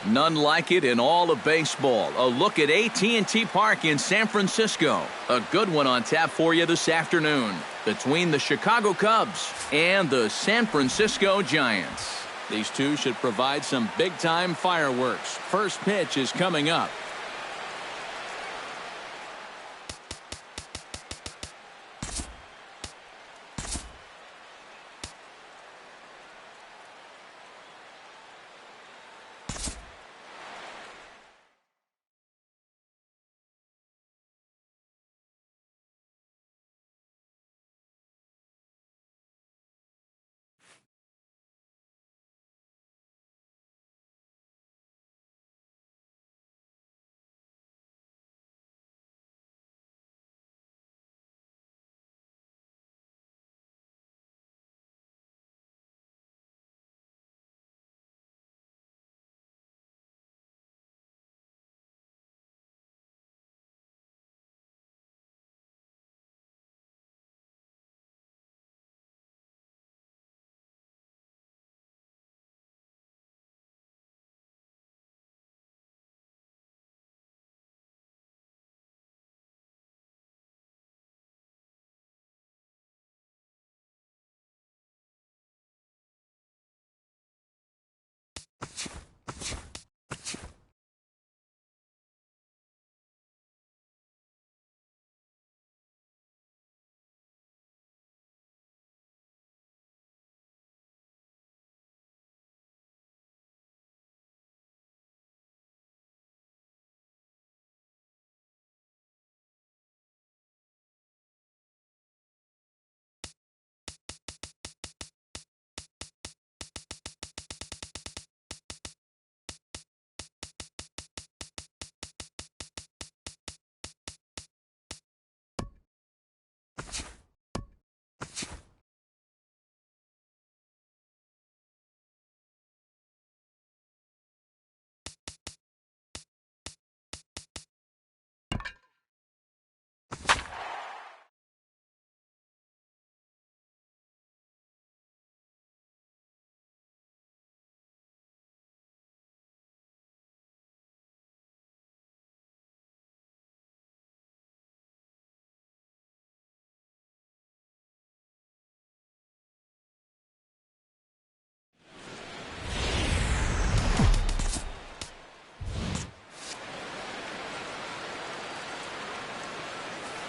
None like it in all of baseball. A look at AT&T Park in San Francisco. A good one on tap for you this afternoon between the Chicago Cubs and the San Francisco Giants. These two should provide some big-time fireworks. First pitch is coming up.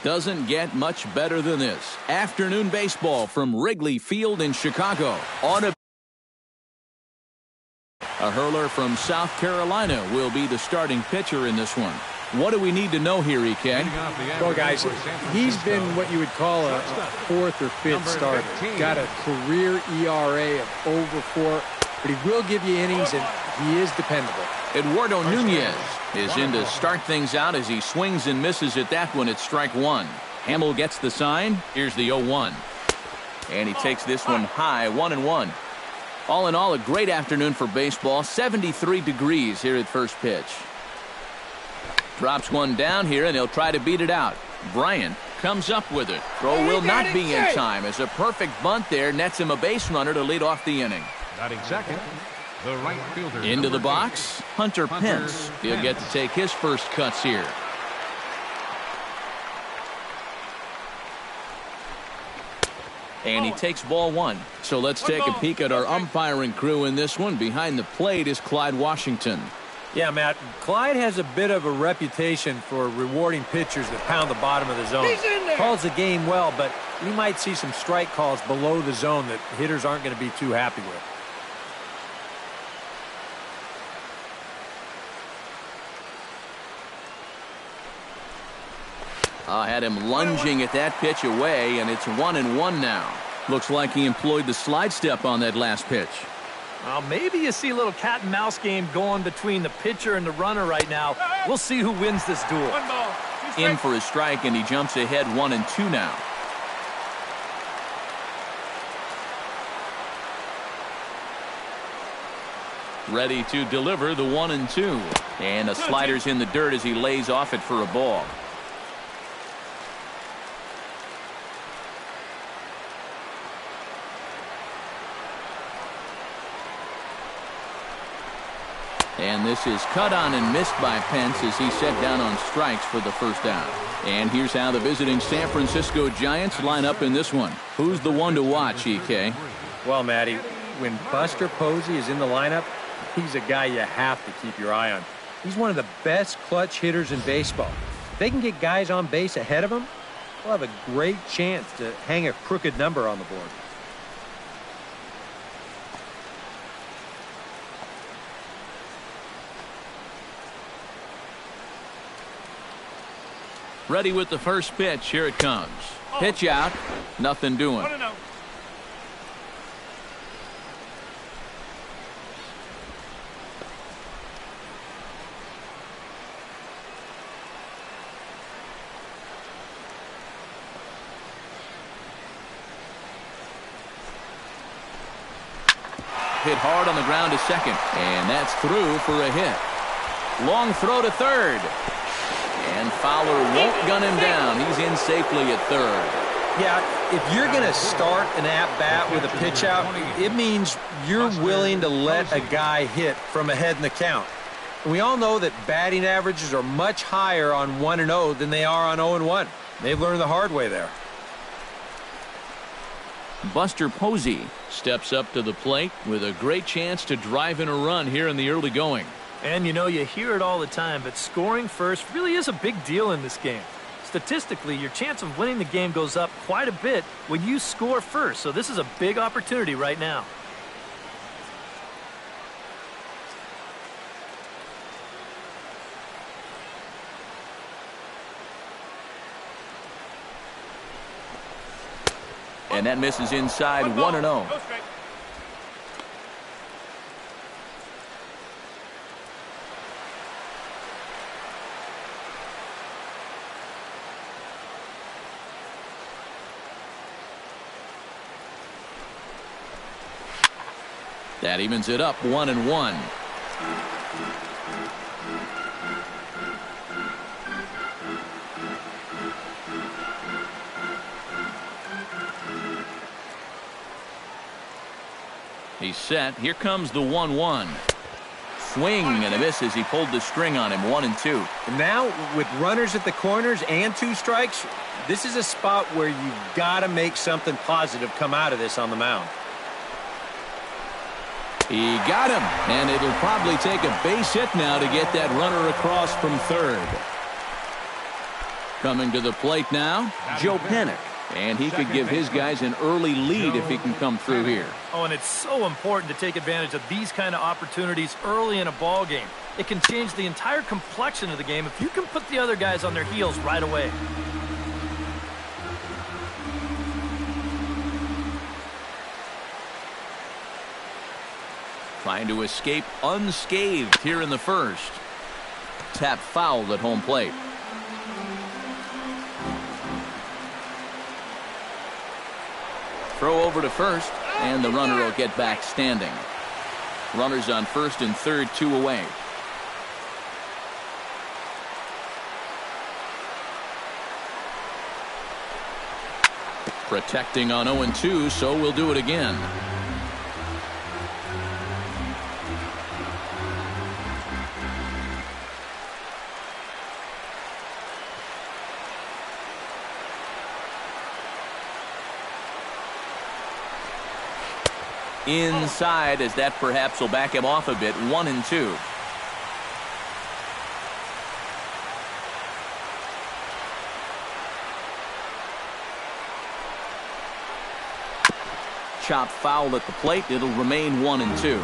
Doesn't get much better than this. Afternoon baseball from Wrigley Field in Chicago. A hurler from South Carolina will be the starting pitcher in this one. What do we need to know here, EK? Well, guys, he's been what you would call a fourth or fifth starter. Got a career ERA of over 4, but he will give you innings, and he is dependable. Eduardo Nunez is in to start things out as he swings and misses at that one at strike one. Hamill gets the sign. Here's the 0-1. And he takes this one high, 1-1. All in all, a great afternoon for baseball. 73 degrees here at first pitch. Drops one down here, and he'll try to beat it out. Bryant comes up with it. Throw will not be in time as a perfect bunt there nets him a base runner to lead off the inning. Batting second, the right fielder. Into the box, Hunter Pence. He'll get to take his first cuts here. And he takes ball one. So let's take a peek at our umpiring crew in this one. Behind the plate is Clyde Washington. Yeah, Matt, Clyde has a bit of a reputation for rewarding pitchers that pound the bottom of the zone. Calls the game well, but we might see some strike calls below the zone that hitters aren't going to be too happy with. Had him lunging at that pitch away, and it's 1-1 now. Looks like he employed the slide step on that last pitch. Well, maybe you see a little cat and mouse game going between the pitcher and the runner right now. We'll see who wins this duel. In for a strike, and he jumps ahead 1-2 now. Ready to deliver the 1-2. And the slider's in the dirt as he lays off it for a ball. And this is cut on and missed by Pence as he set down on strikes for the first down. And here's how the visiting San Francisco Giants line up in this one. Who's the one to watch, EK? Well, Matty, when Buster Posey is in the lineup, he's a guy you have to keep your eye on. He's one of the best clutch hitters in baseball. If they can get guys on base ahead of him, they'll have a great chance to hang a crooked number on the board. Ready with the first pitch. Here it comes. Pitch out. Nothing doing. Hit hard on the ground to second. And that's through for a hit. Long throw to third. And Fowler won't gun him down. He's in safely at third. Yeah, if you're going to start an at-bat with a pitch out, it means you're willing to let a guy hit from ahead in the count. And we all know that batting averages are much higher on 1-0 than they are on 0-1. They've learned the hard way there. Buster Posey steps up to the plate with a great chance to drive in a run here in the early going. And, you know, you hear it all the time, but scoring first really is a big deal in this game. Statistically, your chance of winning the game goes up quite a bit when you score first. So this is a big opportunity right now. And that misses inside 1-0. That evens it up 1-1. He's set. Here comes the 1-1. Swing and a miss as he pulled the string on him. 1-2. And now with runners at the corners and 2 strikes, this is a spot where you've got to make something positive come out of this on the mound. He got him, and it'll probably take a base hit now to get that runner across from third. Coming to the plate now, Joe Panik. And he could give his guys an early lead if he can come through here. Oh, and it's so important to take advantage of these kind of opportunities early in a ball game. It can change the entire complexion of the game if you can put the other guys on their heels right away. Trying to escape unscathed here in the first. Tap foul at home plate. Throw over to first, and the runner will get back standing. Runners on first and third, 2 away. Protecting on 0-2, so we'll do it again. Inside, as that perhaps will back him off a bit. 1-2. Chop foul at the plate. It'll remain 1-2.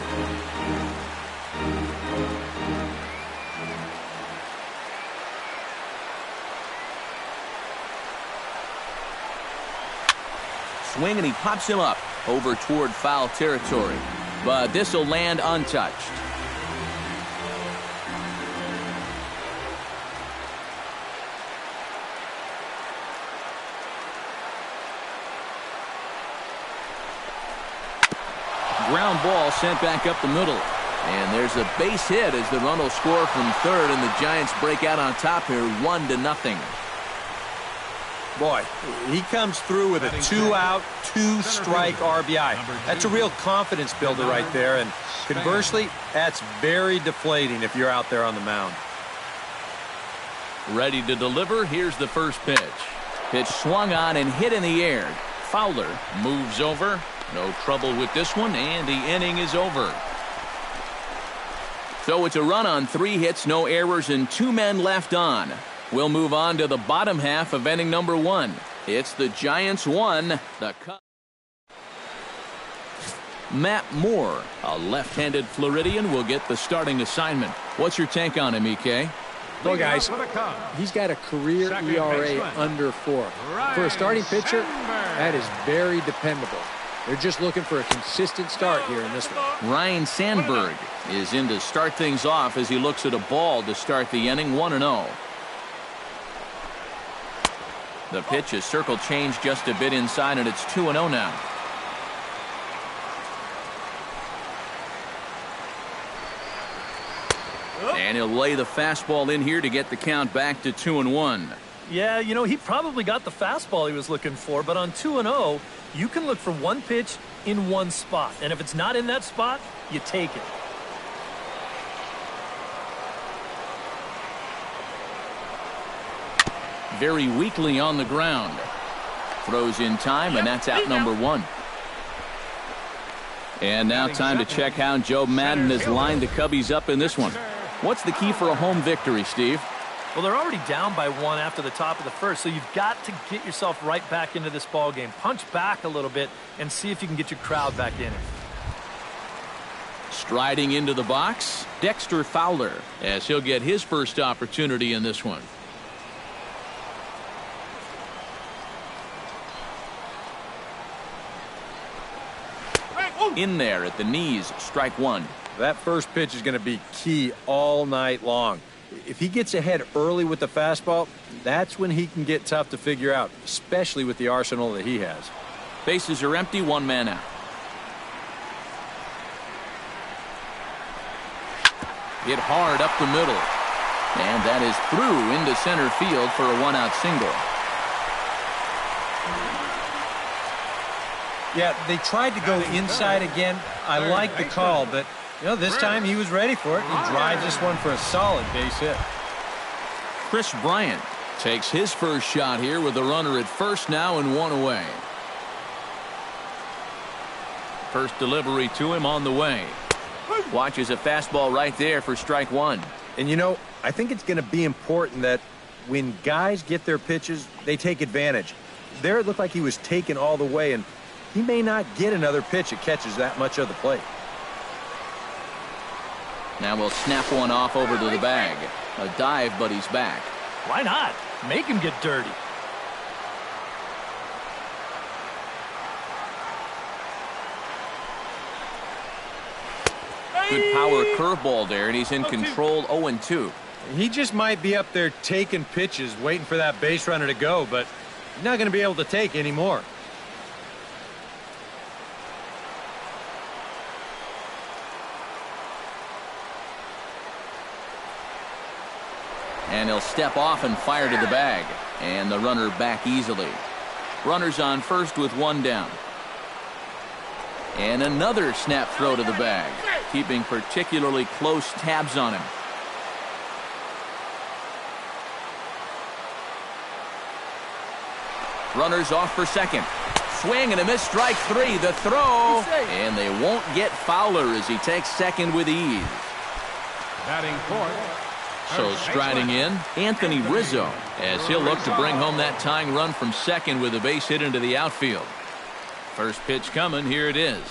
Swing, and he pops him up over toward foul territory, but this will land untouched. Ground ball sent back up the middle, and there's a base hit as the run will score from third, and the Giants break out on top here 1-0. Boy, he comes through with a 2-out, 2-strike RBI. That's a real confidence builder right there, and conversely, that's very deflating if you're out there on the mound. Ready to deliver. Here's the first pitch. Pitch swung on and hit in the air. Fowler moves over. No trouble with this one, and the inning is over. So it's a run on 3 hits, no errors, and 2 men left on. We'll move on to the bottom half of inning number 1. It's the Giants 1, the Cubs. Matt Moore, a left-handed Floridian, will get the starting assignment. What's your take on him, EK? Well, guys, he's got a career ERA under 4. For a starting pitcher, that is very dependable. They're just looking for a consistent start here in this one. Ryan Sandberg is in to start things off as he looks at a ball to start the inning, 1-0. The pitch is circle change just a bit inside, and it's 2-0 now. And he'll lay the fastball in here to get the count back to 2-1. Yeah, you know, he probably got the fastball he was looking for, but on 2-0, you can look for one pitch in one spot. And if it's not in that spot, you take it. Very weakly on the ground. Throws in time, and that's out number 1. And now time to check how Joe Madden has lined the Cubbies up in this one. What's the key for a home victory, Steve? Well, they're already down by 1 after the top of the first, so you've got to get yourself right back into this ball game. Punch back a little bit and see if you can get your crowd back in it. Striding into the box, Dexter Fowler, as he'll get his first opportunity in this one. In there at the knees, strike 1. That first pitch is going to be key all night long. If he gets ahead early with the fastball, that's when he can get tough to figure out, especially with the arsenal that he has. Bases are empty, 1 man out. Hit hard up the middle. And that is through into center field for a 1-out single. Yeah, they tried to go inside again. I like the call, but you know, this time he was ready for it. He drives this one for a solid base hit. Chris Bryant takes his first shot here with a runner at first now and 1 away. First delivery to him on the way. Watches a fastball right there for strike 1. And you know, I think it's going to be important that when guys get their pitches, they take advantage. There it looked like he was taken all the way, and he may not get another pitch that catches that much of the plate. Now we'll snap one off over to the bag. A dive, but he's back. Why not? Make him get dirty. Good power curveball there, and he's in control, 0-2. He just might be up there taking pitches, waiting for that base runner to go, but he's not going to be able to take anymore. And he'll step off and fire to the bag. And the runner back easily. Runners on first with 1 down. And another snap throw to the bag, keeping particularly close tabs on him. Runners off for second. Swing and a miss, strike 3. The throw. And they won't get Fowler as he takes second with ease. Batting fourth. So striding in, Anthony Rizzo, as he'll look to bring home that tying run from second with a base hit into the outfield. First pitch coming, here it is.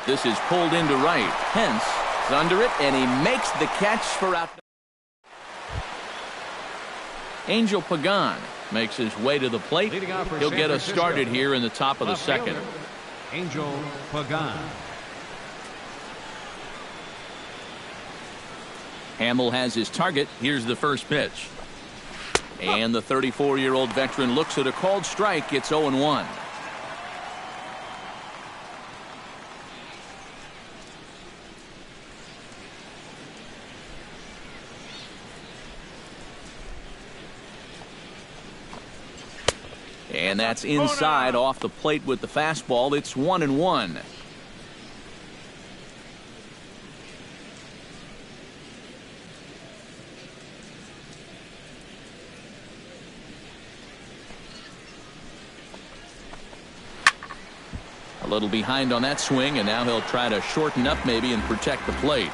This is pulled into right. Hence, is under it, and he makes the catch for out. Angel Pagan makes his way to the plate. He'll get us started here in the top of the second. Angel Pagan. Hamill has his target. Here's the first pitch. And the 34-year-old veteran looks at a called strike. It's 0-1. And that's inside off the plate with the fastball. It's 1-1. A little behind on that swing, and now he'll try to shorten up maybe and protect the plate.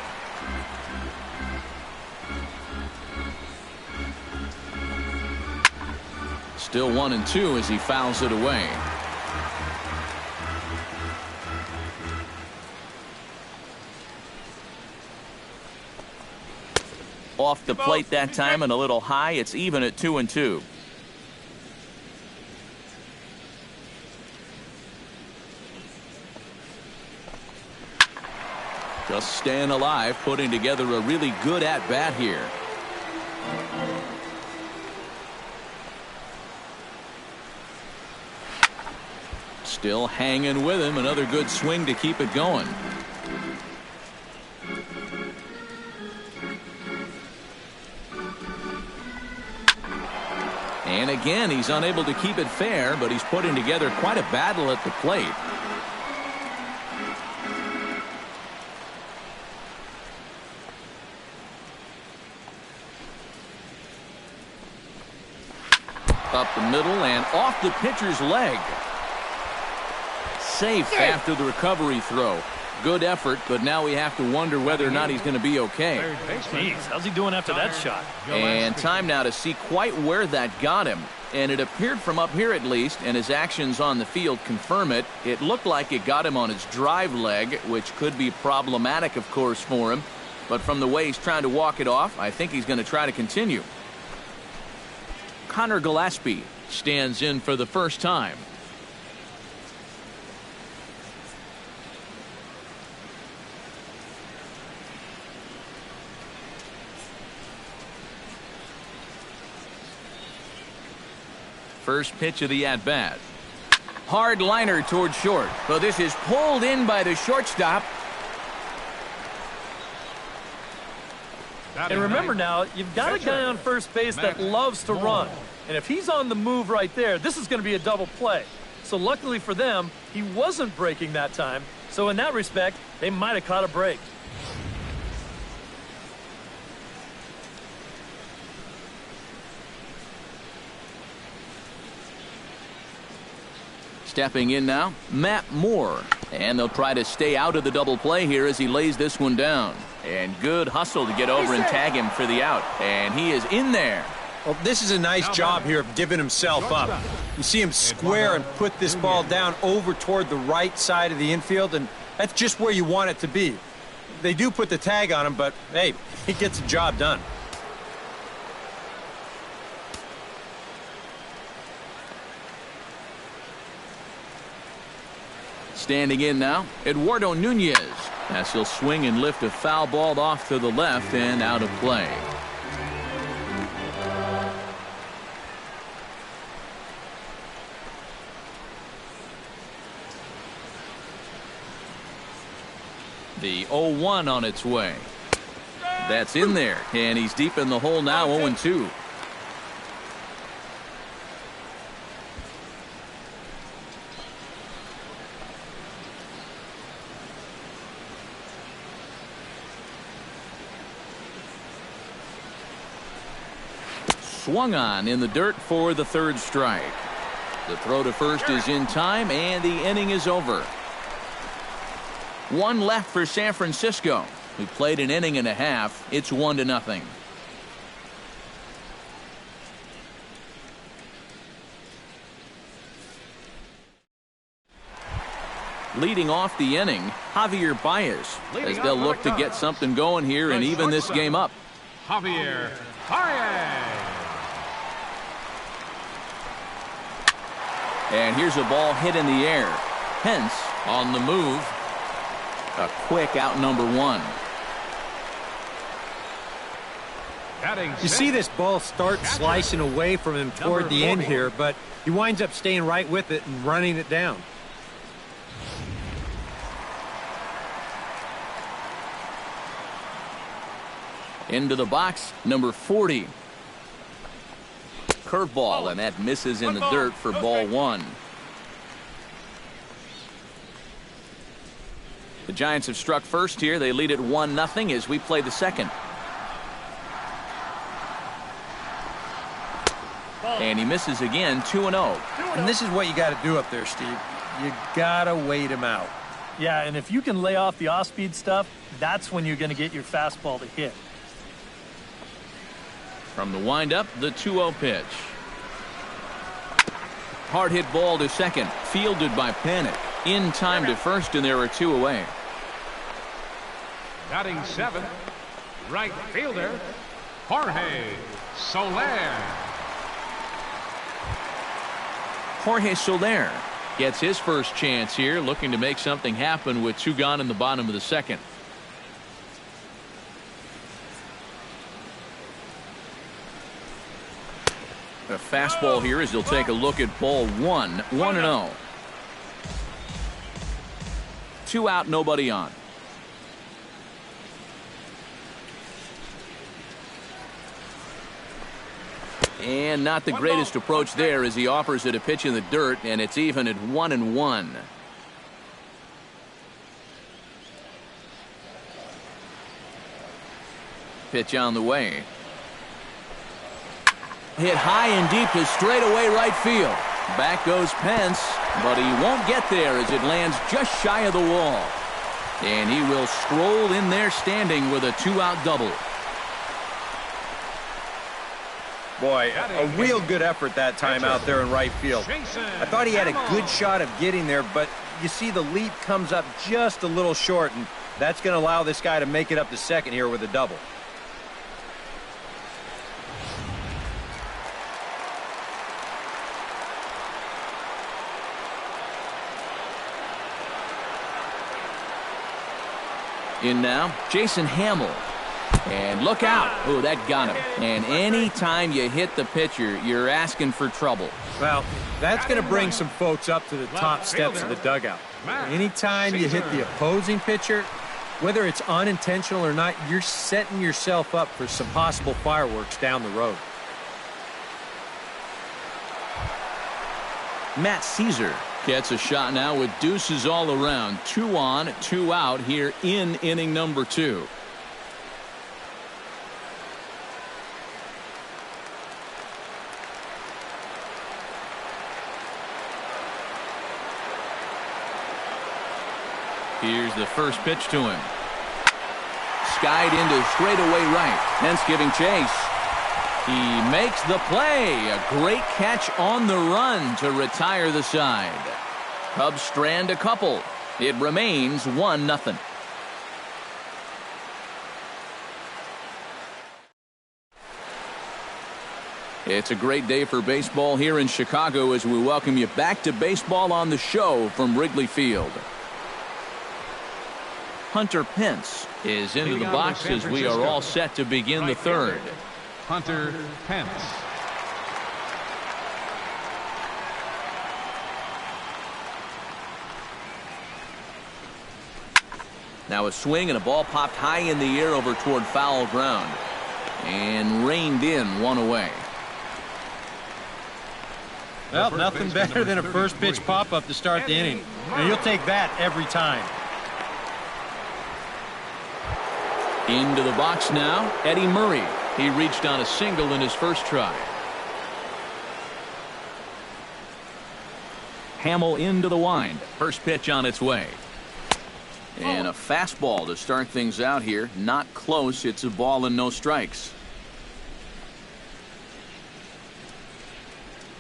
Still 1-2 as he fouls it away. Off the plate that time and a little high. It's even at 2-2. Just staying alive, putting together a really good at-bat here. Still hanging with him. Another good swing to keep it going. And again, he's unable to keep it fair, but he's putting together quite a battle at the plate. Up the middle and off the pitcher's leg. Safe after the recovery throw. Good effort, but now we have to wonder whether or not he's going to be okay. Jeez, how's he doing after that shot? And time now to see quite where that got him. And it appeared from up here at least, and his actions on the field confirm it. It looked like it got him on his drive leg, which could be problematic, of course, for him. But from the way he's trying to walk it off, I think he's going to try to continue. Connor Gillespie stands in for the first time. First pitch of the at-bat. Hard liner toward short. So this is pulled in by the shortstop. And remember now, you've got a guy on first base that loves to run. And if he's on the move right there, this is going to be a double play. So luckily for them, he wasn't breaking that time. So in that respect, they might have caught a break. Stepping in now, Matt Moore. And they'll try to stay out of the double play here as he lays this one down. And good hustle to get over and tag him for the out. And he is in there. Well, this is a nice job here of giving himself up. You see him square and put this ball down over toward the right side of the infield, and that's just where you want it to be. They do put the tag on him, but, hey, he gets the job done. Standing in now, Eduardo Nunez, as he'll swing and lift a foul ball off to the left and out of play. The 0-1 on its way. That's in there, and he's deep in the hole now, 0-2. Swung on in the dirt for the third strike. The throw to first is in time, and the inning is over. One left for San Francisco, who played an inning and a half. It's 1-0. Leading off the inning, Javier Baez, as they'll look to get something going here and even this game up. Javier Baez. And here's a ball hit in the air. Pence on the move. A quick out, number one. You see this ball start slicing away from him toward the end here, but he winds up staying right with it and running it down. Into the box, number 40. Curveball, and that misses in the dirt for ball one. The Giants have struck first here. They lead it 1-0 as we play the second. And he misses again, 2-0. And this is what you got to do up there, Steve. You got to wait him out. Yeah, and if you can lay off the off-speed stuff, that's when you're going to get your fastball to hit. From the windup, the 2-0 pitch. Hard hit ball to second, fielded by Panic. In time to first, and there are two away. Batting seventh, right fielder, Jorge Soler. Jorge Soler gets his first chance here, looking to make something happen with two gone in the bottom of the second. A fastball here as he'll take a look at ball one. 1-0. 2 out, nobody on. And not the greatest approach there as he offers it a pitch in the dirt, and it's even at 1-1. Pitch on the way. Hit high and deep to straightaway right field. Back goes Pence, but he won't get there as it lands just shy of the wall. And he will stroll in there standing with a 2-out double. Boy, a real good effort that time out there in right field. I thought he had a good shot of getting there, but you see the leap comes up just a little short, and that's going to allow this guy to make it up to second here with a double. In now, Jason Hamill. And look out. Oh, that got him. And anytime you hit the pitcher, you're asking for trouble. Well, that's going to bring some folks up to the top steps of the dugout. Anytime you hit the opposing pitcher, whether it's unintentional or not, you're setting yourself up for some possible fireworks down the road. Matt Caesar gets a shot now with deuces all around. 2 on, 2 out here in inning number 2. Here's the first pitch to him. Skied into straightaway right. Pence giving chase. He makes the play. A great catch on the run to retire the side. Cubs strand a couple. It remains 1-0. It's a great day for baseball here in Chicago as we welcome you back to Baseball on the Show from Wrigley Field. Hunter Pence is into the box as we are all set to begin the third. Hunter Pence. Now a swing and a ball popped high in the air over toward foul ground and reined in, one away. Well, nothing better than a first pitch pop-up to start the inning. And you'll take that every time. Into the box now, Eddie Murray. He reached on a single in his first try. Hamill into the wind. First pitch on its way. And a fastball to start things out here. Not close. It's a ball and no strikes.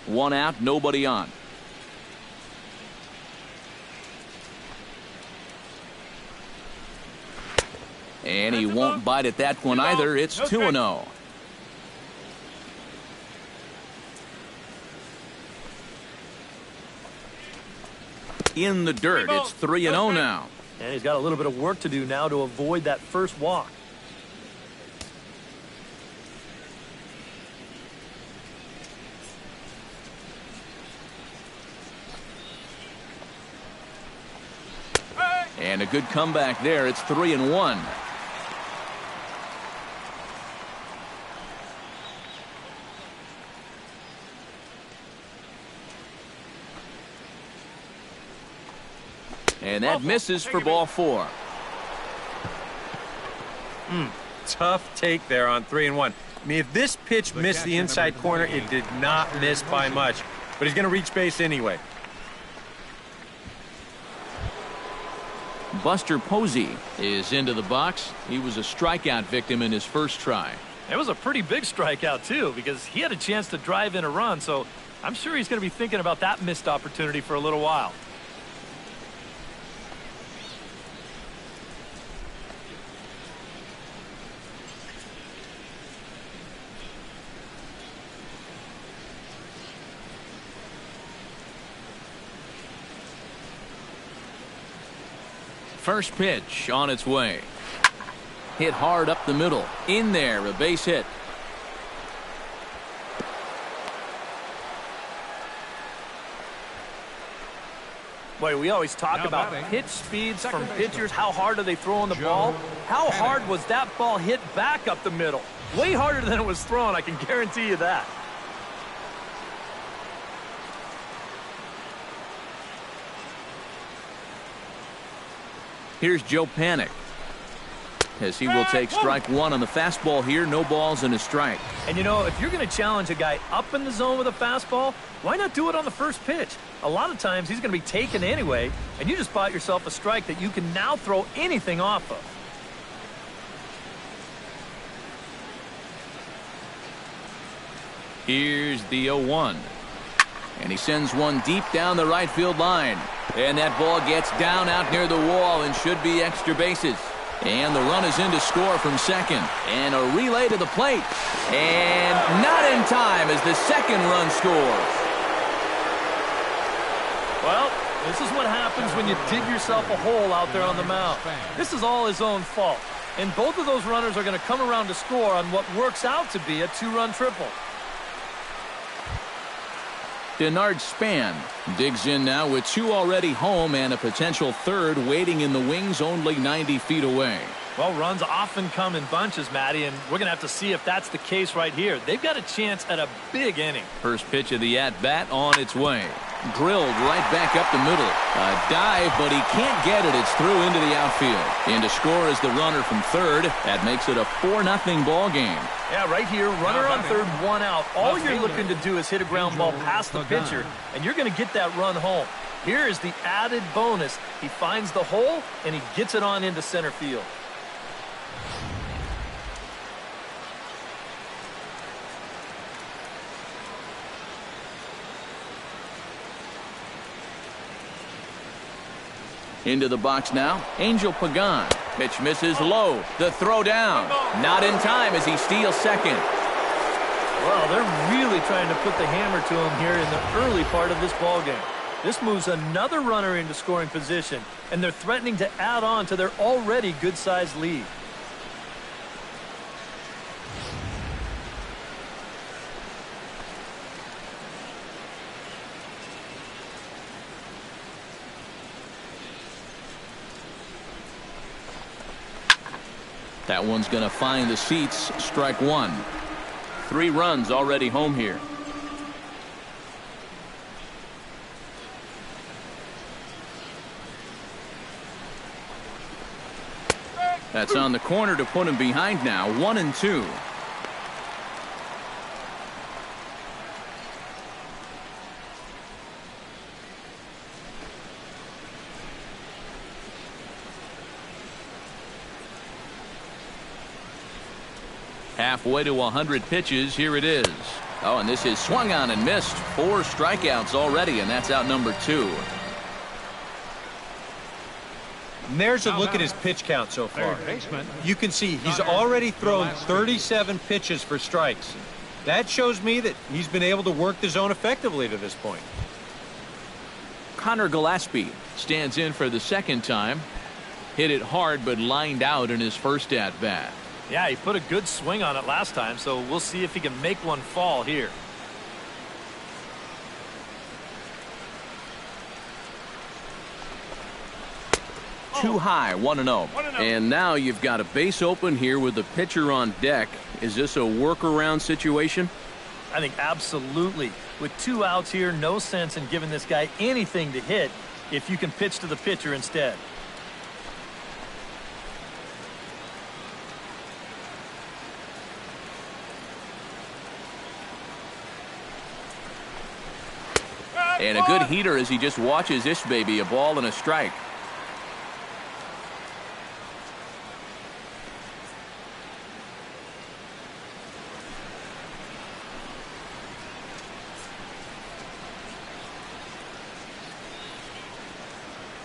1 out, nobody on. And he won't bite at that one either. It's 2-0. In the dirt, it's 3-0 now. And he's got a little bit of work to do now to avoid that first walk. And a good comeback there. It's 3-1. And that misses for ball 4. Tough take there on 3-1. I mean, if this pitch missed the inside corner, it did not miss by much. But he's going to reach base anyway. Buster Posey is into the box. He was a strikeout victim in his first try. It was a pretty big strikeout, too, because he had a chance to drive in a run, so I'm sure he's going to be thinking about that missed opportunity for a little while. First pitch on its way. Hit hard up the middle. In there, a base hit. Boy, we always talk about pitch speeds from pitchers. How hard are they throwing the ball? How hard was that ball hit back up the middle? Way harder than it was thrown, I can guarantee you that. Here's Joe Panic, as he will take strike 1 on the fastball here. No balls and a strike. And you know, if you're going to challenge a guy up in the zone with a fastball, why not do it on the first pitch? A lot of times he's going to be taken anyway, and you just bought yourself a strike that you can now throw anything off of. Here's the 0-1. And he sends one deep down the right field line. And that ball gets down out near the wall and should be extra bases. And the run is in to score from second. And a relay to the plate. And not in time as the second run scores. Well, this is what happens when you dig yourself a hole out there on the mound. This is all his own fault. And both of those runners are going to come around to score on what works out to be a 2-run triple. Denard Span digs in now with 2 already home and a potential third waiting in the wings only 90 feet away. Well, runs often come in bunches, Matty, and we're going to have to see if that's the case right here. They've got a chance at a big inning. First pitch of the at-bat on its way. Drilled right back up the middle. A dive, but he can't get it. It's through into the outfield. In to score is the runner from third. That makes it a 4-0 ball game. Yeah, right here, runner on third, 1 out. All you're looking to do is hit a ground ball past the pitcher, and you're going to get that run home. Here is the added bonus. He finds the hole, and he gets it on into center field. Into the box now, Angel Pagan. Pitch misses low. The throw down. Not in time as he steals second. Well, they're really trying to put the hammer to him here in the early part of this ball game. This moves another runner into scoring position, and they're threatening to add on to their already good-sized lead. That one's going to find the seats. Strike 1. 3 runs already home here. That's on the corner to put him behind now. 1-2. Halfway to 100 pitches. Here it is. Oh, and this is swung on and missed. 4 strikeouts already, and that's out number 2. And there's a look at his pitch count so far. You can see he's already thrown 37 pitches for strikes. That shows me that he's been able to work the zone effectively to this point. Connor Gillespie stands in for the second time. Hit it hard, but lined out in his first at-bat. Yeah, he put a good swing on it last time, so we'll see if he can make one fall here. Too high, 1-0. And now you've got a base open here with the pitcher on deck. Is this a workaround situation? I think absolutely. With 2 outs here, no sense in giving this guy anything to hit. if you can pitch to the pitcher instead. And a good heater as he just watches this baby, a ball and a strike.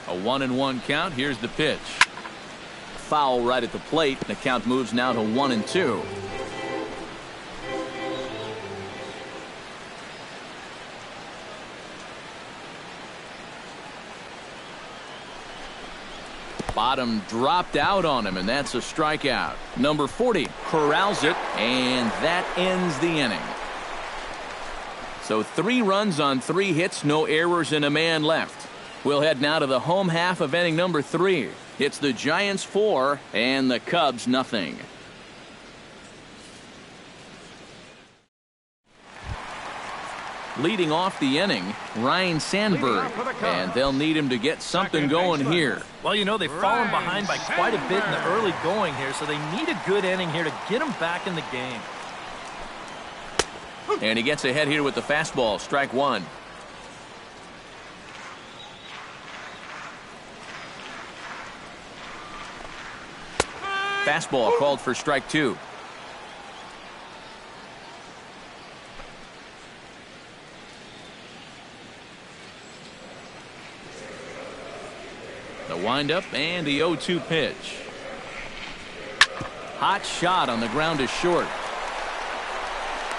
A 1-1 count. Here's the pitch. Foul right at the plate. The count moves now to 1-2. Bottom dropped out on him, and that's a strikeout. Number 40 corrals it, and that ends the inning. So 3 runs on 3 hits, no errors, and a man left. We'll head now to the home half of inning number 3. It's the Giants 4 and the Cubs nothing. Leading off the inning, Ryan Sandberg, and they'll need him to get something going here. Well, you know, they've fallen behind by quite a bit in the early going here, so they need a good inning here to get them back in the game. And he gets ahead here with the fastball, strike 1. Fastball called for strike 2. The windup and the 0-2 pitch. Hot shot on the ground is short.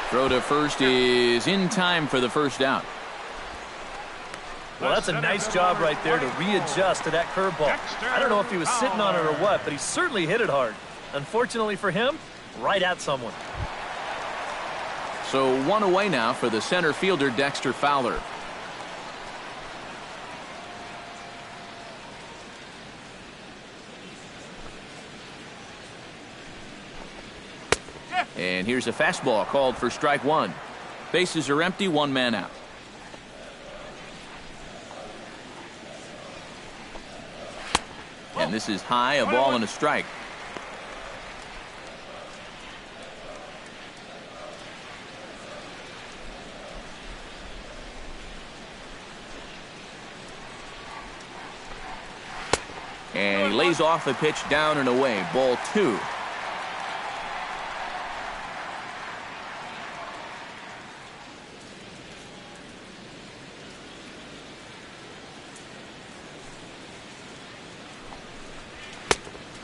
Throw to first is in time for the first out. Well, that's a nice job right there to readjust to that curveball. I don't know if he was sitting on it or what, but he certainly hit it hard. Unfortunately for him, right at someone. So 1 away now for the center fielder, Dexter Fowler. And here's a fastball called for strike 1. Bases are empty, 1 man out. And this is high, a ball and a strike. And he lays off a pitch down and away, ball 2.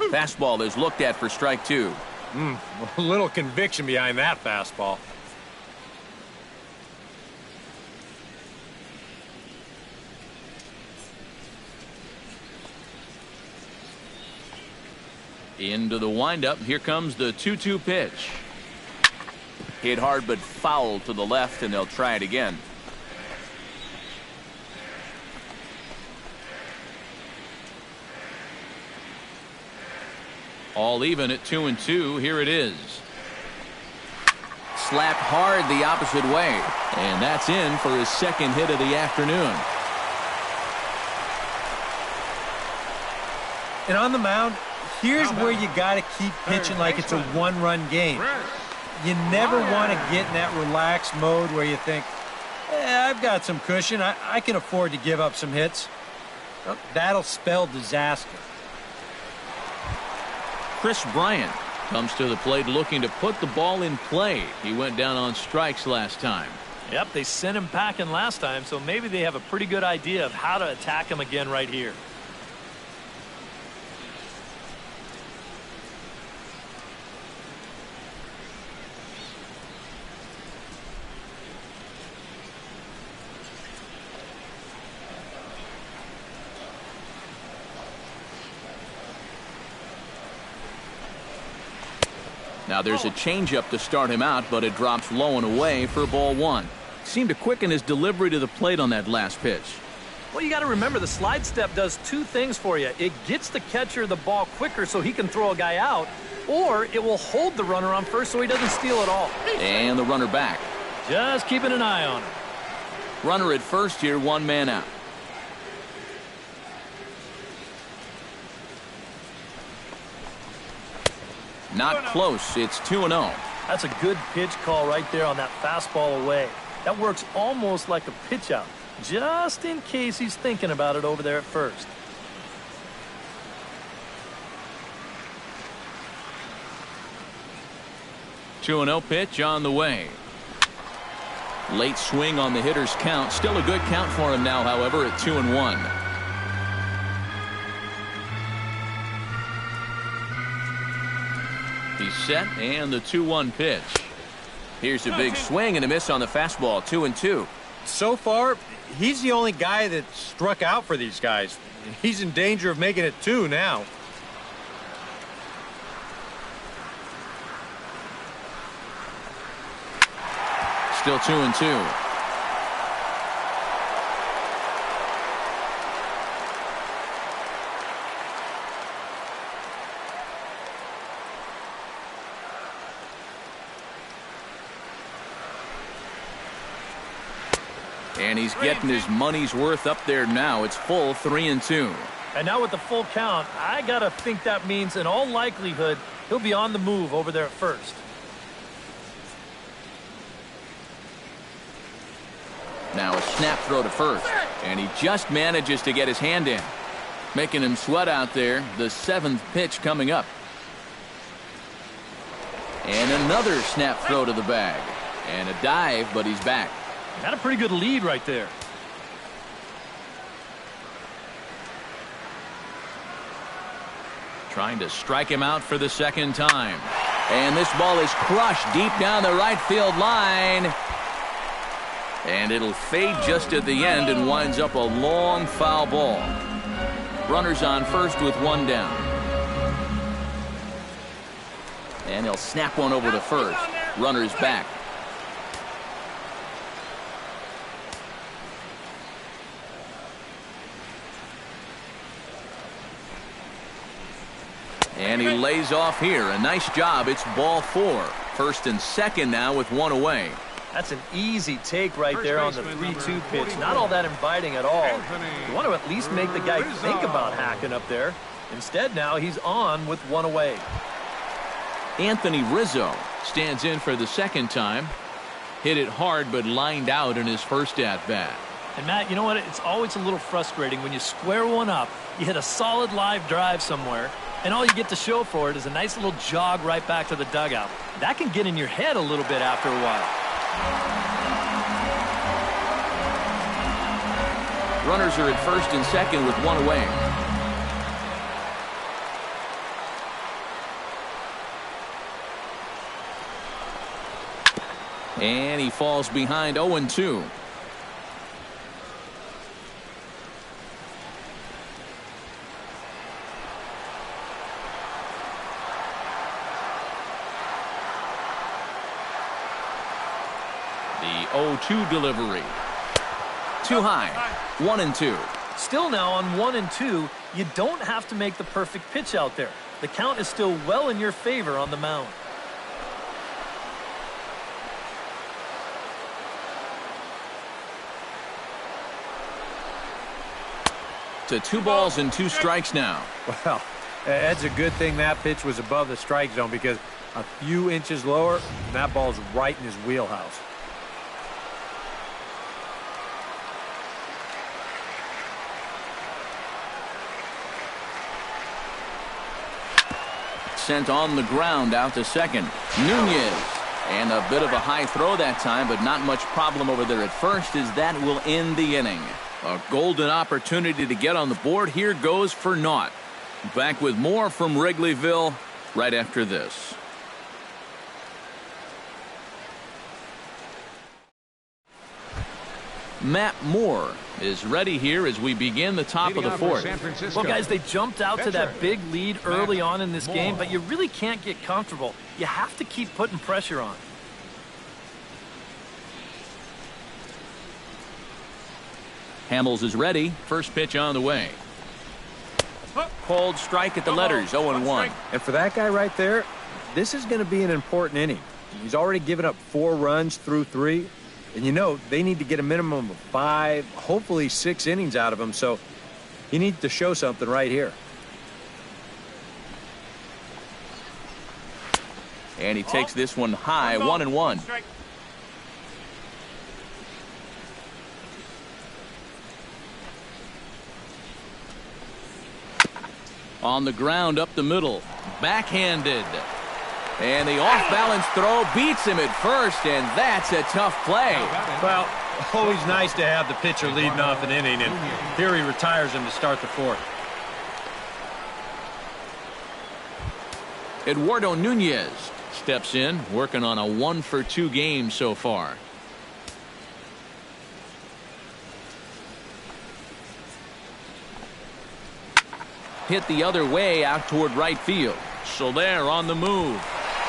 Fastball is looked at for strike 2. A little conviction behind that fastball. Into the windup. Here comes the 2-2 pitch. Hit hard but foul to the left, and they'll try it again. All even at 2-2. Here it is. Slapped hard the opposite way. And that's in for his second hit of the afternoon. And on the mound, here's where you got to keep pitching like it's a one-run game. You never want to get in that relaxed mode where you think, I've got some cushion. I can afford to give up some hits. Well, that'll spell disaster. Chris Bryant comes to the plate looking to put the ball in play. He went down on strikes last time. Yep, they sent him packing last time, so maybe they have a pretty good idea of how to attack him again right here. Now there's a changeup to start him out, but it drops low and away for ball 1. Seemed to quicken his delivery to the plate on that last pitch. Well, you got to remember the slide step does 2 things for you. It gets the catcher the ball quicker so he can throw a guy out, or it will hold the runner on first so he doesn't steal at all. And the runner back. Just keeping an eye on him. Runner at first here, 1 man out. Not close. It's 2-0. That's a good pitch call right there on that fastball away. That works almost like a pitch out, just in case he's thinking about it over there at first. Two 2-0 pitch on the way. Late swing on the hitter's count. Still a good count for him now, however, at 2-1. He's set, and the 2-1 pitch. Here's a big swing and a miss on the fastball. 2-2. So far, he's the only guy that struck out for these guys. He's in danger of making it 2 now. Still 2-2. And he's getting his money's worth up there now. It's full 3-2. And now with the full count, I gotta think that means in all likelihood he'll be on the move over there at first. Now a snap throw to first, and he just manages to get his hand in, making him sweat out there. The 7th pitch coming up, and another snap throw to the bag, and a dive, but he's back. Got a pretty good lead right there. Trying to strike him out for the 2nd time, and this ball is crushed deep down the right field line. And it'll fade just at the end and winds up a long foul ball. Runners on first with 1 down. And he'll snap one over to first. Runners back. And he lays off here. A nice job. It's ball 4. First and second now with 1 away. That's an easy take right there on the 3-2 pitch. Not all that inviting at all. You want to at least make the guy think about hacking up there. Instead now he's on with 1 away. Anthony Rizzo stands in for the 2nd time. Hit it hard but lined out in his first at-bat. And Matt, you know what? It's always a little frustrating when you square one up, you hit a solid live drive somewhere, and all you get to show for it is a nice little jog right back to the dugout. That can get in your head a little bit after a while. Runners are at first and second with 1 away. And he falls behind 0-2. The 0-2 delivery. Too high. 1-2. Still now on 1-2, you don't have to make the perfect pitch out there. The count is still well in your favor on the mound. To 2 balls and 2 strikes now. Well, that's a good thing that pitch was above the strike zone, because a few inches lower, and that ball's right in his wheelhouse. Sent on the ground out to second. Nunez. And a bit of a high throw that time, but not much problem over there at first, as that will end the inning. A golden opportunity to get on the board here goes for naught. Back with more from Wrigleyville right after this. Matt Moore is ready here as we begin the top of the 4th. Well, guys, they jumped out to that big lead early on in this game, but you really can't get comfortable. You have to keep putting pressure on. Hamels is ready. First pitch on the way. Called strike at the letters, 0-1. And for that guy right there, this is going to be an important inning. He's already given up 4 runs through 3. And you know, they need to get a minimum of 5, hopefully 6 innings out of him. So he needs to show something right here. And he takes this one high, 1-1. On the ground up the middle. Backhanded. And the off-balance throw beats him at first, and that's a tough play. Well, always nice to have the pitcher leading off an inning, and here he retires him to start the fourth. Eduardo Nunez steps in, working on a 1-for-2 game so far. Hit the other way out toward right field. Soler on the move.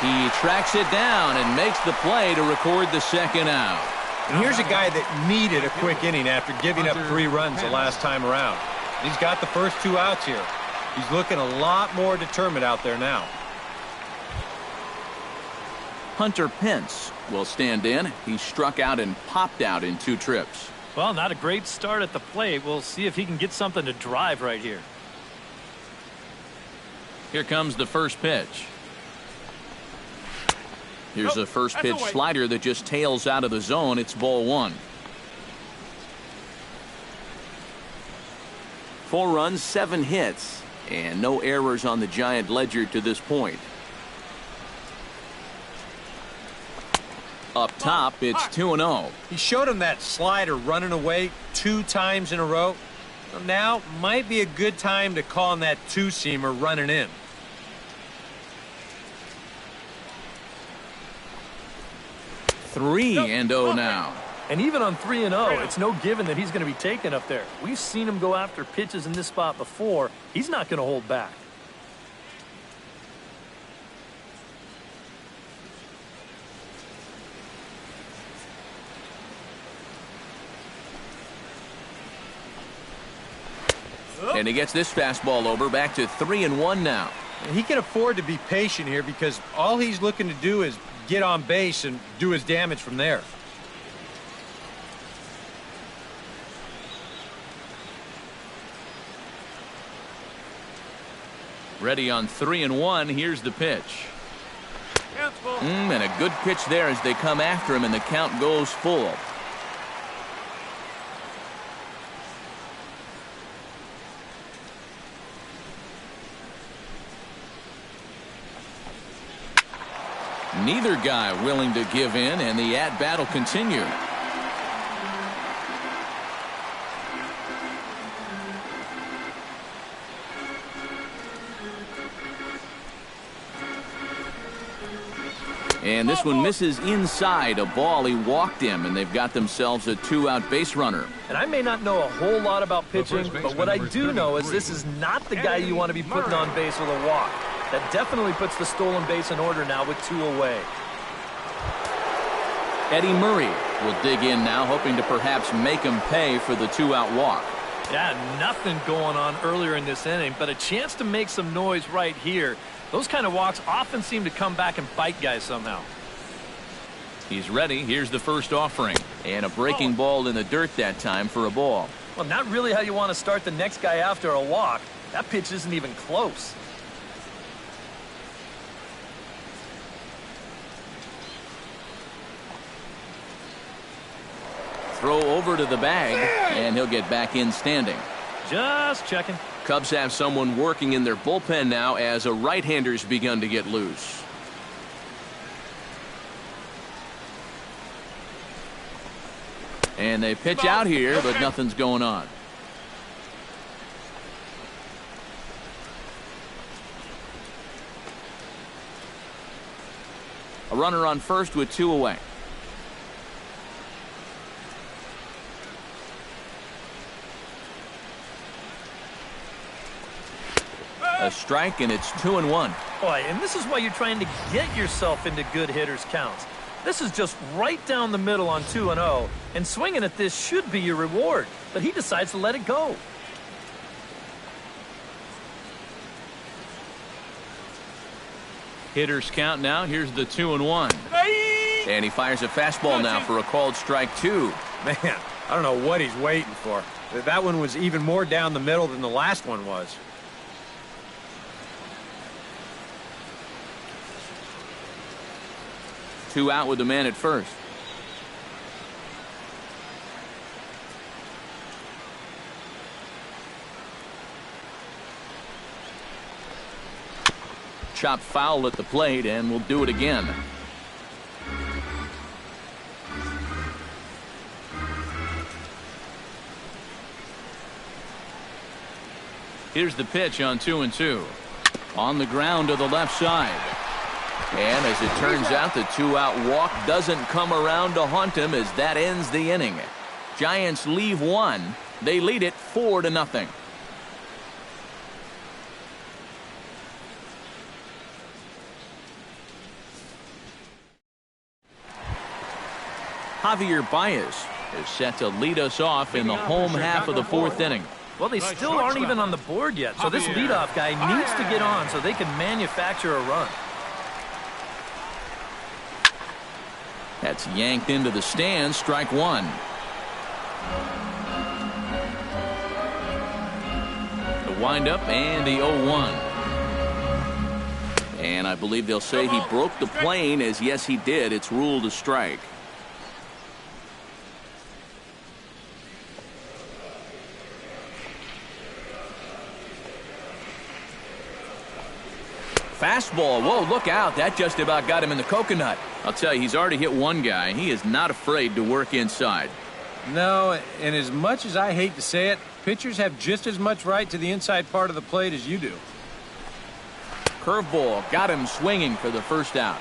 He tracks it down and makes the play to record the second out. And here's a guy that needed a quick inning after giving up 3 runs the last time around. He's got the first 2 outs here. He's looking a lot more determined out there now. Hunter Pence will stand in. He struck out and popped out in 2 trips. Well, not a great start at the plate. We'll see if he can get something to drive right here. Here comes the first pitch. Here's a first pitch slider that just tails out of the zone. It's ball 1. 4 runs, 7 hits, and no errors on the Giant ledger to this point. Up top, it's 2-0. He showed him that slider running away 2 times in a row. Well, now might be a good time to call on that 2-seamer running in. Three and 0 now. And even on 3-0, it's no given that he's going to be taken up there. We've seen him go after pitches in this spot before. He's not going to hold back. And he gets this fastball over, back to 3-1 now. And he can afford to be patient here because all he's looking to do is get on base and do his damage from there. Ready on 3-1. Here's the pitch. And a good pitch there as they come after him, and the count goes full. Neither guy willing to give in, and the at-bat will continue. And this one misses inside. A ball. He walked him, and they've got themselves a 2-out base runner. And I may not know a whole lot about pitching, but what I do know is this is not the guy you want to be putting on base with a walk. That definitely puts the stolen base in order now with 2 away. Eddie Murray will dig in now, hoping to perhaps make him pay for the 2-out walk. Yeah, nothing going on earlier in this inning, but a chance to make some noise right here. Those kind of walks often seem to come back and bite guys somehow. He's ready. Here's the first offering. And a breaking ball in the dirt that time for a ball. Well, not really how you want to start the next guy after a walk. That pitch isn't even close. Throw over to the bag, and he'll get back in standing. Just checking. Cubs have someone working in their bullpen now as a right-hander's begun to get loose. And they pitch out here, but nothing's going on. A runner on first with 2 away. A strike, and it's 2-1. Boy, and this is why you're trying to get yourself into good hitters counts. This is just right down the middle on 2-0, and swinging at this should be your reward, but he decides to let it go. Hitters count now. Here's the 2-1. And he fires a fastball now for a called strike 2. Man, I don't know what he's waiting for. That one was even more down the middle than the last one was. 2 out with the man at first. Chop foul at the plate, and we'll do it again. Here's the pitch on 2-2. On the ground to the left side. And as it turns out, the 2-out walk doesn't come around to haunt him as that ends the inning. Giants leave 1. They lead it 4-0. Javier Baez is set to lead us off in the home half of the 4th inning. Well, they still aren't even on the board yet, so this leadoff guy needs to get on so they can manufacture a run. That's yanked into the stands, strike 1. The windup and the 0-1. And I believe they'll say he broke the plane, as yes he did. It's ruled a strike. Fastball. Whoa, look out. That just about got him in the coconut. I'll tell you, he's already hit one guy. He is not afraid to work inside. No, and as much as I hate to say it, pitchers have just as much right to the inside part of the plate as you do. Curveball. Got him swinging for the first out.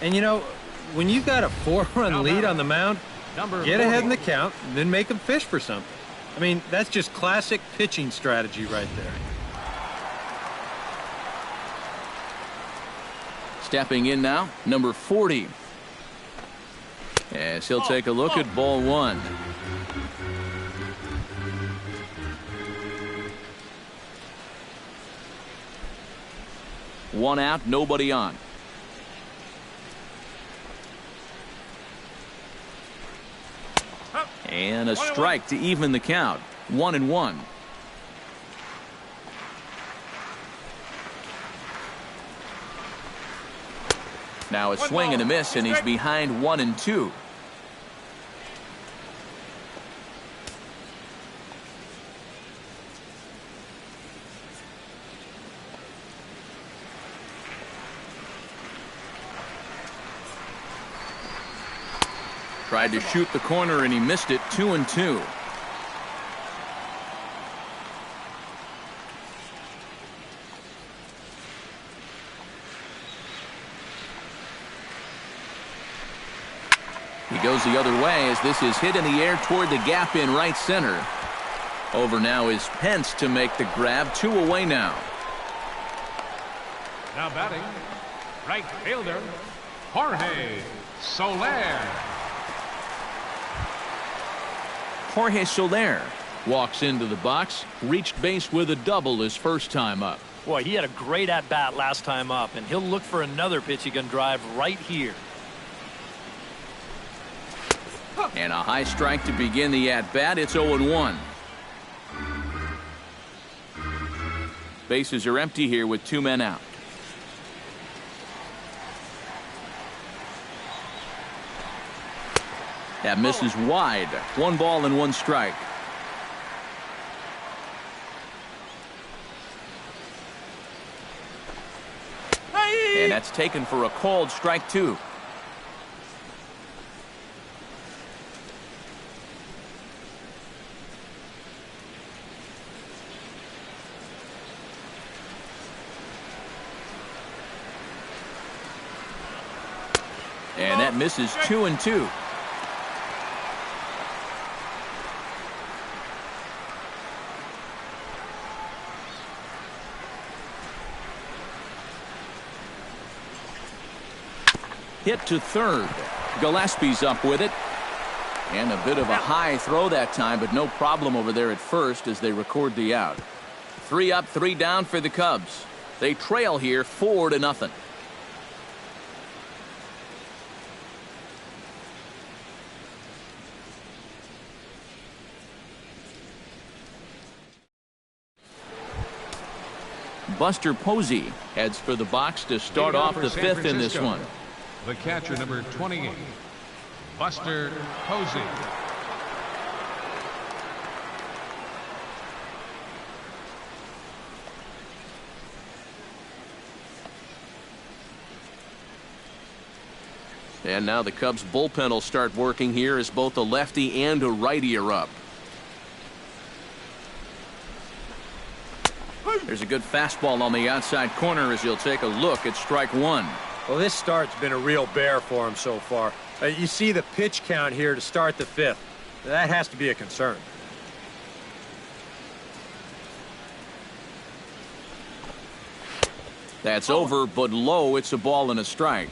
And, you know, when you've got a 4-run lead on the mound, get ahead in the count and then make them fish for something. I mean, that's just classic pitching strategy right there. Stepping in now, number 40. As he'll take a look at ball 1. One out, nobody on. And a strike to even the count. 1-1. Now a swing and a miss, and he's behind 1-2. Tried to shoot the corner and he missed it. 2-2. He goes the other way as this is hit in the air toward the gap in right center. Over now is Pence to make the grab. 2 away now. Now batting, right fielder, Jorge Soler. Jorge Soler walks into the box, reached base with a double his first time up. Boy, he had a great at-bat last time up, and he'll look for another pitch he can drive right here. And a high strike to begin the at-bat. It's 0-1. Bases are empty here with 2 men out. That misses wide. 1 ball and 1 strike. And that's taken for a called strike 2. And that misses 2-2. Hit to third. Gillespie's up with it. And a bit of a high throw that time, but no problem over there at first as they record the out. 3 up, 3 down for the Cubs. They trail here 4-0. Buster Posey heads for the box to start off the fifth in this one. The catcher, number 28, Buster Posey. And now the Cubs bullpen will start working here as both a lefty and a righty are up. There's a good fastball on the outside corner as he'll take a look at strike one. Well, this start's been a real bear for him so far. You see the pitch count here to start the fifth. That has to be a concern. That's over, but low. It's a ball and a strike.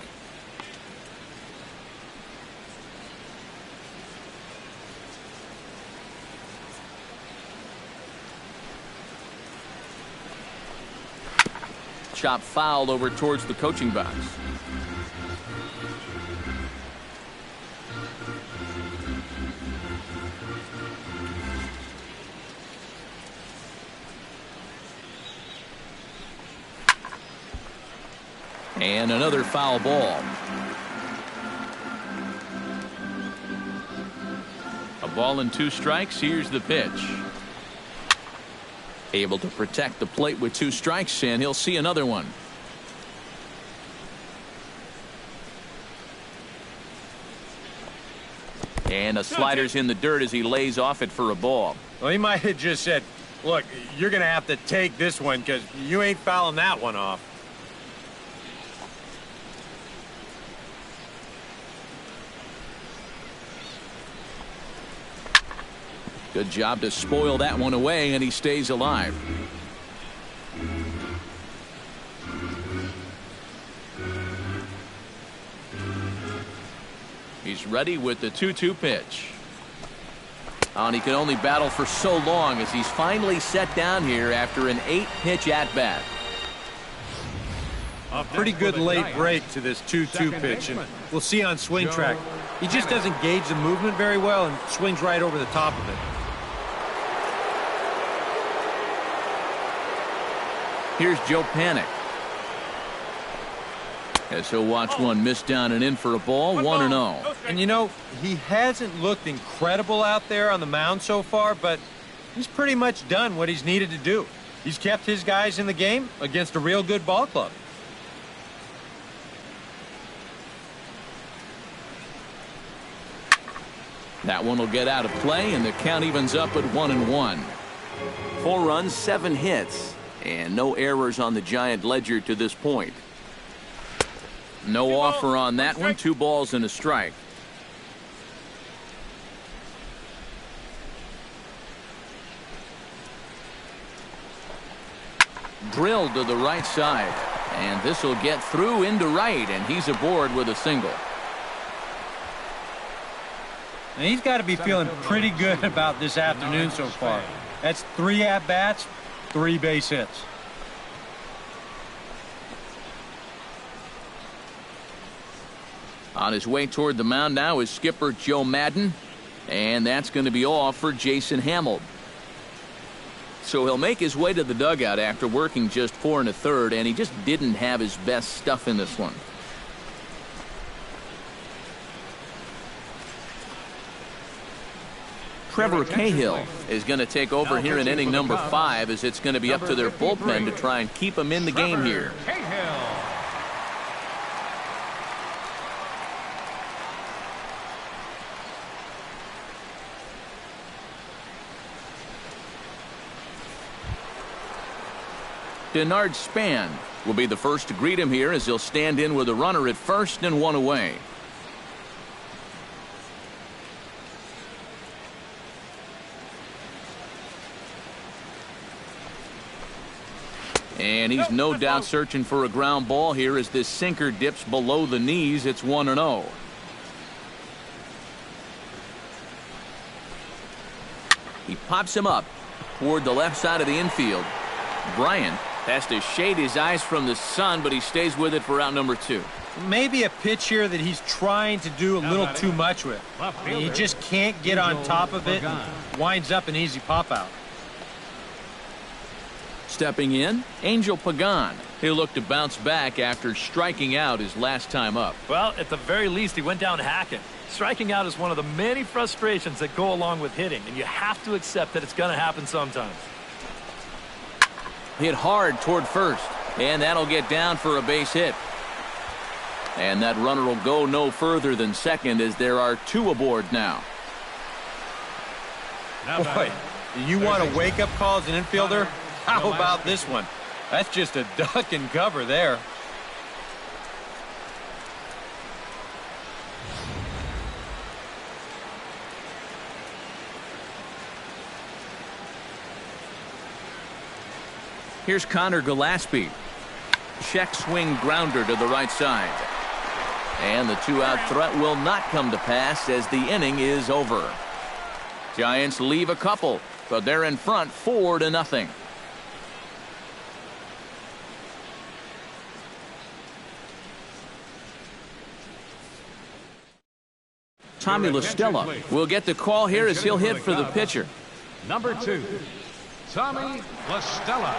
Chop fouled over towards the coaching box. And another foul ball. A ball and 2 strikes. Here's the pitch. Able to protect the plate with 2 strikes, and he'll see another one. And a slider's in the dirt as he lays off it for a ball. Well, he might have just said, look, you're going to have to take this one because you ain't fouling that one off. Good job to spoil that one away, and he stays alive. He's ready with the 2-2 pitch. And he can only battle for so long as he's finally set down here after an 8-pitch at-bat. A pretty good late break to this 2-2 pitch, and we'll see on swing track. He just doesn't gauge the movement very well and swings right over the top of it. Here's Joe Panic. As he'll watch one miss down and in for a ball, 1-0. And you know, he hasn't looked incredible out there on the mound so far, but he's pretty much done what he's needed to do. He's kept his guys in the game against a real good ball club. That one will get out of play, and the count evens up at 1-1. 4 runs, 7 hits, and no errors on the Giant ledger to this point. No offer on that one. 2 balls and a strike. Drilled to the right side, and this will get through into right, and he's aboard with a single. And he's got to be feeling pretty good about this afternoon so far. That's 3 at-bats, 3 base hits. On his way toward the mound now is skipper Joe Madden, and that's going to be all for Jason Hamill. So he'll make his way to the dugout after working just 4 1/3, and he just didn't have his best stuff in this one. Trevor Cahill is going to take over here in inning number 5, as it's going to be up to their bullpen to try and keep him in the game here. Denard Span will be the first to greet him here as he'll stand in with a runner at first and 1 away. And he's no doubt searching for a ground ball here as this sinker dips below the knees. It's 1-0. He pops him up toward the left side of the infield. Bryant has to shade his eyes from the sun, but he stays with it for out number 2. Maybe a pitch here that he's trying to do a little too much with. He just can't get on top of it and winds up an easy pop out. Stepping in, Angel Pagan. He'll look to bounce back after striking out his last time up. Well, at the very least, he went down hacking. Striking out is one of the many frustrations that go along with hitting, and you have to accept that it's going to happen sometimes. Hit hard toward first, and that'll get down for a base hit. And that runner will go no further than second as there are 2 aboard now. Boy, do you want a wake-up call as an infielder? How about this one? That's just a duck and cover there. Here's Connor Gillespie. Check swing grounder to the right side. And the 2-out threat will not come to pass as the inning is over. Giants leave a couple, but they're in front 4-0. Tommy La Stella will get the call here as he'll hit for the pitcher. Number 2, Tommy La Stella.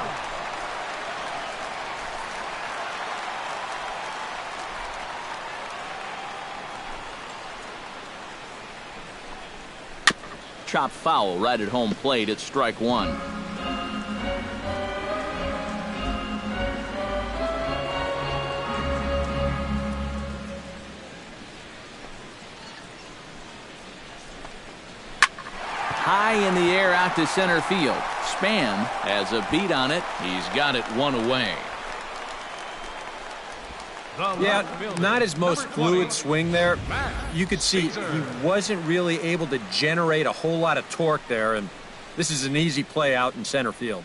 Chop foul right at home plate at strike 1. High in the air out to center field. Span has a beat on it. He's got it 1 away. Yeah, not his most fluid swing there. You could see he wasn't really able to generate a whole lot of torque there, and this is an easy play out in center field.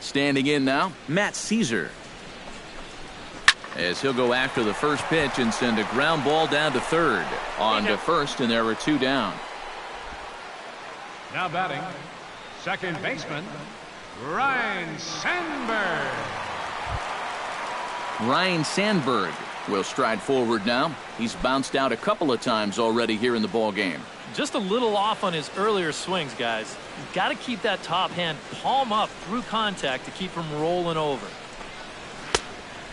Standing in now, Matt Caesar. As he'll go after the first pitch and send a ground ball down to third. On to first, and there are 2 down. Now batting, second baseman, Ryne Sandberg. Ryne Sandberg will stride forward now. He's bounced out a couple of times already here in the ball game. Just a little off on his earlier swings, guys. You've got to keep that top hand palm up through contact to keep him rolling over.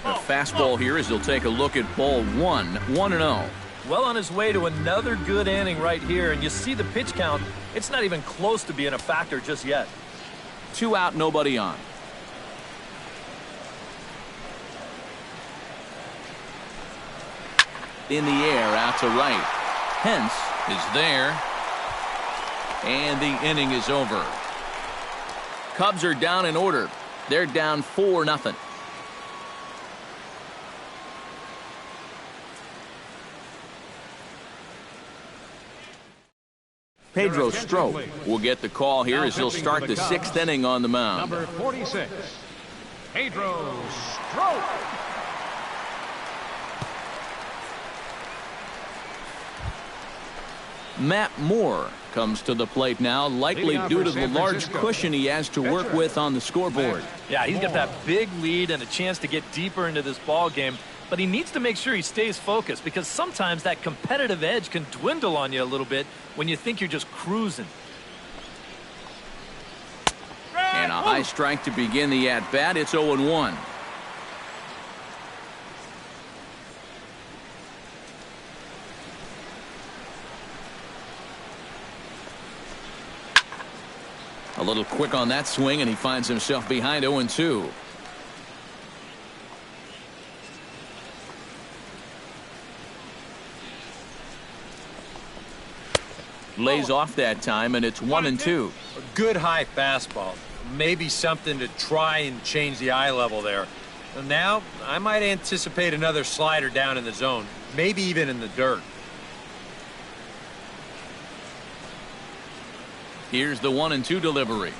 A fastball here as he'll take a look at ball 1, 1-0. Well on his way to another good inning right here, and you see the pitch count. It's not even close to being a factor just yet. 2 out, nobody on. In the air, out to right. Hence is there. And the inning is over. Cubs are down in order. They're down 4-0. Pedro Strop will get the call here as he'll start the 6th inning on the mound. Number 46, Pedro Strop. Matt Moore comes to the plate now, likely due to the large cushion he has to work with on the scoreboard. Yeah, he's got that big lead and a chance to get deeper into this ball game. But he needs to make sure he stays focused, because sometimes that competitive edge can dwindle on you a little bit when you think you're just cruising. And a high strike to begin the at-bat. It's 0-1. A little quick on that swing, and he finds himself behind 0-2. Lays off that time, and it's 1-2. A good high fastball. Maybe something to try and change the eye level there. And now, I might anticipate another slider down in the zone. Maybe even in the dirt. Here's the 1-2 delivery.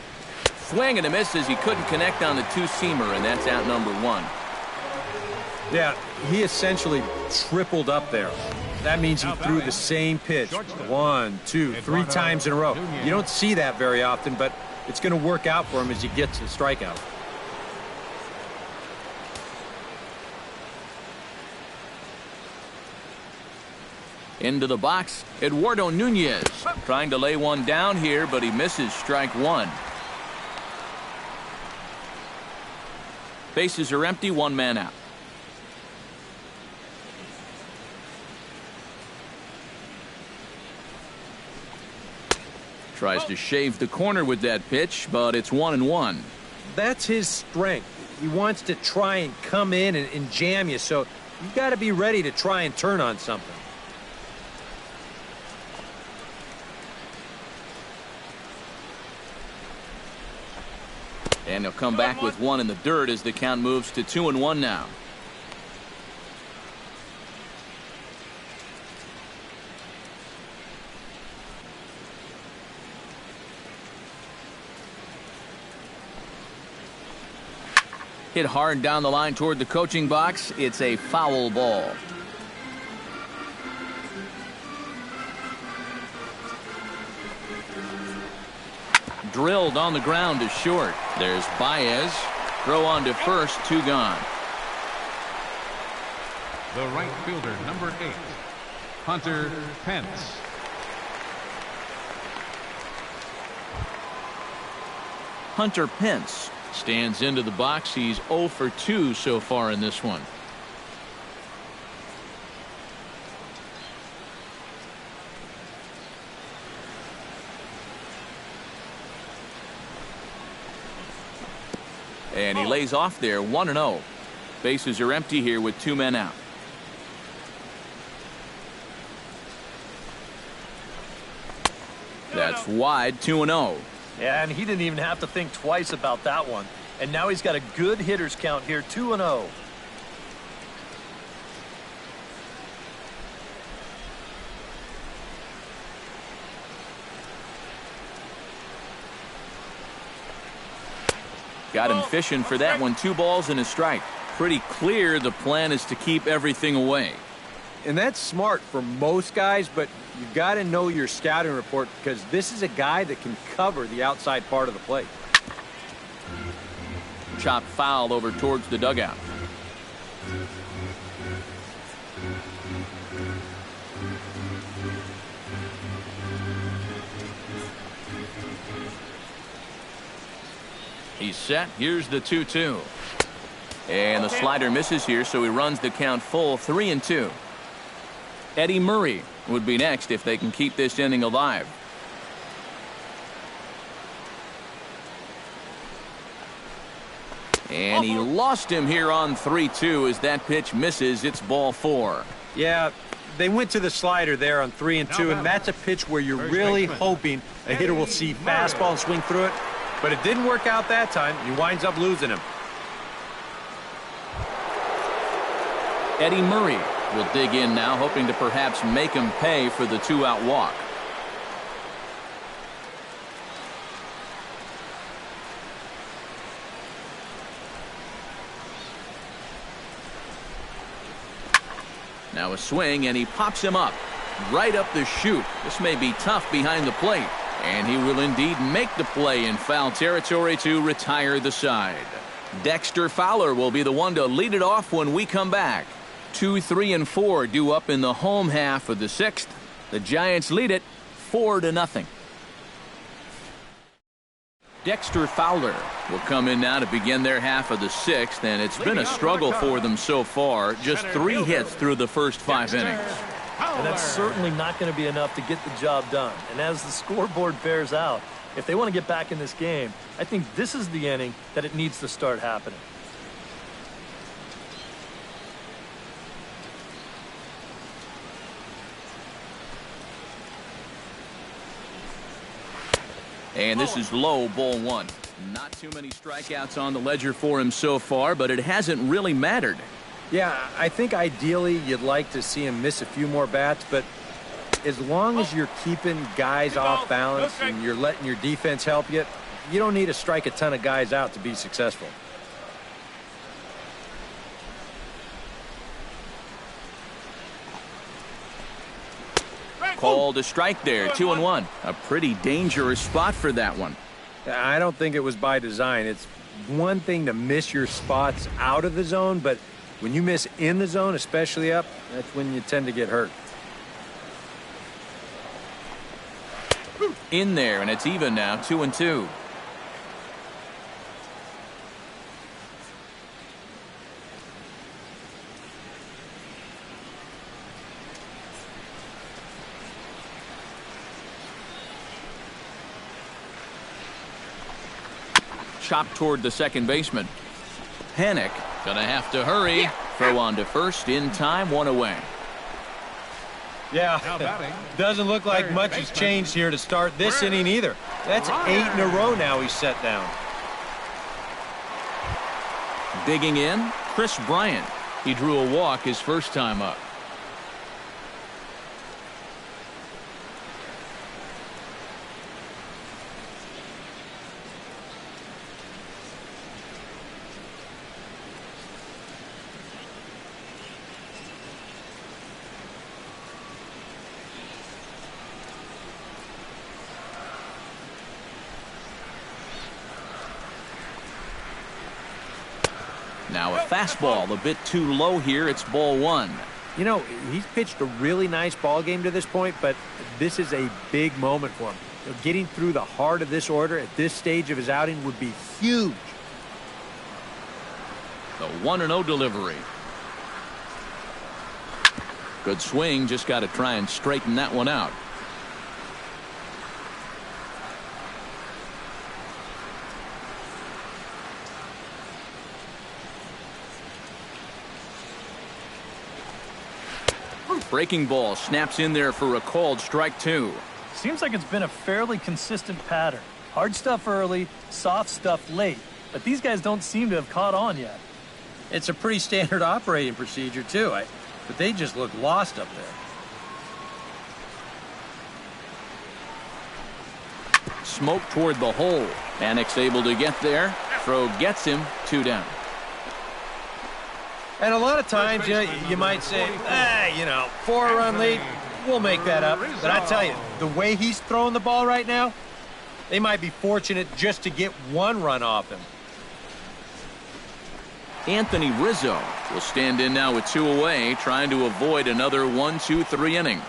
Swing and a miss as he couldn't connect on the 2-seamer, and that's out number 1. Yeah, he essentially tripled up there. That means he threw the same pitch 1, 2, 3 times in a row. You don't see that very often, but it's going to work out for him as he gets a strikeout. Into the box, Eduardo Nunez. Trying to lay one down here, but he misses strike one. Bases are empty, one man out. Tries to shave the corner with that pitch, but it's 1-1. That's his strength. He wants to try and come in and jam you, so you've got to be ready to try and turn on something. And he'll come back with one in the dirt as the count moves to 2-1 now. Hit hard down the line toward the coaching box. It's a foul ball. Drilled on the ground to short. There's Baez. Throw on to first, two gone. The right fielder, number 8, Hunter Pence. Hunter Pence stands into the box. He's 0 for 2 so far in this one. And he lays off there, 1-0. Bases are empty here with 2 men out. That's wide, 2-0. Yeah, and he didn't even have to think twice about that one. And now he's got a good hitters count here, 2-0. Got him fishing for that one. 2 balls and a strike. Pretty clear the plan is to keep everything away. And that's smart for most guys, but you've got to know your scouting report because this is a guy that can cover the outside part of the plate. Chopped foul over towards the dugout. He's set. Here's the 2-2. And the slider misses here, so he runs the count full, 3-2. Eddie Murray would be next if they can keep this inning alive. And he lost him here on 3-2 as that pitch misses. It's ball 4. Yeah, they went to the slider there on 3-2, and that's a pitch where you're really hoping a hitter will see fastball and swing through it. But it didn't work out that time. He winds up losing him. Eddie Murray will dig in now, hoping to perhaps make him pay for the 2-out walk. Now a swing, and he pops him up. Right up the chute. This may be tough behind the plate. And he will indeed make the play in foul territory to retire the side. Dexter Fowler will be the one to lead it off when we come back. 2, 3, and 4 due up in the home half of the 6th. The Giants lead it 4-0. Dexter Fowler will come in now to begin their half of the 6th, and it's been a struggle for them so far. Just 3 hits through the first 5 innings. And that's certainly not going to be enough to get the job done. And as the scoreboard bears out, if they want to get back in this game, I think this is the inning that it needs to start happening. And this is low, ball 1. Not too many strikeouts on the ledger for him so far, but it hasn't really mattered. Yeah, I think ideally you'd like to see him miss a few more bats, but as long as you're keeping guys off balance and you're letting your defense help you, you don't need to strike a ton of guys out to be successful. Called a strike there, 2-1. A pretty dangerous spot for that one. I don't think it was by design. It's one thing to miss your spots out of the zone, but when you miss in the zone, especially up, that's when you tend to get hurt. In there, and it's even now, 2-2. Chopped toward the second baseman. Panic. Gonna have to hurry. Throw on to first in time, 1 away. Yeah, doesn't look like much has changed here to start this inning either. That's 8 in a row now he's set down. Digging in, Chris Bryant. He drew a walk his first time up. Now a fastball a bit too low here. It's ball 1. You know, he's pitched a really nice ball game to this point, but this is a big moment for him. You know, getting through the heart of this order at this stage of his outing would be huge. The 1-0 delivery. Good swing. Just got to try and straighten that one out. Breaking ball snaps in there for a called strike 2. Seems like it's been a fairly consistent pattern. Hard stuff early, soft stuff late. But these guys don't seem to have caught on yet. It's a pretty standard operating procedure, too. But they just look lost up there. Smoke toward the hole. Panic's able to get there. Throw gets him. 2 down. And a lot of times, you might say, 4-run lead, we'll make that up. But I tell you, the way he's throwing the ball right now, they might be fortunate just to get 1 run off him. Anthony Rizzo will stand in now with 2 away, trying to avoid another 1-2-3 inning.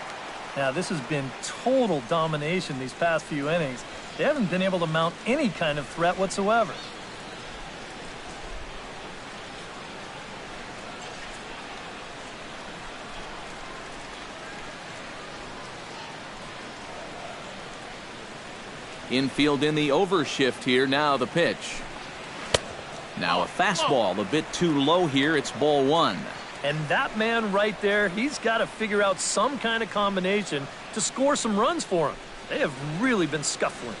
Now, this has been total domination these past few innings. They haven't been able to mount any kind of threat whatsoever. Infield in the overshift here. Now the pitch. Now a fastball a bit too low here. It's ball 1. And that man right there, he's got to figure out some kind of combination to score some runs for him. They have really been scuffling.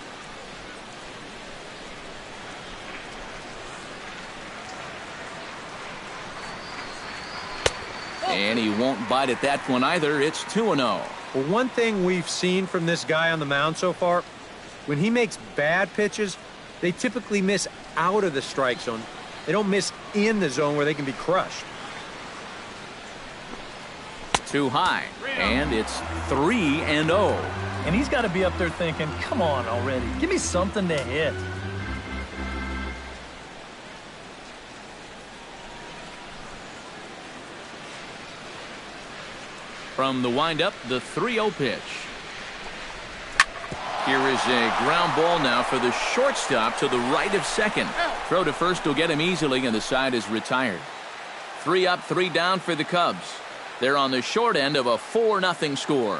And he won't bite at that one either. It's 2-0. Well, one thing we've seen from this guy on the mound so far, when he makes bad pitches, they typically miss out of the strike zone. They don't miss in the zone where they can be crushed. Too high, and it's 3-0. And he's got to be up there thinking, come on already, give me something to hit. From the windup, the 3-0 pitch. Here is a ground ball now for the shortstop to the right of second. Throw to first will get him easily, and the side is retired. 3 up, 3 down for the Cubs. They're on the short end of a 4-0 score.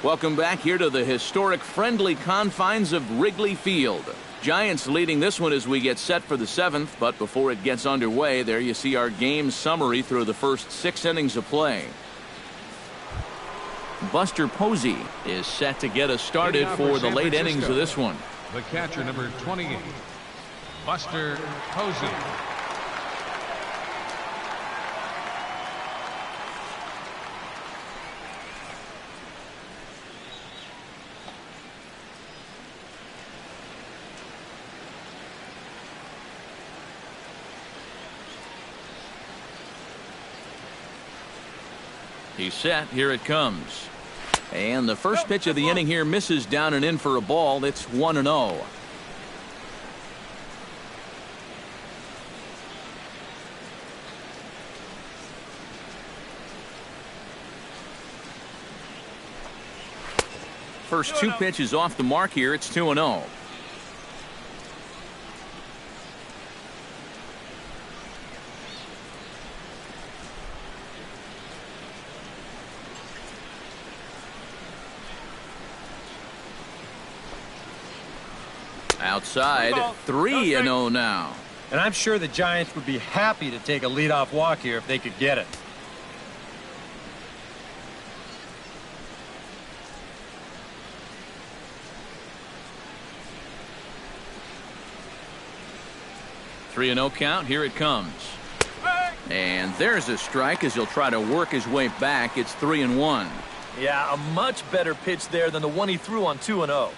Welcome back here to the historic friendly confines of Wrigley Field. Giants leading this one as we get set for the 7th, but before it gets underway, there you see our game summary through the first 6 innings of play. Buster Posey is set to get us started for the late innings of this one. The catcher, number 28, Buster Posey. He's set. Here it comes. And the first pitch of the inning here misses down and in for a ball. It's 1-0. First two pitches off the mark here. It's 2-0. Outside, 3-0 now. And I'm sure the Giants would be happy to take a leadoff walk here if they could get it. Three and 0 count. Here it comes. And there's a strike as he'll try to work his way back. It's 3-1. Yeah, a much better pitch there than the one he threw on 2-0.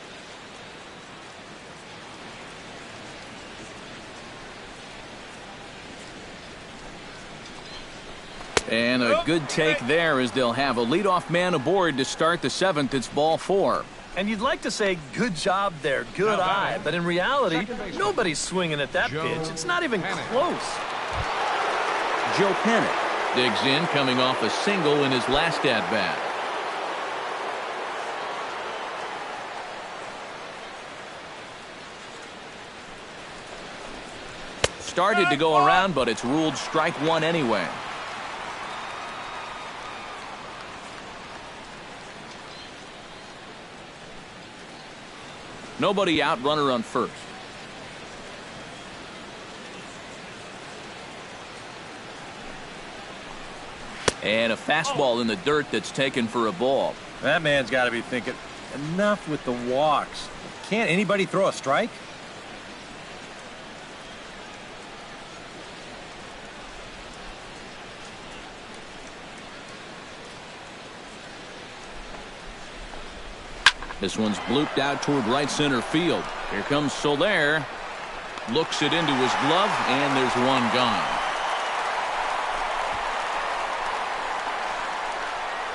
And a good take there as they'll have a leadoff man aboard to start the seventh. It's ball 4. And you'd like to say, good job there, good eye. But in reality, nobody's swinging at that pitch. It's not even close. Joe Panic digs in, coming off a single in his last at-bat. Started to go around, but it's ruled strike one anyway. Nobody out, runner on first. And a fastball in the dirt that's taken for a ball. That man's got to be thinking, enough with the walks. Can't anybody throw a strike? This one's blooped out toward right center field. Here comes Soler. Looks it into his glove, and there's one gone.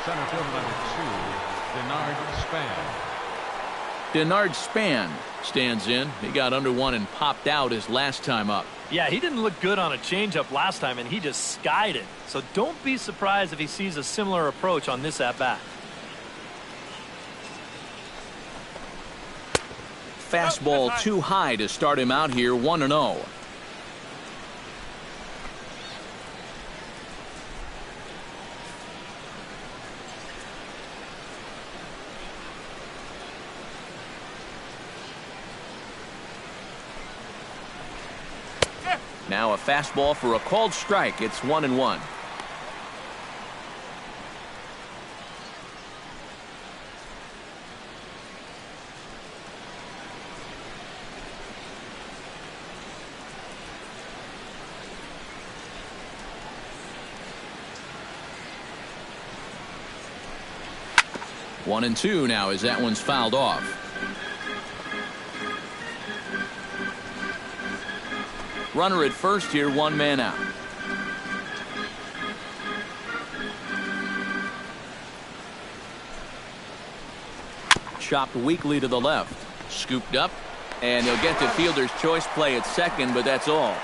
Center field number 2, Denard Span. Denard Span stands in. He got under one and popped out his last time up. Yeah, he didn't look good on a changeup last time, and he just skied it. So don't be surprised if he sees a similar approach on this at-bat. Fastball too high to start him out here, 1-0. Now a fastball for a called strike. It's 1-1. One and two now as that one's fouled off. Runner at first here, one man out. Chopped weakly to the left. Scooped up, and he'll get the fielder's choice play at second, but that's all.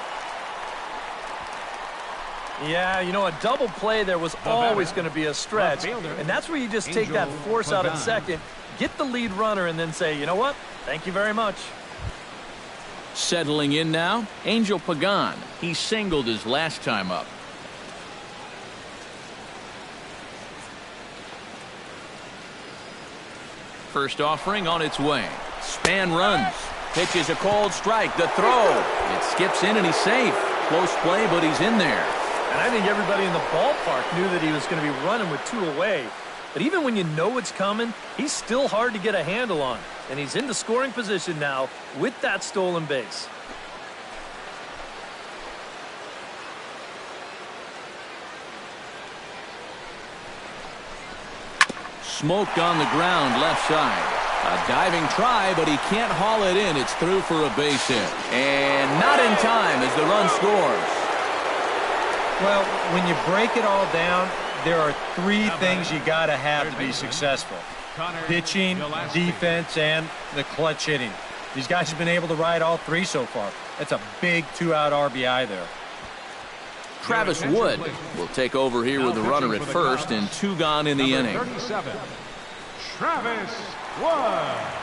Yeah, you know, a double play there was always going to be a stretch, and that's where you just take that force out at second, get the lead runner, and then say, you know what, thank you very much. Settling in now, Angel Pagan. He singled his last time up. First offering on its way. Span runs. Pitches a cold strike. The throw. It skips in and he's safe. Close play, but he's in there. And I think everybody in the ballpark knew that he was going to be running with two away. But even when you know it's coming, he's still hard to get a handle on. And he's in the scoring position now with that stolen base. Smoked on the ground left side. A diving try, but he can't haul it in. It's through for a base hit. And not in time as the run scores. Well, when you break it all down, there are three things you got to have to be successful. Pitching, defense, and the clutch hitting. These guys have been able to ride all three so far. That's a big two-out RBI there. Travis Wood will take over here with the runner at first and two gone in the inning. Travis 1.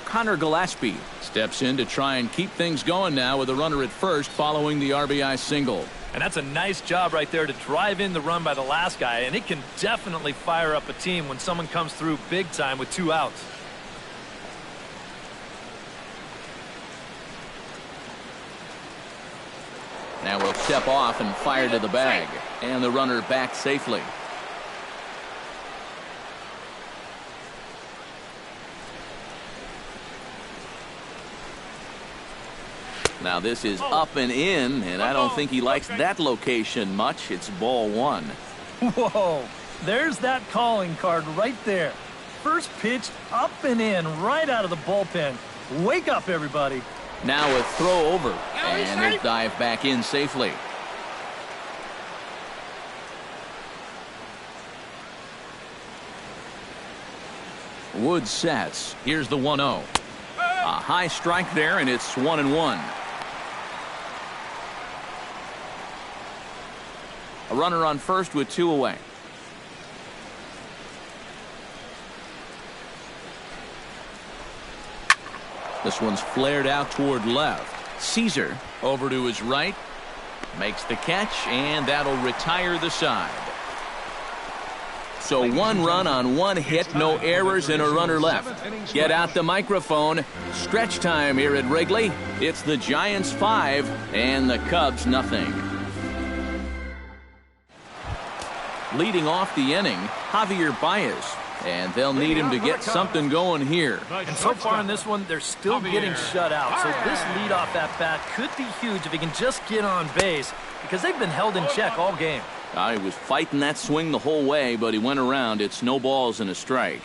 Connor Gillespie steps in to try and keep things going now with a runner at first following the RBI single. And that's a nice job right there to drive in the run by the last guy, and it can definitely fire up a team when someone comes through big time with 2 outs. Now we'll step off and fire to the bag, and the runner back safely. Now this is up and in, and I don't think he likes that location much. It's ball 1. Whoa, there's that calling card right there. First pitch up and in right out of the bullpen. Wake up, everybody. Now a throw over, and he'll dive back in safely. Wood sets. Here's the 1-0. A high strike there, and it's 1-1. A runner on first with 2 away. This one's flared out toward left. Caesar over to his right. Makes the catch, and that'll retire the side. So 1 run on 1 hit, no errors, and a runner left. Get out the microphone. Stretch time here at Wrigley. It's the Giants 5 and the Cubs nothing. Leading off the inning, Javier Baez. And they'll need him to get something going here. And so far in this one, they're still getting shut out. So this leadoff at bat could be huge if he can just get on base, because they've been held in check all game. He was fighting that swing the whole way, but he went around. It's no balls and a strike.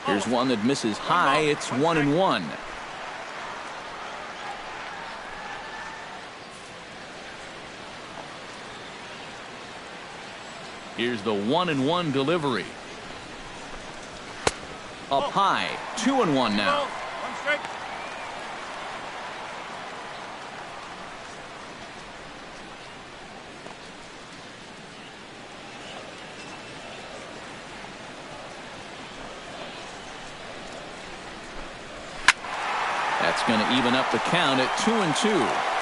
Here's one that misses high. It's 1-1. Here's the 1-1 delivery. Up high, 2-1 now. That's going to even up the count at 2-2.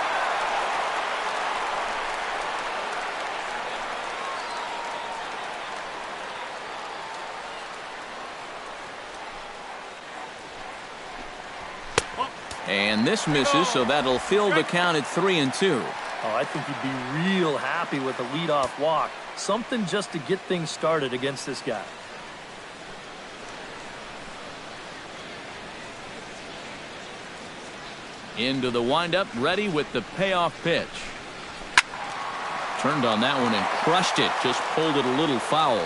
And this misses, so that'll fill the count at 3-2. Oh, I think he'd be real happy with a leadoff walk. Something just to get things started against this guy. Into the windup, ready with the payoff pitch. Turned on that one and crushed it. Just pulled it a little foul.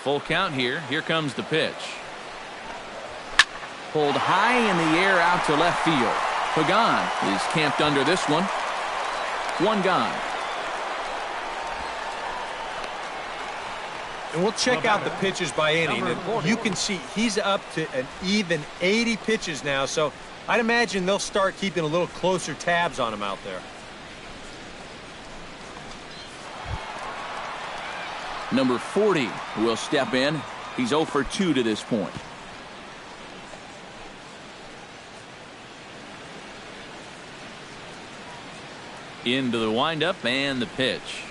Full count here. Here comes the pitch. Pulled high in the air out to left field. Pagan is camped under this one. 1 gone. And we'll check out the pitches by inning. And you can see he's up to an even 80 pitches now. So I'd imagine they'll start keeping a little closer tabs on him out there. Number 40 will step in. He's 0 for 2 to this point. Into the windup and the pitch.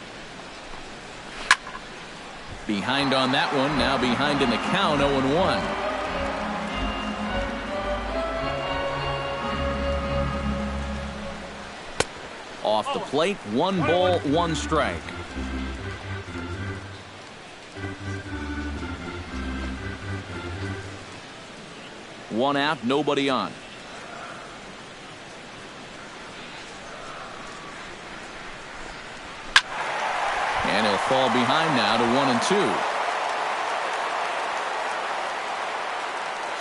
Behind on that one. Now behind in the count, 0-1. Off the plate, 1 ball, 1 strike. One out, nobody on. And he'll fall behind now to 1-2.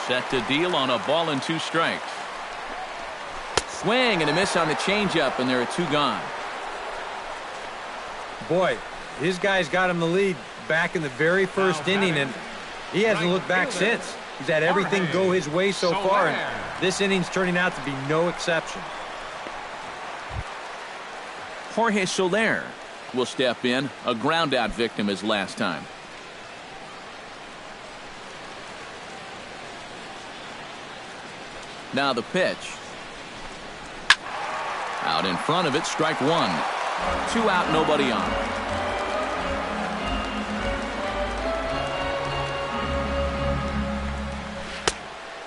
Set to deal on a ball and 2 strikes. swing and a miss on the changeup, and there are 2 gone. Boy, his guys got him the lead back in the very first inning, and he hasn't looked back since. He's had everything go his way so far, and this inning's turning out to be no exception. Jorge Soler will step in, a ground-out victim as last time. Now the pitch. Out in front of it, strike 1. 2 out, nobody on.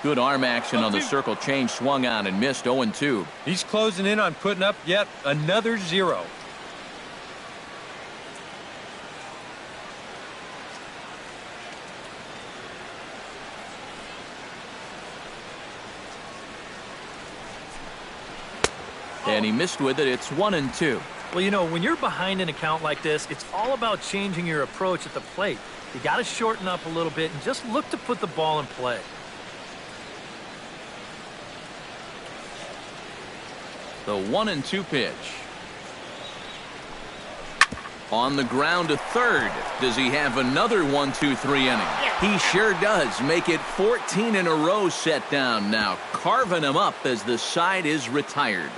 Good arm action on the circle change, swung on and missed. 0-2. He's closing in on putting up yet another 0. And he missed with it. It's 1-2. Well, you know, when you're behind an account like this, it's all about changing your approach at the plate. You got to shorten up a little bit and just look to put the ball in play. The 1-2 pitch. On the ground to third. Does he have another 1-2-3 inning? He sure does. Make it 14 in a row set down now. Carving him up as the side is retired.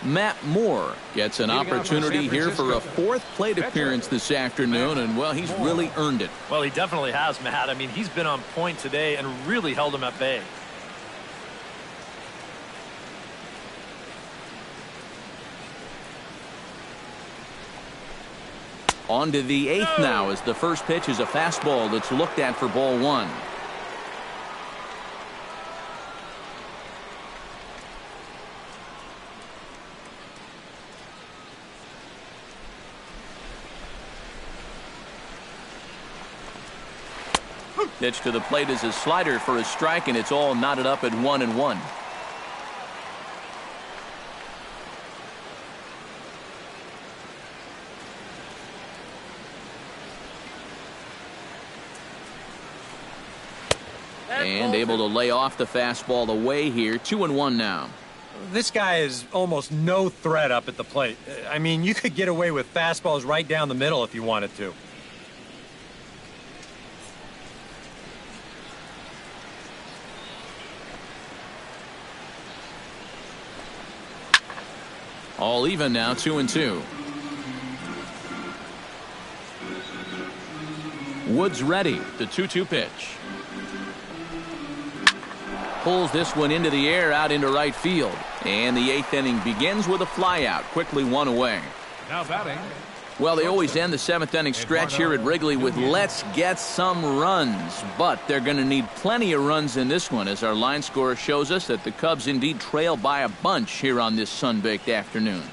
Matt Moore gets an opportunity here for a 4th plate appearance this afternoon, and, well, he's really earned it. Well, he definitely has, Matt. I mean, he's been on point today and really held him at bay. On to the 8th now, as the first pitch is a fastball that's looked at for ball 1. Pitch to the plate is a slider for a strike, and it's all knotted up at 1-1. And able to lay off the fastball away here. 2-1 now. This guy is almost no threat up at the plate. I mean, you could get away with fastballs right down the middle if you wanted to. All even now, 2-2. Woods ready. The 2-2 pitch. Pulls this one into the air, out into right field. And the 8th inning begins with a flyout. Quickly 1 away. Now batting. Well, they always end the 7th inning stretch here at Wrigley with let's get some runs. But they're going to need plenty of runs in this one, as our line score shows us that the Cubs indeed trail by a bunch here on this sun-baked afternoon.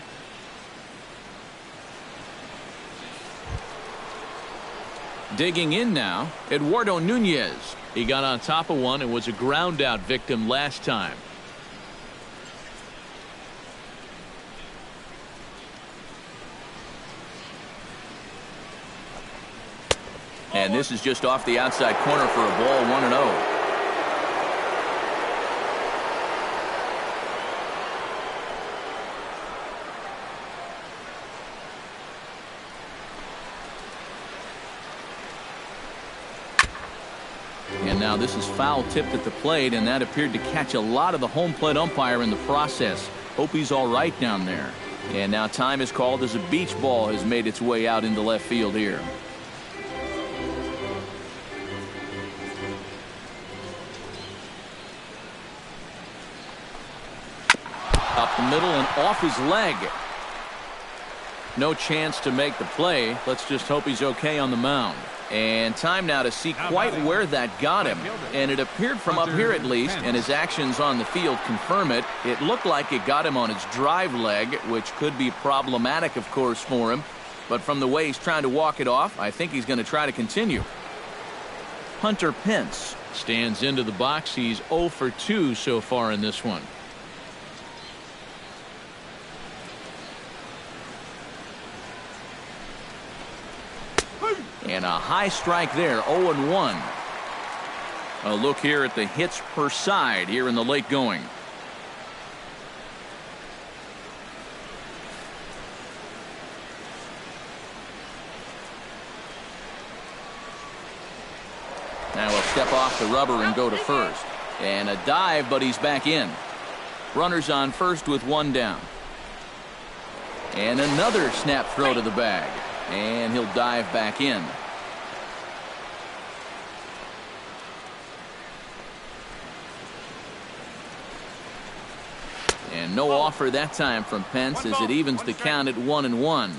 Digging in now, Eduardo Nunez. He got on top of one and was a ground-out victim last time. And this is just off the outside corner for a ball, 1-0. And now this is foul tipped at the plate, and that appeared to catch a lot of the home plate umpire in the process. Hope he's all right down there. And now time is called as a beach ball has made its way out into left field here. Up the middle and off his leg. No chance to make the play. Let's just hope he's okay on the mound. And time now to see quite where that got him. And it appeared from up here at least, and his actions on the field confirm it. It looked like it got him on his drive leg, which could be problematic, of course, for him. But from the way he's trying to walk it off, I think he's going to try to continue. Hunter Pence stands into the box. He's 0 for 2 so far in this one. high strike there, 0-1. A look here at the hits per side here in the late going. Now he'll step off the rubber and go to first. And a dive, but he's back in. Runners on first with one down. And another snap throw to the bag. And he'll dive back in. And no offer that time from Pence as it evens the count at 1-1.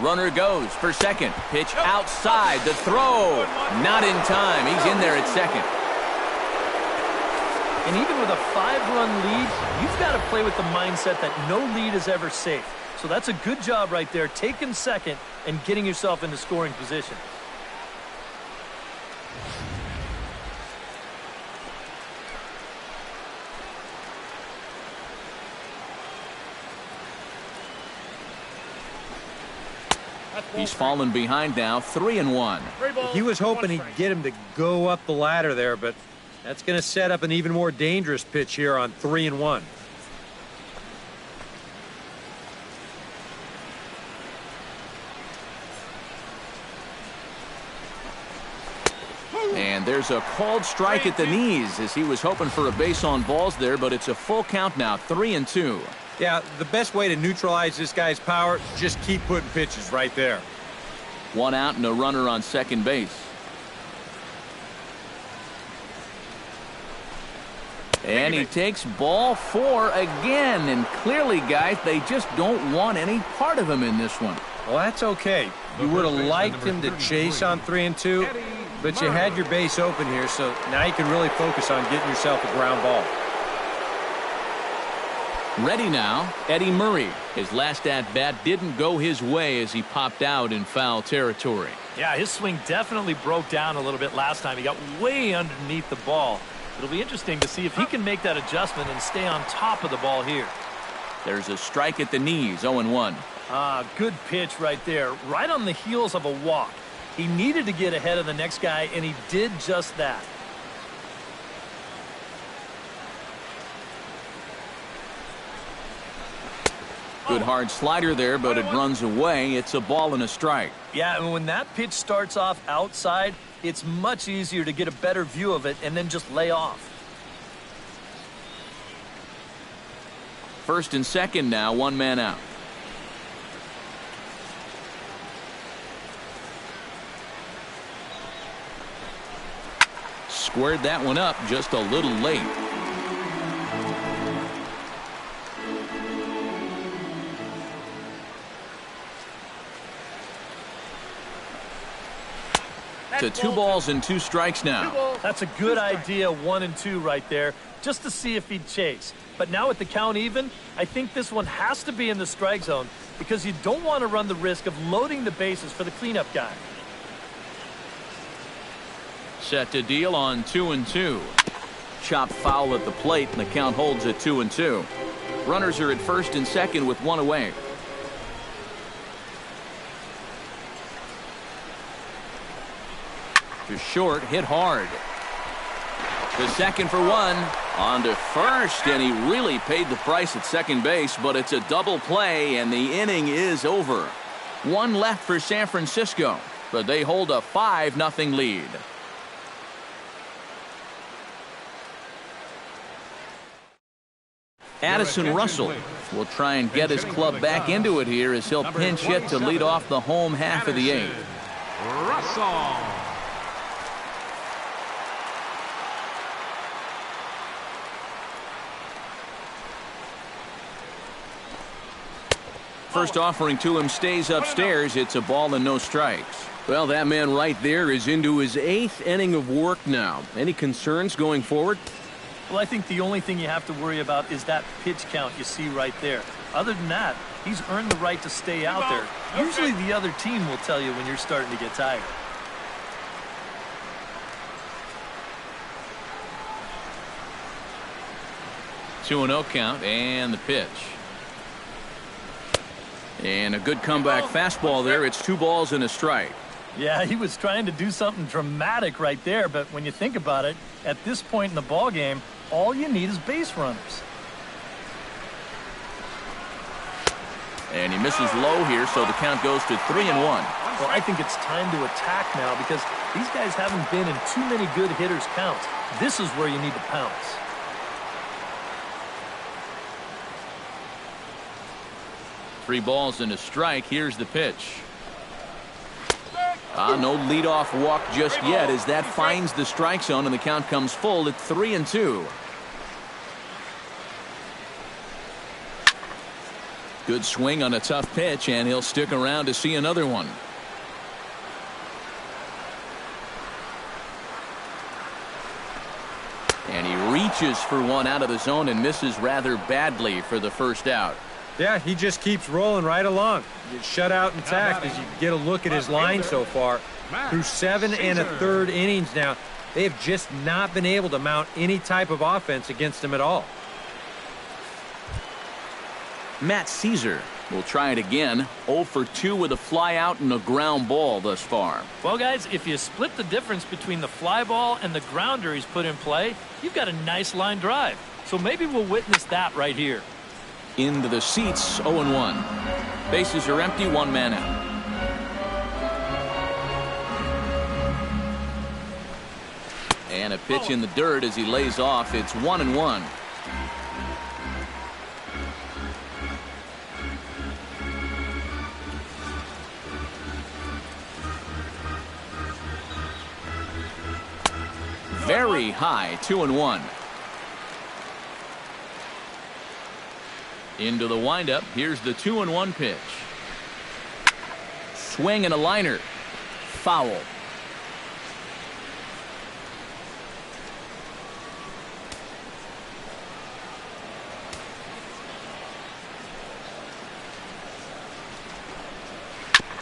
Runner goes for second. Pitch outside. The throw. Not in time. He's in there at second. And even with a 5-run lead, you've got to play with the mindset that no lead is ever safe. So that's a good job right there, taking second and getting yourself into scoring position. He's fallen behind now, 3-1. He was hoping he'd get him to go up the ladder there, but that's going to set up an even more dangerous pitch here on 3-1. And there's a called strike at the knees as he was hoping for a base on balls there, but it's a full count now, 3-2. Yeah, the best way to neutralize this guy's power, just keep putting pitches right there. One out and a runner on second base. And he takes ball 4 again. And clearly, guys, they just don't want any part of him in this one. Well, that's okay. You would have liked him to chase on 3-2, but you had your base open here, so now you can really focus on getting yourself a ground ball. Ready now, Eddie Murray. His last at-bat didn't go his way as he popped out in foul territory. Yeah, his swing definitely broke down a little bit last time. He got way underneath the ball. It'll be interesting to see if he can make that adjustment and stay on top of the ball here. There's a strike at the knees, 0-1. Good pitch right there, right on the heels of a walk. He needed to get ahead of the next guy, and he did just that. Good hard slider there, but it runs away. It's a ball and a strike. Yeah, and when that pitch starts off outside, it's much easier to get a better view of it and then just lay off. First and second now, one man out. Squared that one up just a little late. To 2 balls and 2 strikes now. That's a good idea, 1 and 2 right there, just to see if he'd chase. But now with the count even, I think this one has to be in the strike zone because you don't want to run the risk of loading the bases for the cleanup guy. Set to deal on 2-2. Chopped foul at the plate, and the count holds at 2-2. Runners are at first and second with 1 away. To short, hit hard. To second for 1. On to first, and he really paid the price at second base, but it's a double play, and the inning is over. 1 left for San Francisco, but they hold a 5-0 lead. Addison Russell will try and get his club back into it here as he'll pinch hit to lead off the home half of the 8th. Russell. First offering to him stays upstairs. It's a ball and no strikes. Well, that man right there is into his 8th inning of work now. Any concerns going forward? Well, I think the only thing you have to worry about is that pitch count you see right there. Other than that, he's earned the right to stay out there. Usually the other team will tell you when you're starting to get tired. Two 2-0 count and the pitch. And a good comeback fastball there. It's 2 balls and a strike. Yeah, he was trying to do something dramatic right there, but when you think about it, at this point in the ball game, all you need is base runners. And he misses low here, so the count goes to 3-1. Well, I think it's time to attack now because these guys haven't been in too many good hitters' counts. This is where you need to pounce. Three balls and a strike. Here's the pitch. No leadoff walk just yet as that finds the strike zone and the count comes full at 3-2. Good swing on a tough pitch, and he'll stick around to see another one. And he reaches for one out of the zone and misses rather badly for the first out. Yeah, he just keeps rolling right along. Get shut out intact as you get a look at his line so far. Through 7 1/3 innings now, they have just not been able to mount any type of offense against him at all. Matt Caesar will try it again. 0 for 2 with a fly out and a ground ball thus far. Well, guys, if you split the difference between the fly ball and the grounder he's put in play, you've got a nice line drive. So maybe we'll witness that right here. Into the seats, 0-1. Bases are empty, 1 man out. And a pitch in the dirt as he lays off. It's 1-1. Very high, 2-1. Into the windup. Here's the 2-1 pitch. Swing and a liner. Foul.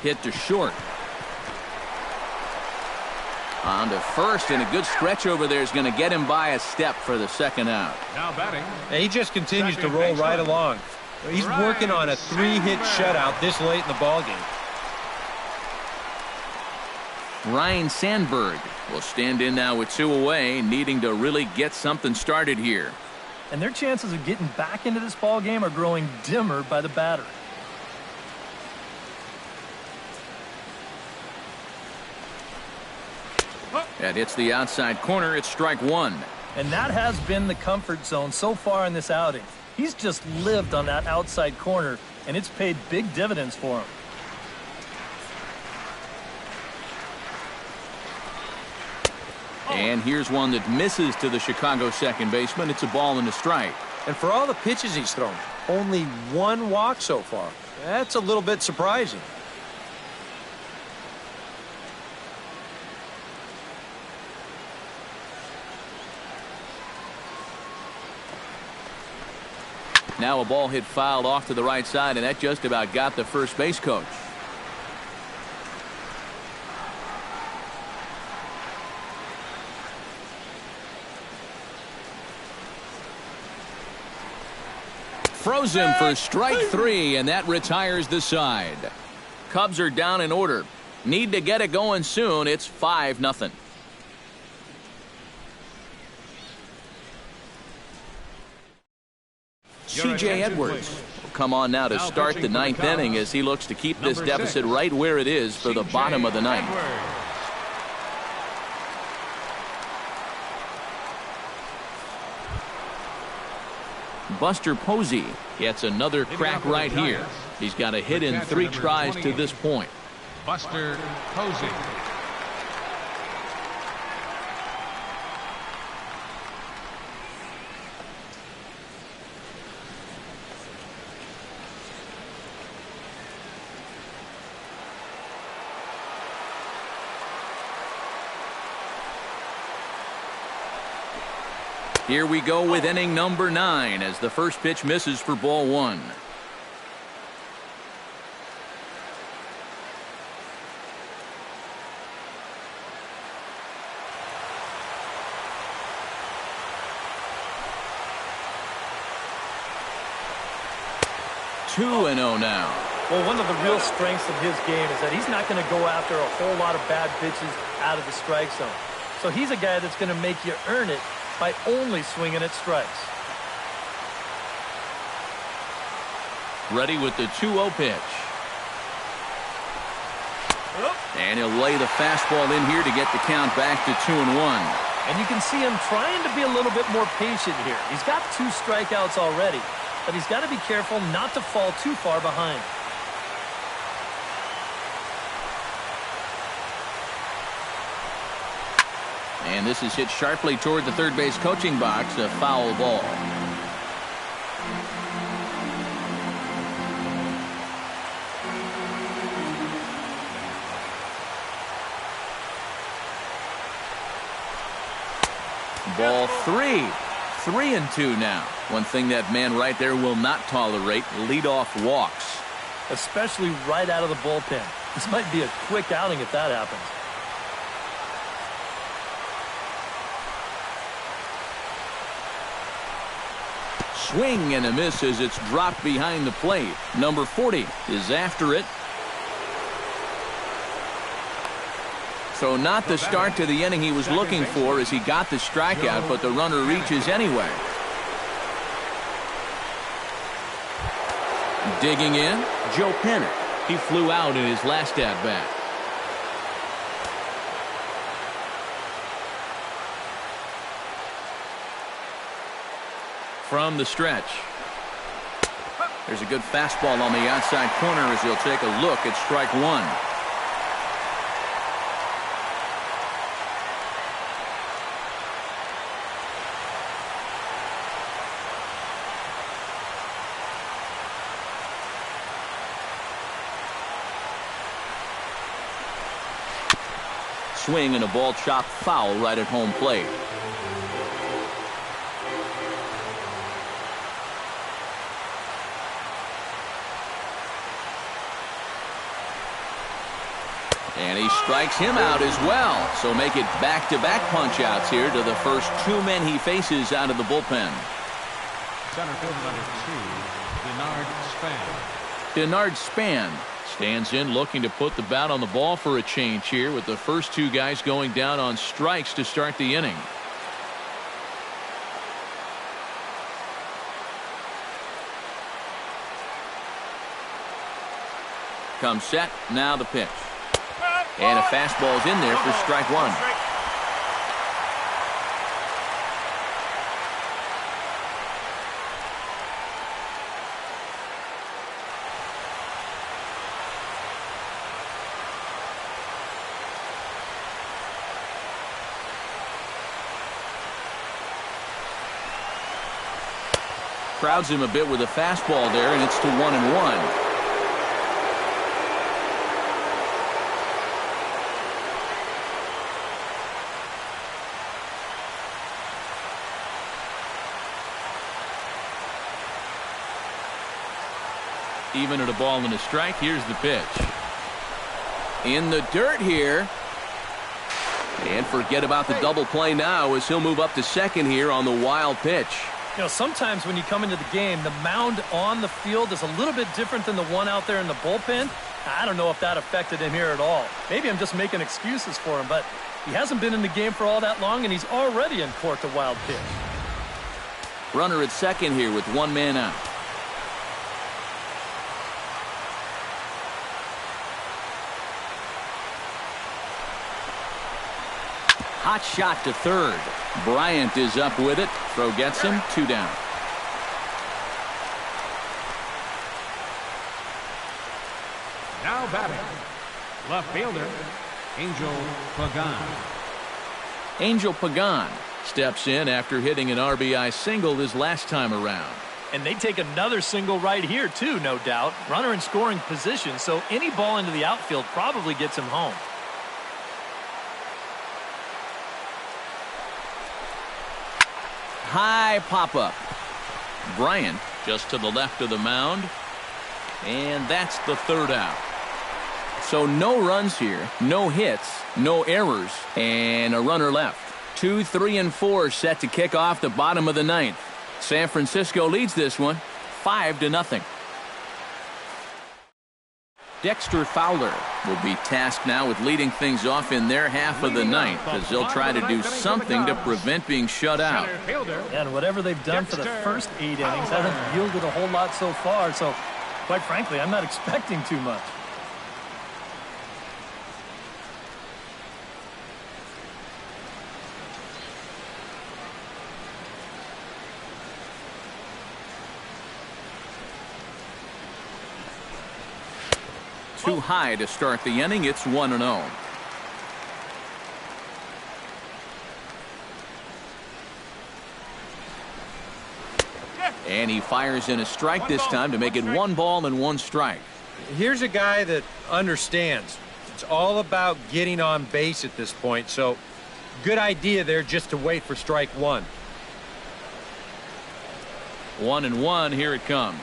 Hit to short. On to first, and a good stretch over there is going to get him by a step for the second out. Now batting. And he just continues to roll right along. He's working on a 3-hit shutout this late in the ballgame. Ryan Sandberg will stand in now with 2 away, needing to really get something started here. And their chances of getting back into this ball game are growing dimmer by the batter. That hits the outside corner. It's strike 1. And that has been the comfort zone so far in this outing. He's just lived on that outside corner, and it's paid big dividends for him. And here's one that misses to the Chicago second baseman. It's a ball and a strike. And for all the pitches he's thrown, only 1 walk so far. That's a little bit surprising. Now a ball hit fouled off to the right side, and that just about got the first base coach. Frozen for strike 3, and that retires the side. Cubs are down in order. Need to get it going soon. It's 5-0. C.J. Edwards will come on now to start the 9th inning as he looks to keep this deficit right where it is for the bottom of the 9th. Buster Posey gets another crack right here. He's got a hit in 3 tries to this point. Buster Posey. Here we go with inning number 9 as the first pitch misses for ball 1. Two and 0 now. Well, one of the real strengths of his game is that he's not going to go after a whole lot of bad pitches out of the strike zone. So he's a guy that's going to make you earn it by only swinging at strikes. Ready with the 2-0 pitch. And he'll lay the fastball in here to get the count back to 2-1. And you can see him trying to be a little bit more patient here. He's got 2 strikeouts already, but he's got to be careful not to fall too far behind. And this is hit sharply toward the third base coaching box, a foul ball. Ball 3. 3-2 now. One thing that man right there will not tolerate, leadoff walks. Especially right out of the bullpen. This might be a quick outing if that happens. Swing and a miss as it's dropped behind the plate. Number 40 is after it. So not the start to the inning he was looking for as he got the strikeout, but the runner reaches anyway. Digging in, Joe Pennant. He flew out in his last at-bat. From the stretch. There's a good fastball on the outside corner as he'll take a look at strike 1. Swing and a ball chopped foul right at home plate. And he strikes him out as well. So make it back-to-back punch-outs here to the first 2 men he faces out of the bullpen. Center field number 2, Denard Span. Denard Span stands in looking to put the bat on the ball for a change here with the first 2 guys going down on strikes to start the inning. Comes set, now the pitch. And a fastball's in there for strike 1. Crowds him a bit with a fastball there, and it's to 1-1. Even at a ball and a strike, here's the pitch. In the dirt here. And forget about the double play now as he'll move up to second here on the wild pitch. You know, sometimes when you come into the game, the mound on the field is a little bit different than the one out there in the bullpen. I don't know if that affected him here at all. Maybe I'm just making excuses for him, but he hasn't been in the game for all that long, and he's already in court to wild pitch. Runner at second here with 1 man out. Hot shot to third. Bryant is up with it. Throw gets him. 2 down. Now batting, left fielder, Angel Pagan. Angel Pagan steps in after hitting an RBI single his last time around. And they take another single right here, too, no doubt. Runner in scoring position, so any ball into the outfield probably gets him home. High pop-up. Bryant just to the left of the mound. And that's the 3rd out. So no runs here, no hits, no errors, and a runner left. 2, 3, and 4 set to kick off the bottom of the 9th. San Francisco leads this one 5-0. Dexter Fowler will be tasked now with leading things off in their half of the ninth, as they'll try to do something to prevent being shut out. And whatever they've done for the first 8 innings hasn't yielded a whole lot so far, so quite frankly, I'm not expecting too much. Too high to start the inning. It's 1-0. And he fires in a strike this time to make it 1 ball and 1 strike. Here's a guy that understands. It's all about getting on base at this point, so good idea there just to wait for strike 1. 1-1. Here it comes.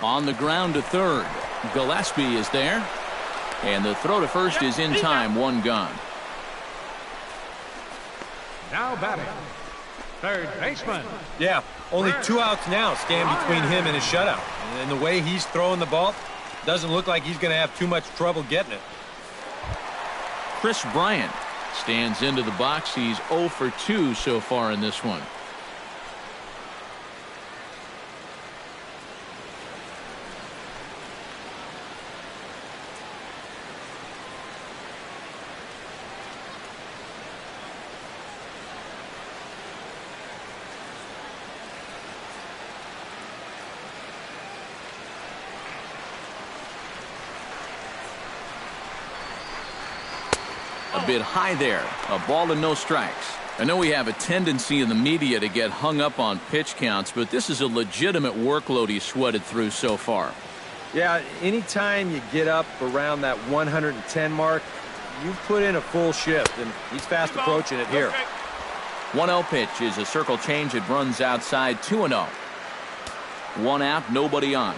On the ground to third. Gillespie is there. And the throw to first is in time. 1 gone. Now batting, third baseman. Yeah, only 2 outs now stand between him and his shutout. And the way he's throwing the ball, doesn't look like he's going to have too much trouble getting it. Chris Bryant stands into the box. He's 0 for 2 so far in this one. A bit high there. A ball and no strikes. I know we have a tendency in the media to get hung up on pitch counts, but this is a legitimate workload he's sweated through so far. Yeah, anytime you get up around that 110 mark, you've put in a full shift, and he's fast approaching it here. 1-0 pitch is a circle change. It runs outside. 2-0. 1 out, nobody on.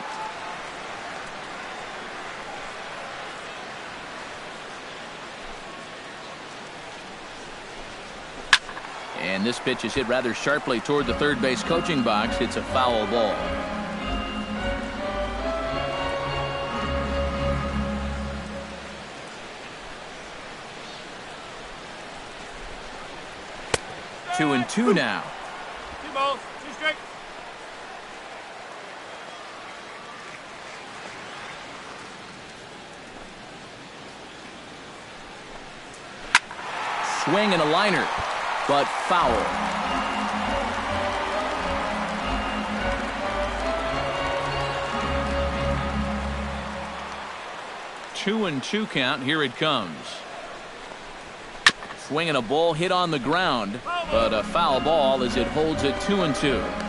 And this pitch is hit rather sharply toward the third base coaching box. It's a foul ball. Two and two now. 2 balls, 2 strikes. Swing and a liner, but foul. Two and two count. Here it comes. Swinging a ball hit on the ground, but a foul ball as it holds it 2-2.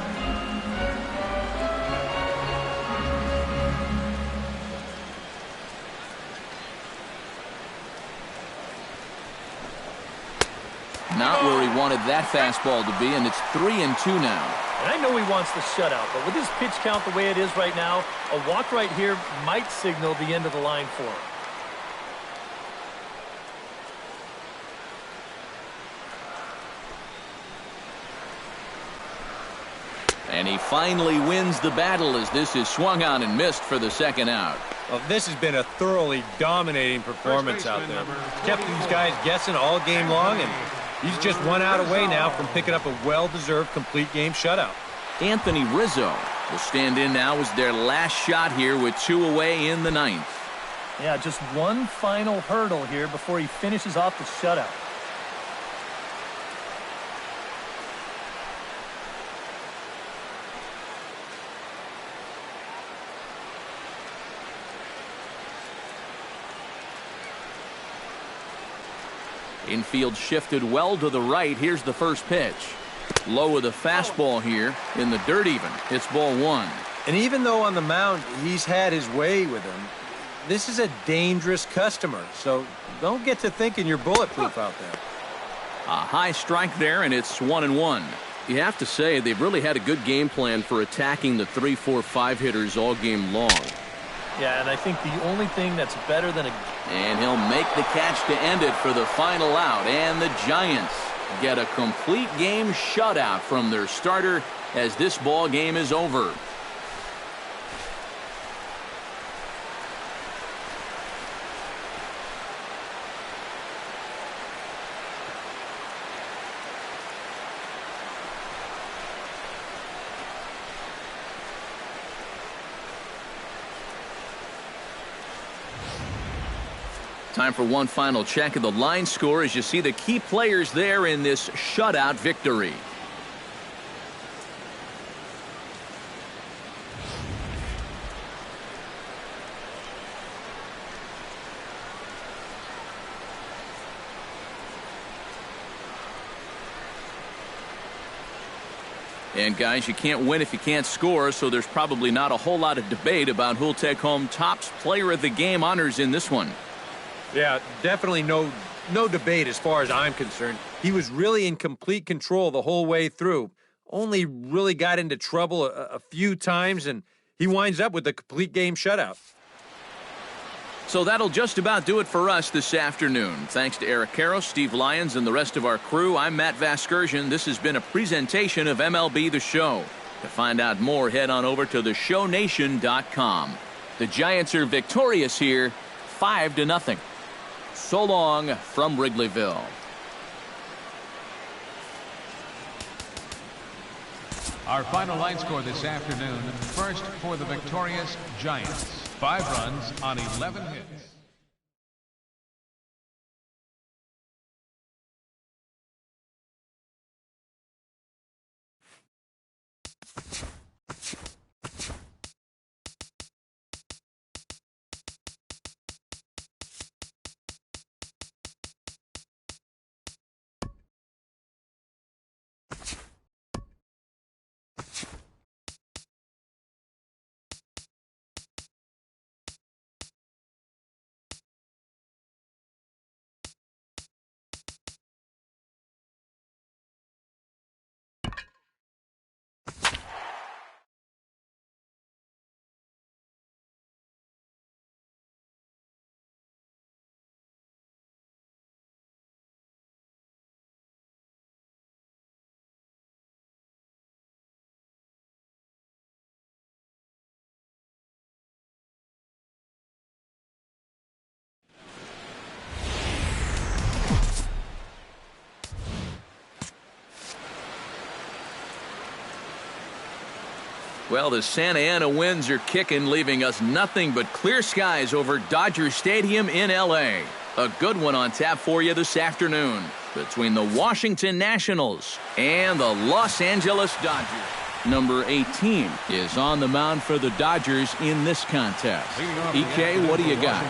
Not where he wanted that fastball to be, and it's 3-2 now. And I know he wants the shutout, but with his pitch count the way it is right now, a walk right here might signal the end of the line for him. And he finally wins the battle as this is swung on and missed for the second out. Well, this has been a thoroughly dominating performance out there. Kept these guys guessing all game long, and he's just 1 out away now from picking up a well-deserved complete game shutout. Anthony Rizzo will stand in now as their last shot here with 2 away in the ninth. Yeah, just one final hurdle here before he finishes off the shutout. Infield shifted well to the right. Here's the first pitch. Low with a fastball here in the dirt even. It's ball 1. And even though on the mound he's had his way with him, this is a dangerous customer. So don't get to thinking you're bulletproof out there. A high strike there, and it's 1-1. You have to say they've really had a good game plan for attacking the 3, 4, 5 hitters all game long. Yeah, and I think the only thing that's better than a... And he'll make the catch to end it for the final out. And the Giants get a complete game shutout from their starter as this ball game is over. Time for one final check of the line score as you see the key players there in this shutout victory. And guys, you can't win if you can't score, so there's probably not a whole lot of debate about who'll take home Topps Player of the Game honors in this one. Yeah, definitely no debate as far as I'm concerned. He was really in complete control the whole way through. Only really got into trouble a few times, and he winds up with a complete game shutout. So that'll just about do it for us this afternoon. Thanks to Eric Karros, Steve Lyons, and the rest of our crew. I'm Matt Vasgersian. This has been a presentation of MLB The Show. To find out more, head on over to theshownation.com. The Giants are victorious here, 5-0. So long from Wrigleyville. Our final line score this afternoon, first for the victorious Giants. 5 runs on 11 hits. Well, the Santa Ana winds are kicking, leaving us nothing but clear skies over Dodger Stadium in L.A. A good one on tap for you this afternoon between the Washington Nationals and the Los Angeles Dodgers. Number 18 is on the mound for the Dodgers in this contest. EK, what do you got?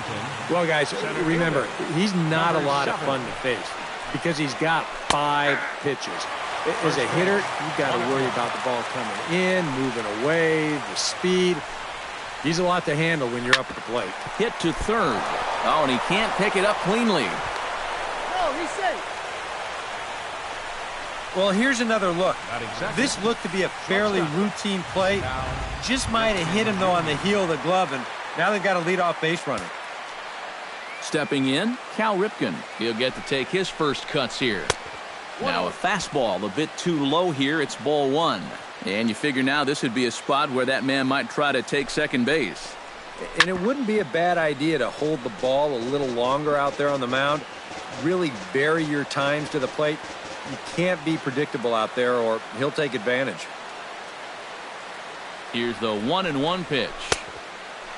Well, guys, remember, he's not a lot of fun to face because he's got 5 pitches. As a hitter, you've got to worry about the ball coming in, moving away, the speed. He's a lot to handle when you're up at the plate. Hit to third. Oh, and he can't pick it up cleanly. No, he's safe. Well, here's another look. This looked to be a fairly routine play. Just might have hit him, though, on the heel of the glove, and now they've got a leadoff base runner. Stepping in, Cal Ripken. He'll get to take his first cuts here. Now a fastball a bit too low here. It's ball 1. And you figure now this would be a spot where that man might try to take second base. And it wouldn't be a bad idea to hold the ball a little longer out there on the mound. Really vary your times to the plate. You can't be predictable out there or he'll take advantage. Here's the 1-1 pitch.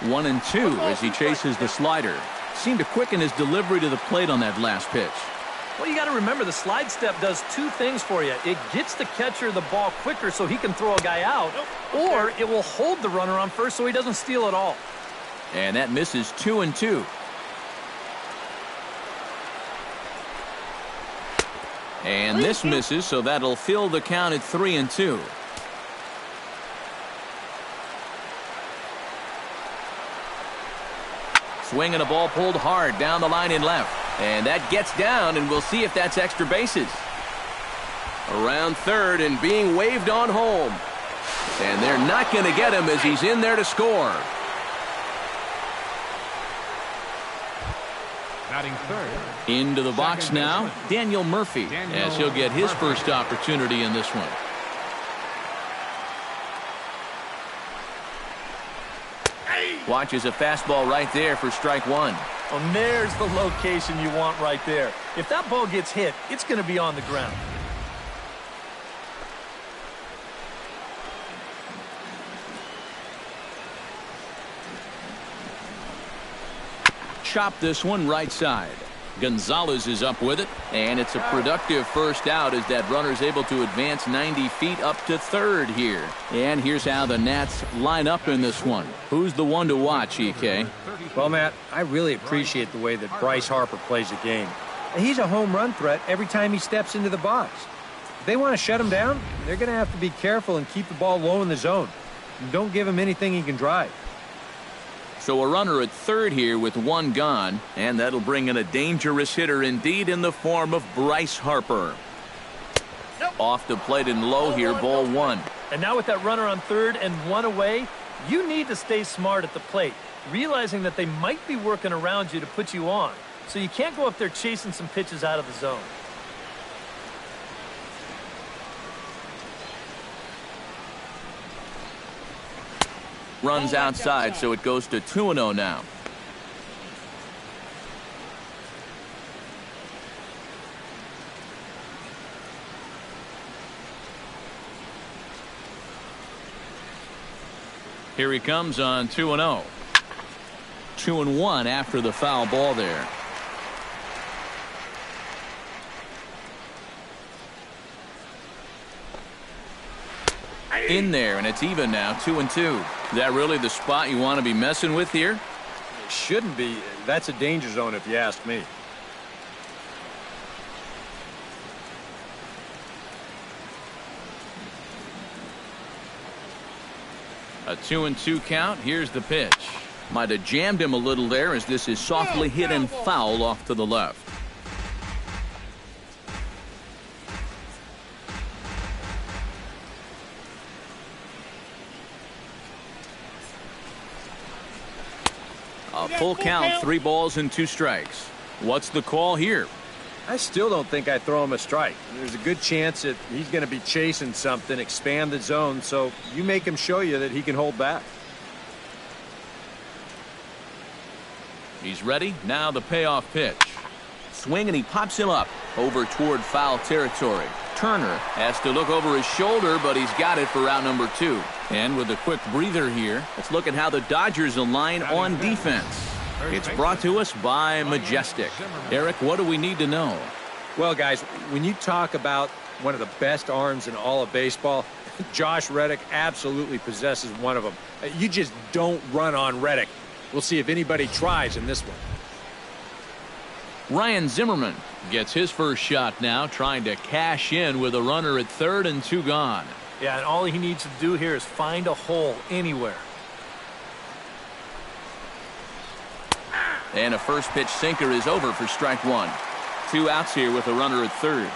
1-2 as he chases the slider. Seemed to quicken his delivery to the plate on that last pitch. Well, you got to remember the slide step does 2 things for you. It gets the catcher the ball quicker so he can throw a guy out, or it will hold the runner on first so he doesn't steal it all. And that misses 2-2. And this misses, so that'll fill the count at 3-2. Swing and a ball pulled hard down the line in left. And that gets down, and we'll see if that's extra bases. Around third and being waved on home. And they're not going to get him as he's in there to score. Batting third. Into the box now, Daniel Murphy, as he'll get his first opportunity in this one. Watches a fastball right there for strike 1. And there's the location you want right there. If that ball gets hit, it's going to be on the ground. chop this one right side. Gonzalez is up with it, and it's a productive first out as that runner's able to advance 90 feet up to third here. And here's how the Nats line up in this one. Who's the one to watch, EK? Well, Matt, I really appreciate the way that Bryce Harper plays the game. He's a home run threat every time he steps into the box. If they want to shut him down, they're going to have to be careful and keep the ball low in the zone. And don't give him anything he can drive. So a runner at third here with one gone, and that'll bring in a dangerous hitter indeed in the form of Bryce Harper. Off the plate and low here, ball one. And now with that runner on third and one away, you need to stay smart at the plate, realizing that they might be working around you to put you on. So you can't go up there chasing some pitches out of the zone. Runs outside, so it goes to 2-0 now. Here he comes on 2-0. 2-1 after the foul ball there. In there, and it's even now, 2-2. Is that really the spot you want to be messing with here? It shouldn't be. That's a danger zone if you ask me. A 2-2 count. Here's the pitch. Might have jammed him a little there as this is softly hit and foul off to the left. A full count, 3 balls and 2 strikes. What's the call here? I still don't think I throw him a strike. There's a good chance that he's going to be chasing something, expand the zone, so you make him show you that he can hold back. He's ready. Now the payoff pitch. Swing, and he pops him up over toward foul territory. Turner has to look over his shoulder, but he's got it for out number 2. And with a quick breather here, let's look at how the Dodgers align on defense. It's brought to us by Majestic. Eric, what do we need to know? Well, guys, when you talk about one of the best arms in all of baseball, Josh Reddick absolutely possesses one of them. You just don't run on Reddick. We'll see if anybody tries in this one. Ryan Zimmerman gets his first shot now, trying to cash in with a runner at third and 2 gone. Yeah, and all he needs to do here is find a hole anywhere. And a first pitch sinker is over for strike 1. 2 outs here with a runner at third.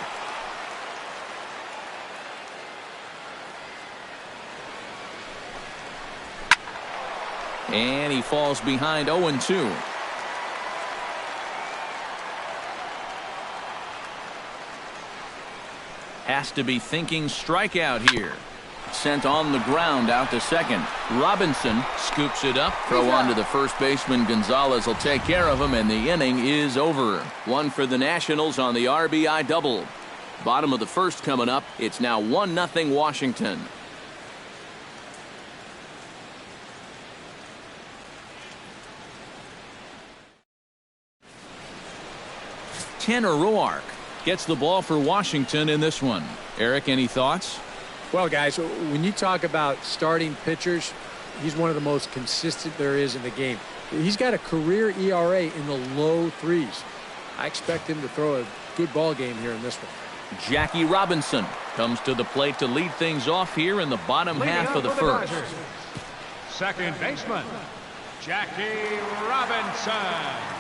And he falls behind 0-2. Has to be thinking strikeout here. Sent on the ground out to second. Robinson scoops it up. Throw on to the first baseman. Gonzalez will take care of him, and the inning is over. 1 for the Nationals on the RBI double. Bottom of the first coming up. It's now 1-0 Washington. Tanner Roark gets the ball for Washington in this one. Eric, any thoughts? Well, guys, when you talk about starting pitchers, he's one of the most consistent there is in the game. He's got a career ERA in the low 3s. I expect him to throw a good ball game here in this one. Jackie Robinson comes to the plate to lead things off here in the bottom half of the first. Second baseman, Jackie Robinson.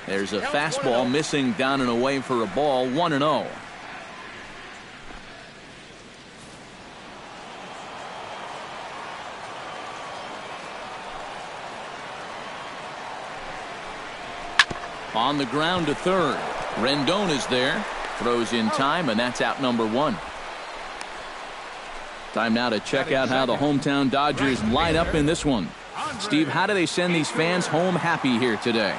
There's a fastball missing down and away for a ball. 1-0. On the ground to third. Rendon is there. Throws in time, and that's out number 1. Time now to check out how the hometown Dodgers line up in this one. Steve, how do they send these fans home happy here today?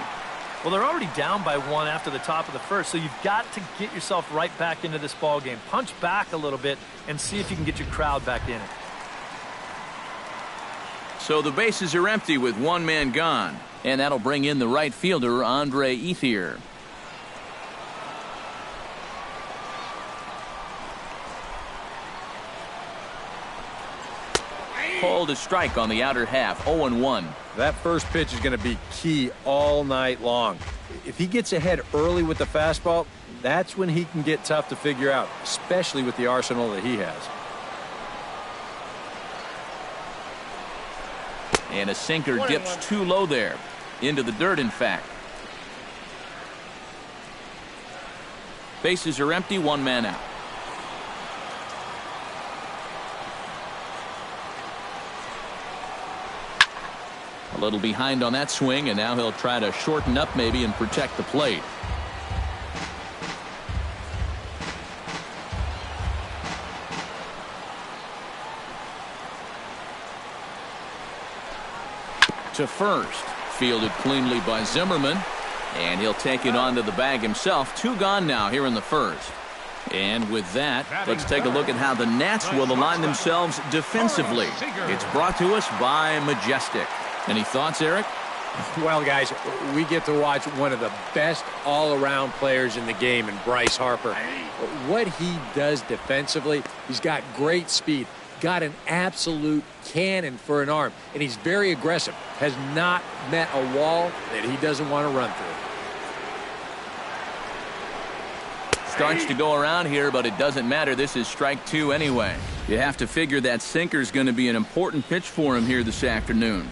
Well, they're already down by 1 after the top of the first, so you've got to get yourself right back into this ball game. Punch back a little bit and see if you can get your crowd back in it. So the bases are empty with one man gone. And that'll bring in the right fielder, Andre Ethier. Called a strike on the outer half, 0-1. That first pitch is going to be key all night long. If he gets ahead early with the fastball, that's when he can get tough to figure out, especially with the arsenal that he has. And a sinker dips too low there. Into the dirt, in fact. Bases are empty, one man out. A little behind on that swing, and now he'll try to shorten up maybe and protect the plate. To first, fielded cleanly by Zimmerman, and he'll take it onto the bag himself. Two gone now here in the first. And with that, let's take a look at how the Nats will align themselves defensively. It's brought to us by Majestic. Any thoughts, Eric? Well, guys, we get to watch one of the best all-around players in the game in Bryce Harper. What he does defensively, he's got great speed, got an absolute cannon for an arm, and he's very aggressive, has not met a wall that he doesn't want to run through. Starts to go around here, but it doesn't matter. This is strike two anyway. You have to figure that sinker's going to be an important pitch for him here this afternoon.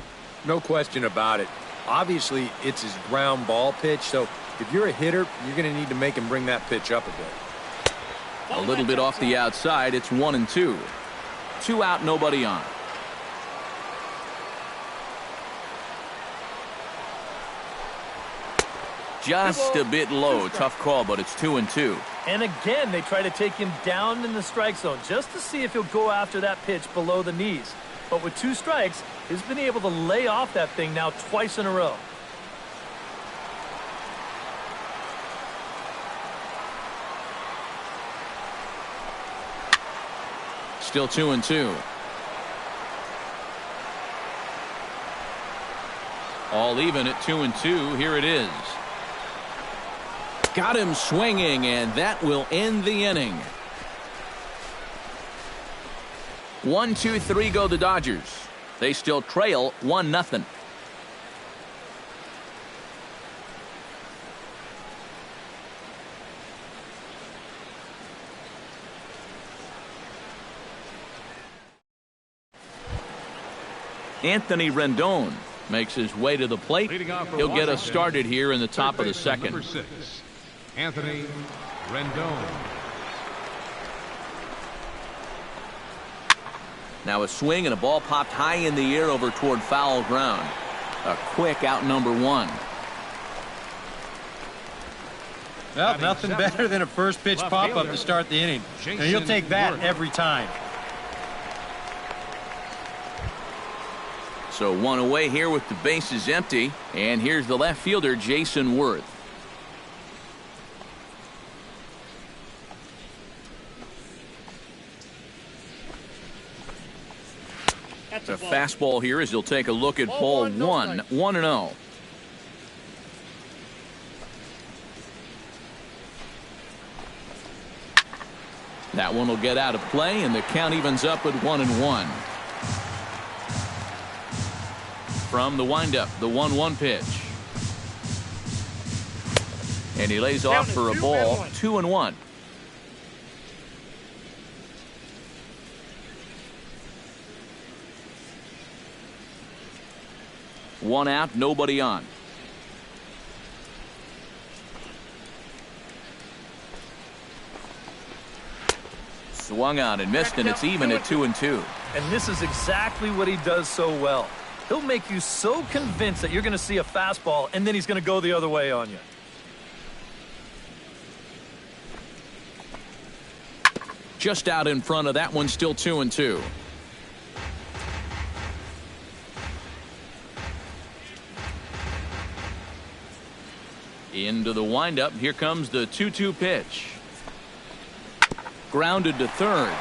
No question about it. Obviously, it's his ground ball pitch, so if you're a hitter, you're going to need to make him bring that pitch up a bit. A little bit off the outside. It's 1-2. 2 out, nobody on. Just a bit low. Tough call, but it's 2-2. And again, they try to take him down in the strike zone just to see if he'll go after that pitch below the knees. But with 2 strikes, he's been able to lay off that thing now twice in a row. Still 2-2. All even at 2-2. Here it is. Got him swinging, and that will end the inning. 1-2-3 go the Dodgers. They still trail 1-0. Anthony Rendon makes his way to the plate. He'll get us started here in the top of the second. Number 6, Anthony Rendon. Now a swing and a ball popped high in the air over toward foul ground. A quick out number 1. Well, nothing better than a first pitch pop-up to start the inning. And you'll take that every time. So 1 away here with the bases empty. And here's the left fielder, Jason Worth. The fastball here as he'll take a look at ball 1. 1-0. That one will get out of play, and the count evens up at 1-1. From the windup, the 1-1 pitch. And he lays off for a ball. 2-1. One out, nobody on. Swung on and missed, and it's even at 2-2. And this is exactly what he does so well. He'll make you so convinced that you're going to see a fastball, and then he's going to go the other way on you. Just out in front of that one, still 2-2. Into the windup. Here comes the 2-2 pitch. Grounded to third.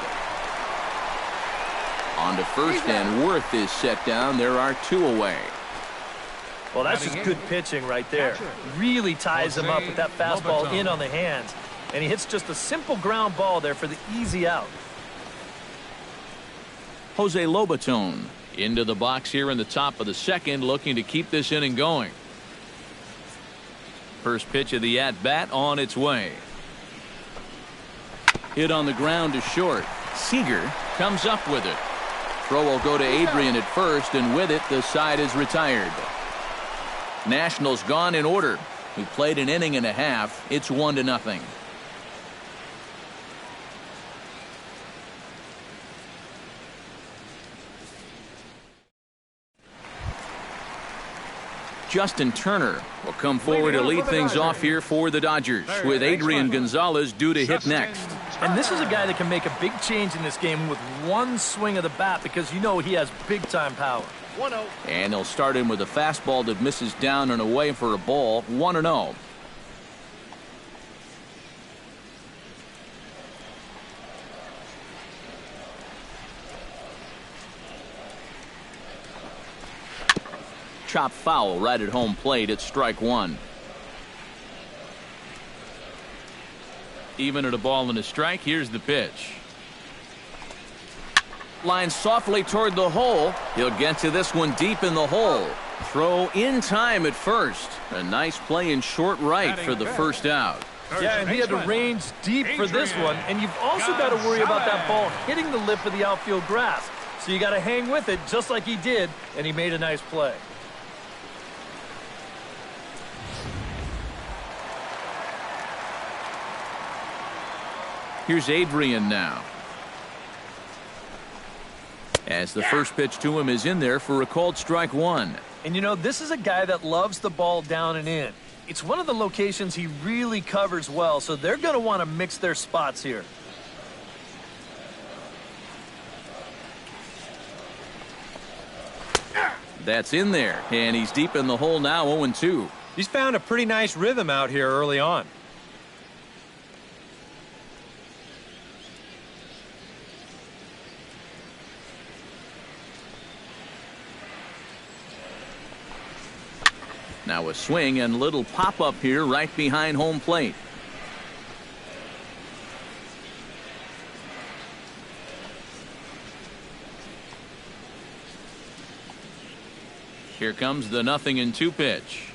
On to first, and Worth is set down. There are 2 away. Well, that's just good pitching right there. Really ties him up with that fastball in on the hands. And he hits just a simple ground ball there for the easy out. Jose Lobaton into the box here in the top of the second, looking to keep this inning going. First pitch of the at-bat on its way. Hit on the ground to short. Seager comes up with it. Throw will go to Adrian at first, and with it, the side is retired. Nationals gone in order. We played an inning and a half. It's 1-0. Justin Turner will come forward to lead things off here for the Dodgers, with Adrian Gonzalez due to hit next. And this is a guy that can make a big change in this game with one swing of the bat, because you know he has big-time power. 1-0. And he'll start in with a fastball that misses down and away for a ball. 1-0. Chop foul right at home plate. It's strike 1. Even at a ball and a strike. Here's the pitch. Line softly toward the hole. He'll get to this one deep in the hole. Throw in time at first. A nice play in short right for the first out. Yeah, and he had to range deep for this one. And you've also got to worry about that ball hitting the lip of the outfield grass. So you got to hang with it just like he did, and he made a nice play. Here's Adrian now. As the first pitch to him is in there for a called strike 1. And you know, this is a guy that loves the ball down and in. It's one of the locations he really covers well, so they're going to want to mix their spots here. That's in there, and he's deep in the hole now. 0-2. He's found a pretty nice rhythm out here early on. Now a swing and little pop-up here right behind home plate. Here comes the 0-2 pitch.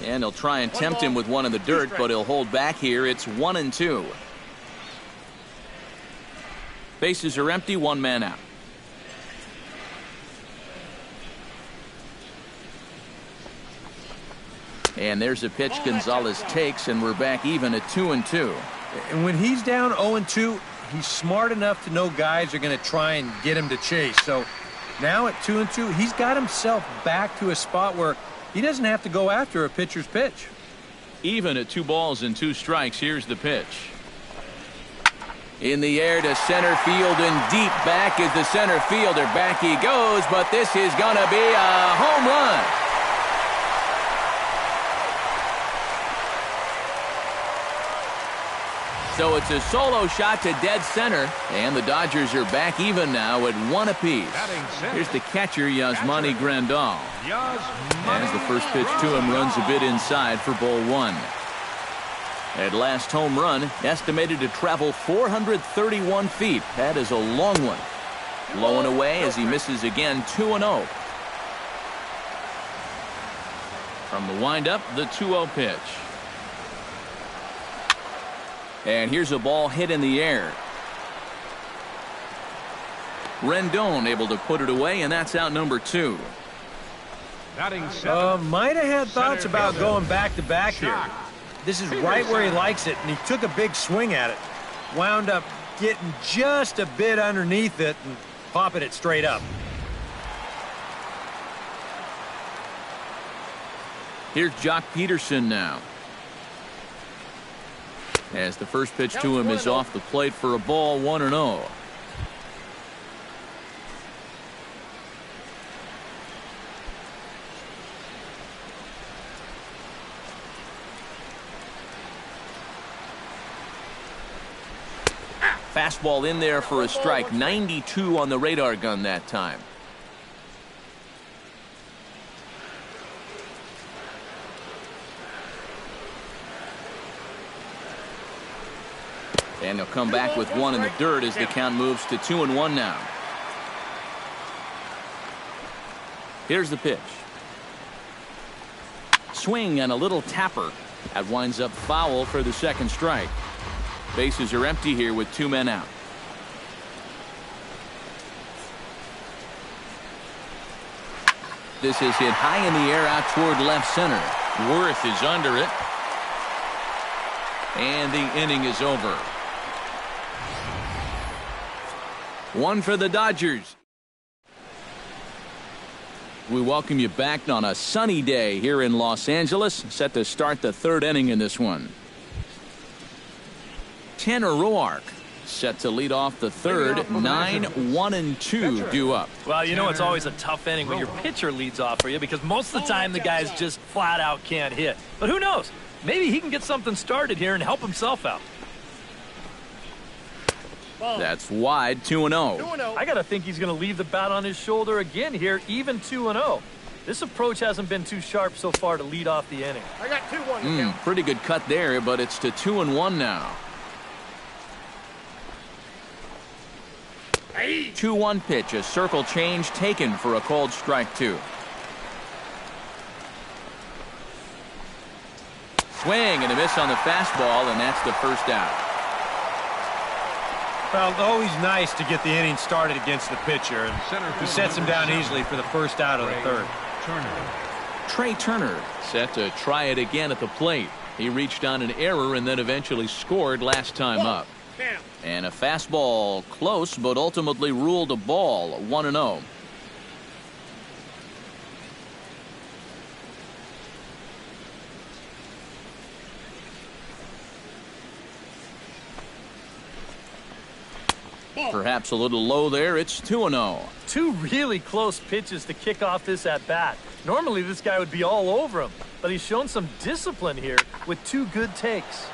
And he'll try and tempt him with one in the dirt, but he'll hold back here. It's 1-2. Bases are empty, 1 man out. And there's a pitch Gonzalez takes, and we're back even at 2-2. And when he's down 0-2, he's smart enough to know guys are going to try and get him to chase. So now at 2-2, he's got himself back to a spot where he doesn't have to go after a pitcher's pitch. Even at 2 balls and 2 strikes, here's the pitch. In the air to center field, and deep back is the center fielder. Back he goes, but this is going to be a home run. So it's a solo shot to dead center, and the Dodgers are back even now at 1 apiece. Here's the catcher, Yasmani Grandal. As the first pitch to him runs a bit inside for ball 1. That last home run estimated to travel 431 feet. That is a long one. Low and away as he misses again. 2-0. From the windup, the 2-0 pitch. And here's a ball hit in the air. Rendon able to put it away, and that's out number 2. Might have had thoughts about going back-to-back here. This is right where he likes it, and he took a big swing at it. Wound up getting just a bit underneath it and popping it straight up. Here's Jock Peterson now. As the first pitch to him is off the plate for a ball. 1-0. Fastball in there for a strike. 92 on the radar gun that time. And they'll come back with one in the dirt as the count moves to 2-1 now. Here's the pitch. Swing and a little tapper. That winds up foul for the second strike. Bases are empty here with 2 men out. This is hit high in the air out toward left center. Worth is under it. And the inning is over. One for the Dodgers. We welcome you back on a sunny day here in Los Angeles, set to start the 3rd inning in this one. Tanner Roark set to lead off the 3rd. 9, 1, and 2 due up. Well, you know it's always a tough inning when your pitcher leads off for you because most of the time the guys just flat out can't hit. But who knows? Maybe he can get something started here and help himself out. That's wide. 2-0. I got to think he's going to leave the bat on his shoulder again here, even 2-0. This approach hasn't been too sharp so far to lead off the inning. I got 2-1. Pretty good cut there, but it's to 2-1 now. 2-1 pitch, a circle change taken for a called strike 2. Swing and a miss on the fastball, and that's the first out. Well, always nice to get the inning started against the pitcher, and he sets him down easily for the first out of the 3rd. Trey Turner set to try it again at the plate. He reached on an error and then eventually scored last time up. And a fastball close, but ultimately ruled a ball. 1-0. Perhaps a little low there. It's 2-0. 2 really close pitches to kick off this at-bat. Normally this guy would be all over him, but he's shown some discipline here with 2 good takes.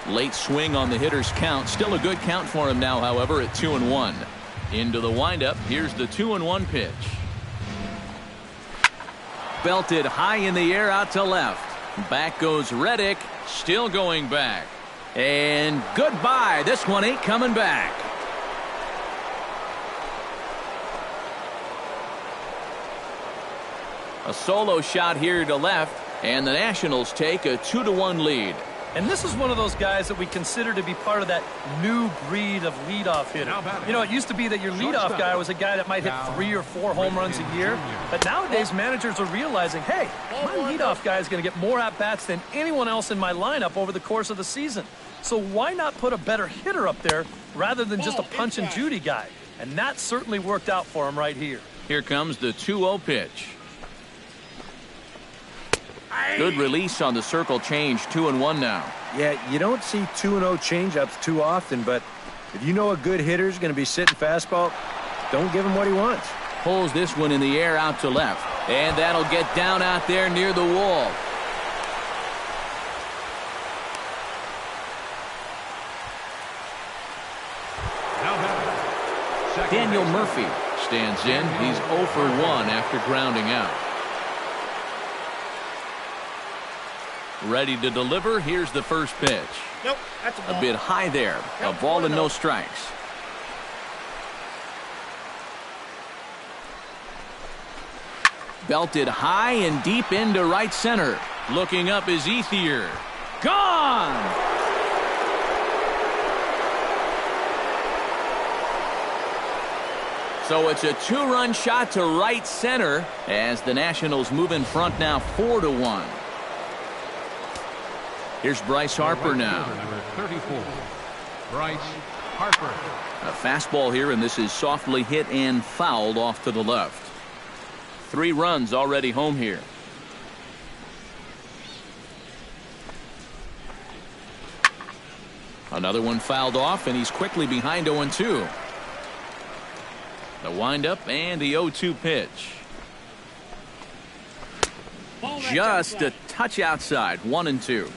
Late swing on the hitter's count. Still a good count for him now, however, at 2-1. Into the windup. Here's the 2-1 pitch. Belted high in the air out to left. Back goes Reddick. Still going back. And goodbye. This one ain't coming back. A solo shot here to left, and the Nationals take a 2-1 lead. And this is one of those guys that we consider to be part of that new breed of leadoff hitter. You know, it used to be that your leadoff guy was a guy that might hit 3 or 4 home runs a year. But nowadays, managers are realizing, hey, my leadoff guy is going to get more at-bats than anyone else in my lineup over the course of the season. So why not put a better hitter up there rather than just a punch-and-Judy guy? And that certainly worked out for him right here. Here comes the 2-0 pitch. Good release on the circle change. 2-1 now. Yeah, you don't see 2-0 changeups too often, but if you know a good hitter is going to be sitting fastball, don't give him what he wants. Pulls this one in the air out to left, and that'll get down out there near the wall. Daniel Murphy stands in. He's 0 for 1 after grounding out. Ready to deliver. Here's the first pitch. Nope, that's a ball. A bit high there. A ball and no strikes. Belted high and deep into right center. Looking up is Ethier. Gone! So it's a 2-run shot to right center as the Nationals move in front now 4-1. Here's Bryce Harper now. Number 34, Bryce Harper. A fastball here, and this is softly hit and fouled off to the left. 3 runs already home here. Another one fouled off, and he's quickly behind 0-2. The windup and the 0-2 pitch. Just a touch outside. 1-2.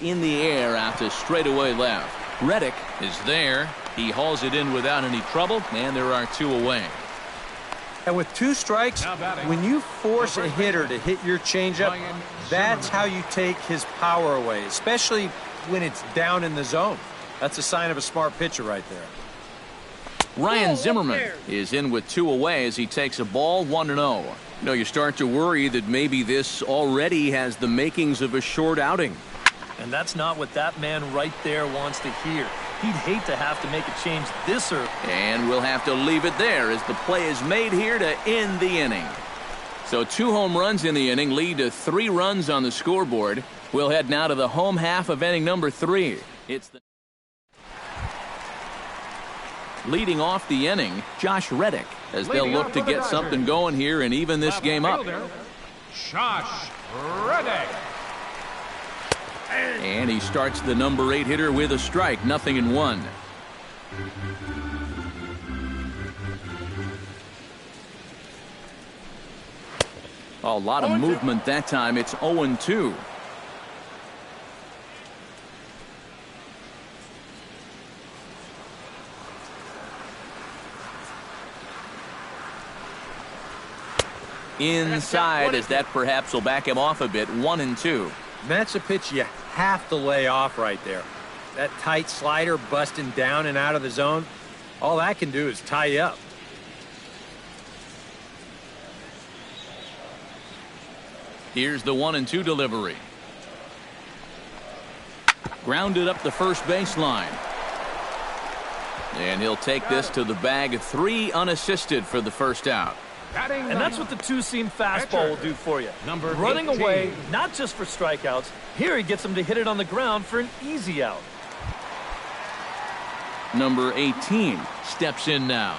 in the air out to straightaway left. Reddick is there. He hauls it in without any trouble, and there are 2 away. And with 2 strikes, when you force a hitter to hit your changeup, that's how you take his power away, especially when it's down in the zone. That's a sign of a smart pitcher right there. Ryan Zimmerman is in with 2 away as he takes a ball 1-0. You know, you start to worry that maybe this already has the makings of a short outing. And that's not what that man right there wants to hear. He'd hate to have to make a change this early. And we'll have to leave it there as the play is made here to end the inning. So 2 home runs in the inning lead to 3 runs on the scoreboard. We'll head now to the home half of inning number 3. It's the leading off the inning, Josh Reddick, as they'll look to get something going here and even this game up. Josh Reddick. And he starts the number 8 hitter with a strike, 0-1. A lot of movement that time. It's 0-2. Inside, as that perhaps will back him off a bit. 1-2. That's a pitch you have to lay off right there. That tight slider busting down and out of the zone, all that can do is tie you up. Here's the 1-2 delivery. Grounded up the first baseline. And he'll take this to the bag. 3 unassisted for the first out. And that's what the 2-seam fastball will do for you. Running away, not just for strikeouts. Here he gets him to hit it on the ground for an easy out. Number 18 steps in now.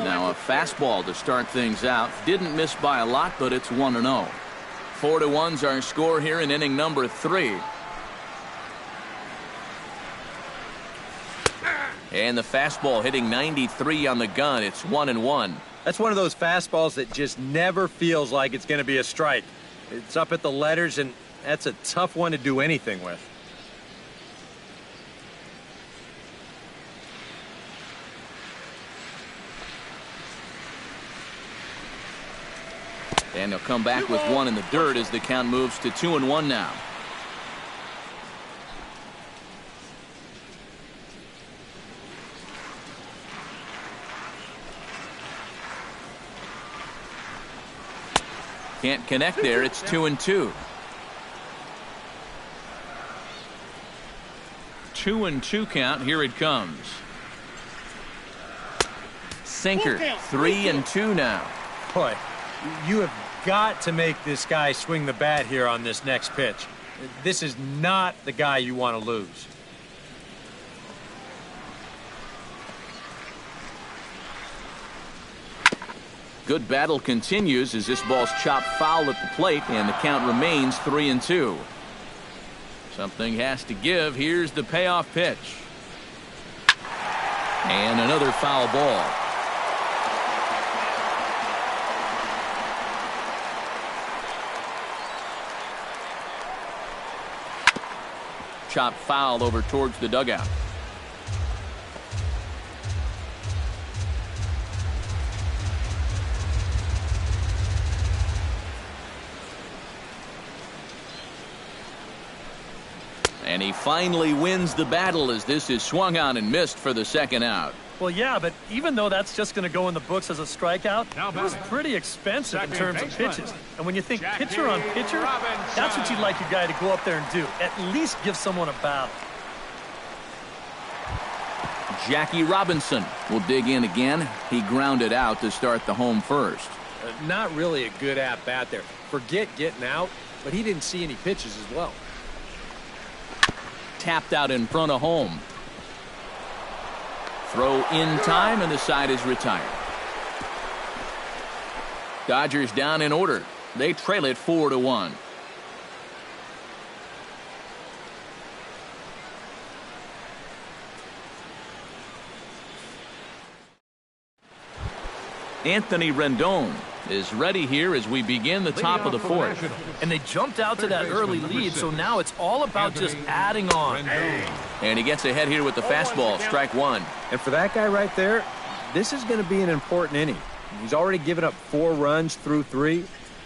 Now a fastball to start things out. Didn't miss by a lot, but it's 1-0. 4-1's our score here in inning number 3. And the fastball hitting 93 on the gun. It's 1-1. That's one of those fastballs that just never feels like it's going to be a strike. It's up at the letters, and that's a tough one to do anything with. And they'll come back with 1 in the dirt as the count moves to 2-1 now. Can't connect there. It's 2-2. 2-2 count. Here it comes. Sinker. 3-2 now. Boy, you have got to make this guy swing the bat here on this next pitch. This is not the guy you want to lose. Good battle continues as this ball's chopped foul at the plate, and the count remains 3-2. Something has to give. Here's the payoff pitch. And another foul ball. Chopped foul over towards the dugout. And he finally wins the battle as this is swung on and missed for the second out. Well, yeah, but even though that's just going to go in the books as a strikeout, it was pretty expensive in terms of pitches. And when you think pitcher on pitcher, that's what you'd like your guy to go up there and do. At least give someone a battle. Jackie Robinson will dig in again. He grounded out to start the home first. Not really a good at-bat there. Forget getting out, but he didn't see any pitches as well. Tapped out in front of home. Throw in time, and the side is retired. Dodgers down in order. They trail it 4-1. Anthony Rendon is ready here as we begin the top of the fourth. And they jumped out to that early lead, so now it's all about just adding on. And he gets ahead here with the fastball, strike one. And for that guy right there, this is going to be an important inning. He's already given up 4 runs through 3.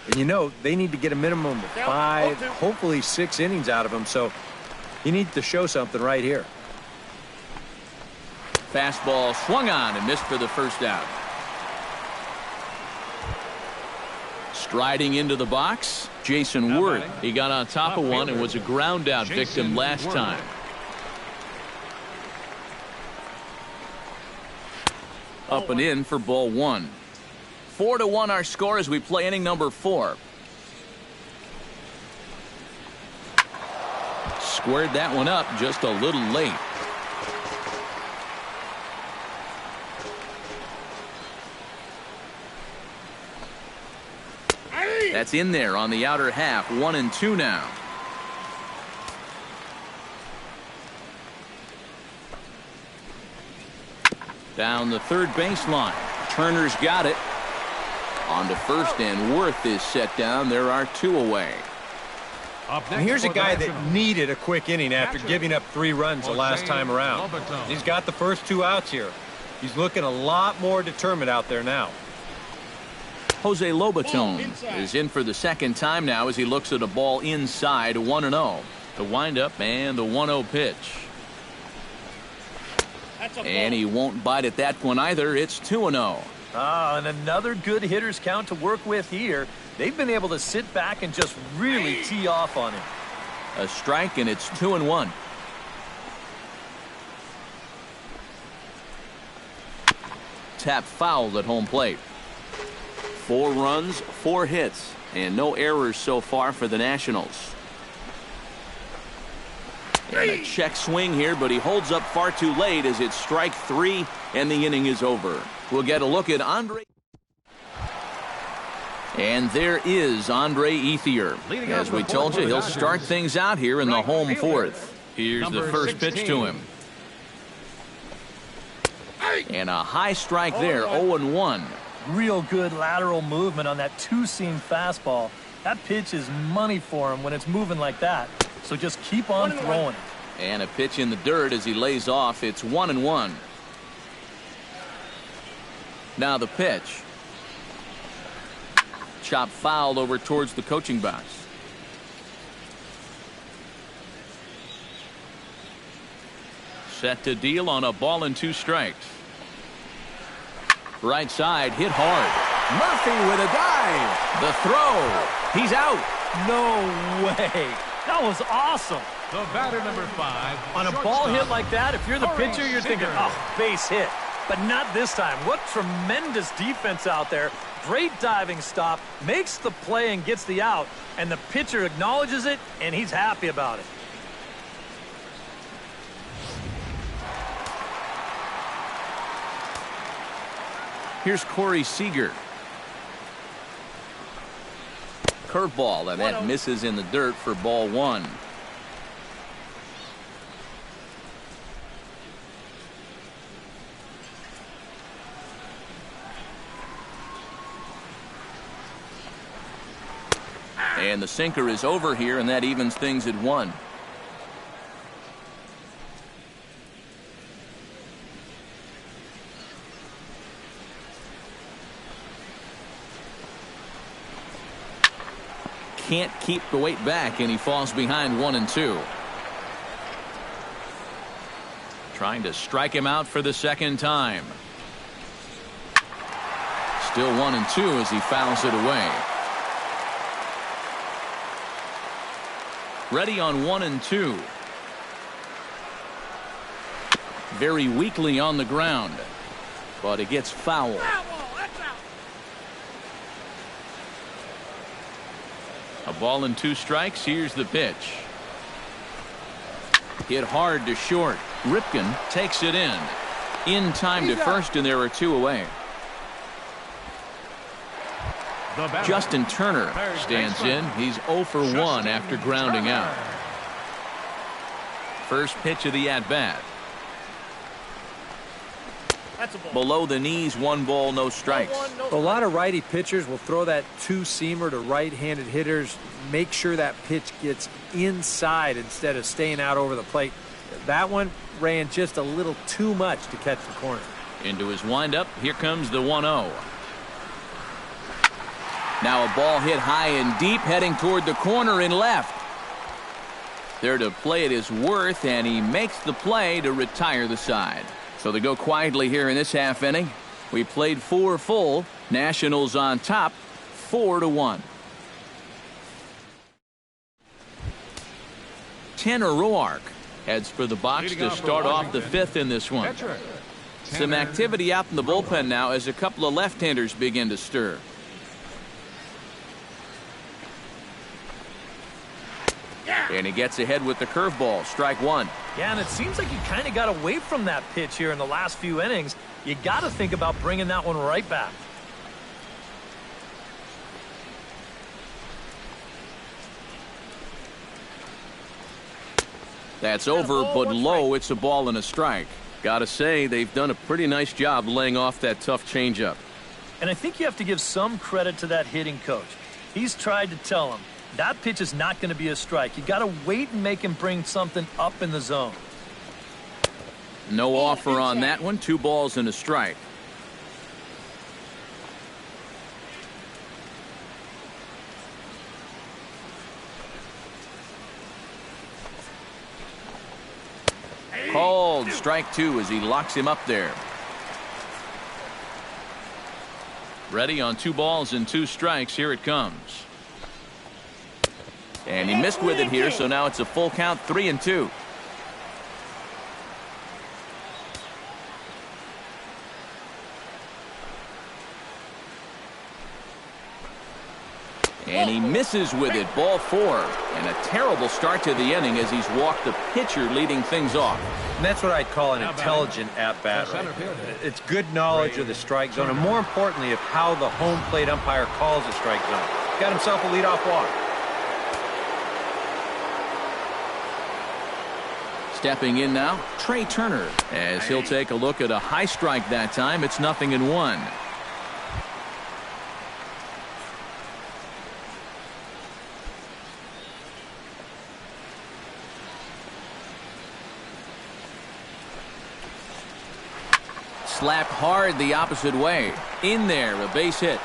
And you know, they need to get a minimum of 5, hopefully 6 innings out of him. So he needs to show something right here. Fastball swung on and missed for the first out. Striding into the box, Jason Worth. He got on top of one and was a ground out victim last time. Up and in for ball 1. 4-1 our score as we play inning number 4. Squared that one up just a little late. That's in there on the outer half. 1-2 now. Down the third baseline. Turner's got it. On to first, and Worth is set down. There are 2 away. And here's a guy that needed a quick inning after giving up 3 runs the last time around. He's got the first 2 outs here. He's looking a lot more determined out there now. Jose Lobaton is in for the second time now as he looks at a ball inside. 1-0. The windup and the 1-0 pitch. And he won't bite at that one either. It's 2-0. And another good hitter's count to work with here. They've been able to sit back and just really tee off on him. A strike, and it's 2-1. Tap fouled at home plate. 4 runs, 4 hits, and no errors so far for the Nationals. And a check swing here, but he holds up far too late as it's strike 3, and the inning is over. We'll get a look at Andre. And there is Andre Ethier. As we told you, he'll start things out here in the home fourth. Here's the first pitch to him. And a high strike there, 0-1. Real good lateral movement on that 2-seam fastball. That pitch is money for him when it's moving like that. So just keep on throwing it. And a pitch in the dirt as he lays off. It's 1-1. Now the pitch. Chop fouled over towards the coaching box. Set to deal on a ball and 2 strikes. Right side, hit hard. Murphy with a dive. The throw. He's out. No way. That was awesome. The batter, number 5. On a ball hit like that, if you're the pitcher, you're thinking, oh, base hit. But not this time. What tremendous defense out there. Great diving stop. Makes the play and gets the out. And the pitcher acknowledges it, and he's happy about it. Here's Corey Seager. Curveball, and that misses in the dirt for ball 1. And the sinker is over here, and that evens things at 1. Can't keep the weight back, and he falls behind 1-2. Trying to strike him out for the second time. Still 1-2 as he fouls it away. Ready on 1-2. Very weakly on the ground, but it gets fouled. A ball and 2 strikes. Here's the pitch. Hit hard to short. Ripken takes it in time to first, and there are 2 away. Justin Turner stands in. He's 0 for 1 after grounding out. First pitch of the at-bat. That's a ball. Below the knees, 1 ball, no strikes. A lot of righty pitchers will throw that two-seamer to right-handed hitters. Make sure that pitch gets inside instead of staying out over the plate. That one ran just a little too much to catch the corner. Into his windup, here comes the 1-0. Now a ball hit high and deep, heading toward the corner in left. There to play it is Worth, and he makes the play to retire the side. So they go quietly here in this half inning. We played 4 full. Nationals on top, 4-1. Tanner Roark heads for the box to start off the 5th in this one. Some activity out in the bullpen now as a couple of left-handers begin to stir. And he gets ahead with the curveball. Strike 1. Yeah, and it seems like you kind of got away from that pitch here in the last few innings. You got to think about bringing that one right back. That's over, but low. It's a ball and a strike. Gotta say, they've done a pretty nice job laying off that tough changeup. And I think you have to give some credit to that hitting coach. He's tried to tell him that pitch is not going to be a strike. You got to wait and make him bring something up in the zone. No offer on that one. 2 balls and a strike. Called strike 2 as he locks him up there. Ready on 2 balls and 2 strikes. Here it comes. And he missed with it here, so now it's a full count, 3-2. And he misses with it, ball 4. And a terrible start to the inning as he's walked the pitcher leading things off. And that's what I'd call an intelligent at-bat. Right? It's good knowledge of the strike zone, and more importantly, of how the home plate umpire calls the strike zone. Got himself a leadoff walk. Stepping in now, Trey Turner, as he'll take a look at a high strike that time. It's 0-1. Slapped hard the opposite way. In there, a base hit.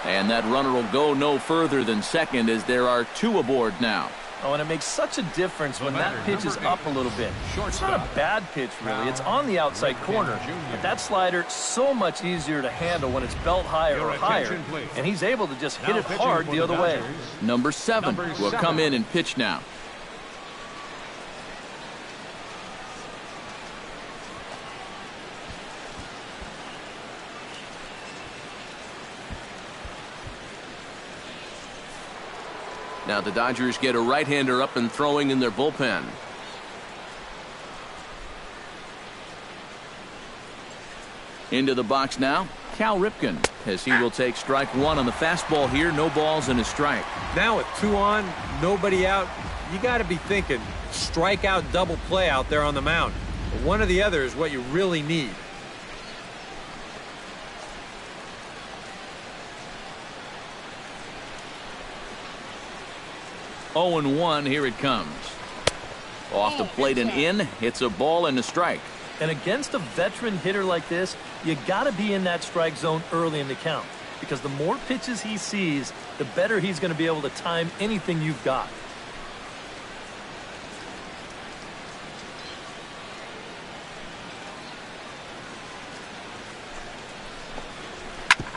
And that runner will go no further than second as there are 2 aboard now. Oh, and it makes such a difference when that pitch is up a little bit. It's not a bad pitch, really. It's on the outside corner. But that slider, so much easier to handle when it's belt high or higher. And he's able to just hit it hard the other way. Number 7 will come in and pitch now. Now the Dodgers get a right-hander up and throwing in their bullpen. Into the box now, Cal Ripken, as he will take strike 1 on the fastball here. No balls and a strike. Now with 2 on, nobody out, you got to be thinking strikeout double play out there on the mound. One or the other is what you really need. 0-1, here it comes. Off the plate and in. It's a ball and a strike. And against a veteran hitter like this, you got to be in that strike zone early in the count. Because the more pitches he sees, the better he's going to be able to time anything you've got.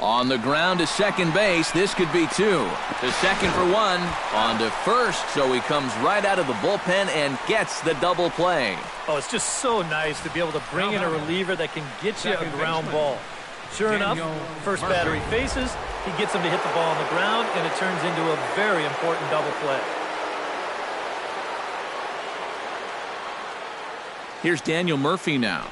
On the ground to second base. This could be 2. To second for 1. On to first. So he comes right out of the bullpen and gets the double play. Oh, it's just so nice to be able to bring in a reliever that can get you a ground ball. Sure enough, first batter he faces, he gets him to hit the ball on the ground, and it turns into a very important double play. Here's Daniel Murphy now.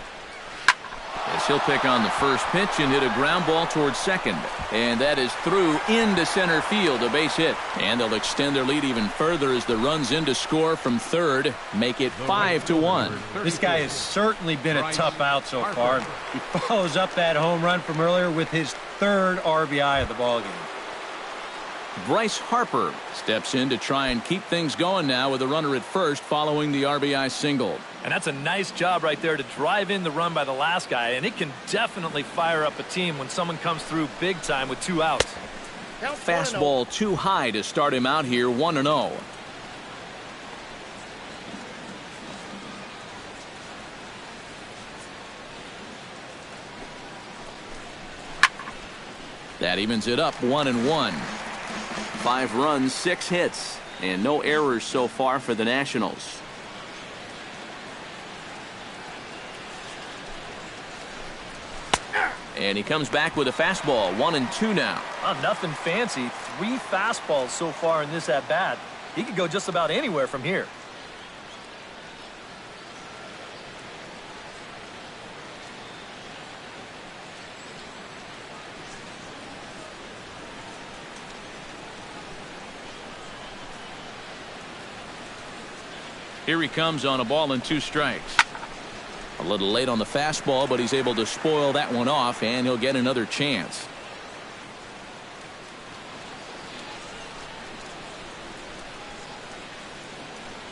As he'll pick on the first pitch and hit a ground ball towards second. And that is through into center field, a base hit. And they'll extend their lead even further as the runs in to score from third make it 5-1. This guy has certainly been a tough out so far. He follows up that home run from earlier with his third RBI of the ballgame. Bryce Harper steps in to try and keep things going now with a runner at first following the RBI single. And that's a nice job right there to drive in the run by the last guy, and it can definitely fire up a team when someone comes through big time with 2 outs. Fastball too high to start him out here, 1-0. That evens it up, 1-1. 5 runs, 6 hits, and no errors so far for the Nationals. And he comes back with a fastball, 1-2 now. Nothing fancy. 3 fastballs so far in this at-bat. He could go just about anywhere from here. Here he comes on a ball and 2 strikes. A little late on the fastball, but he's able to spoil that one off, and he'll get another chance.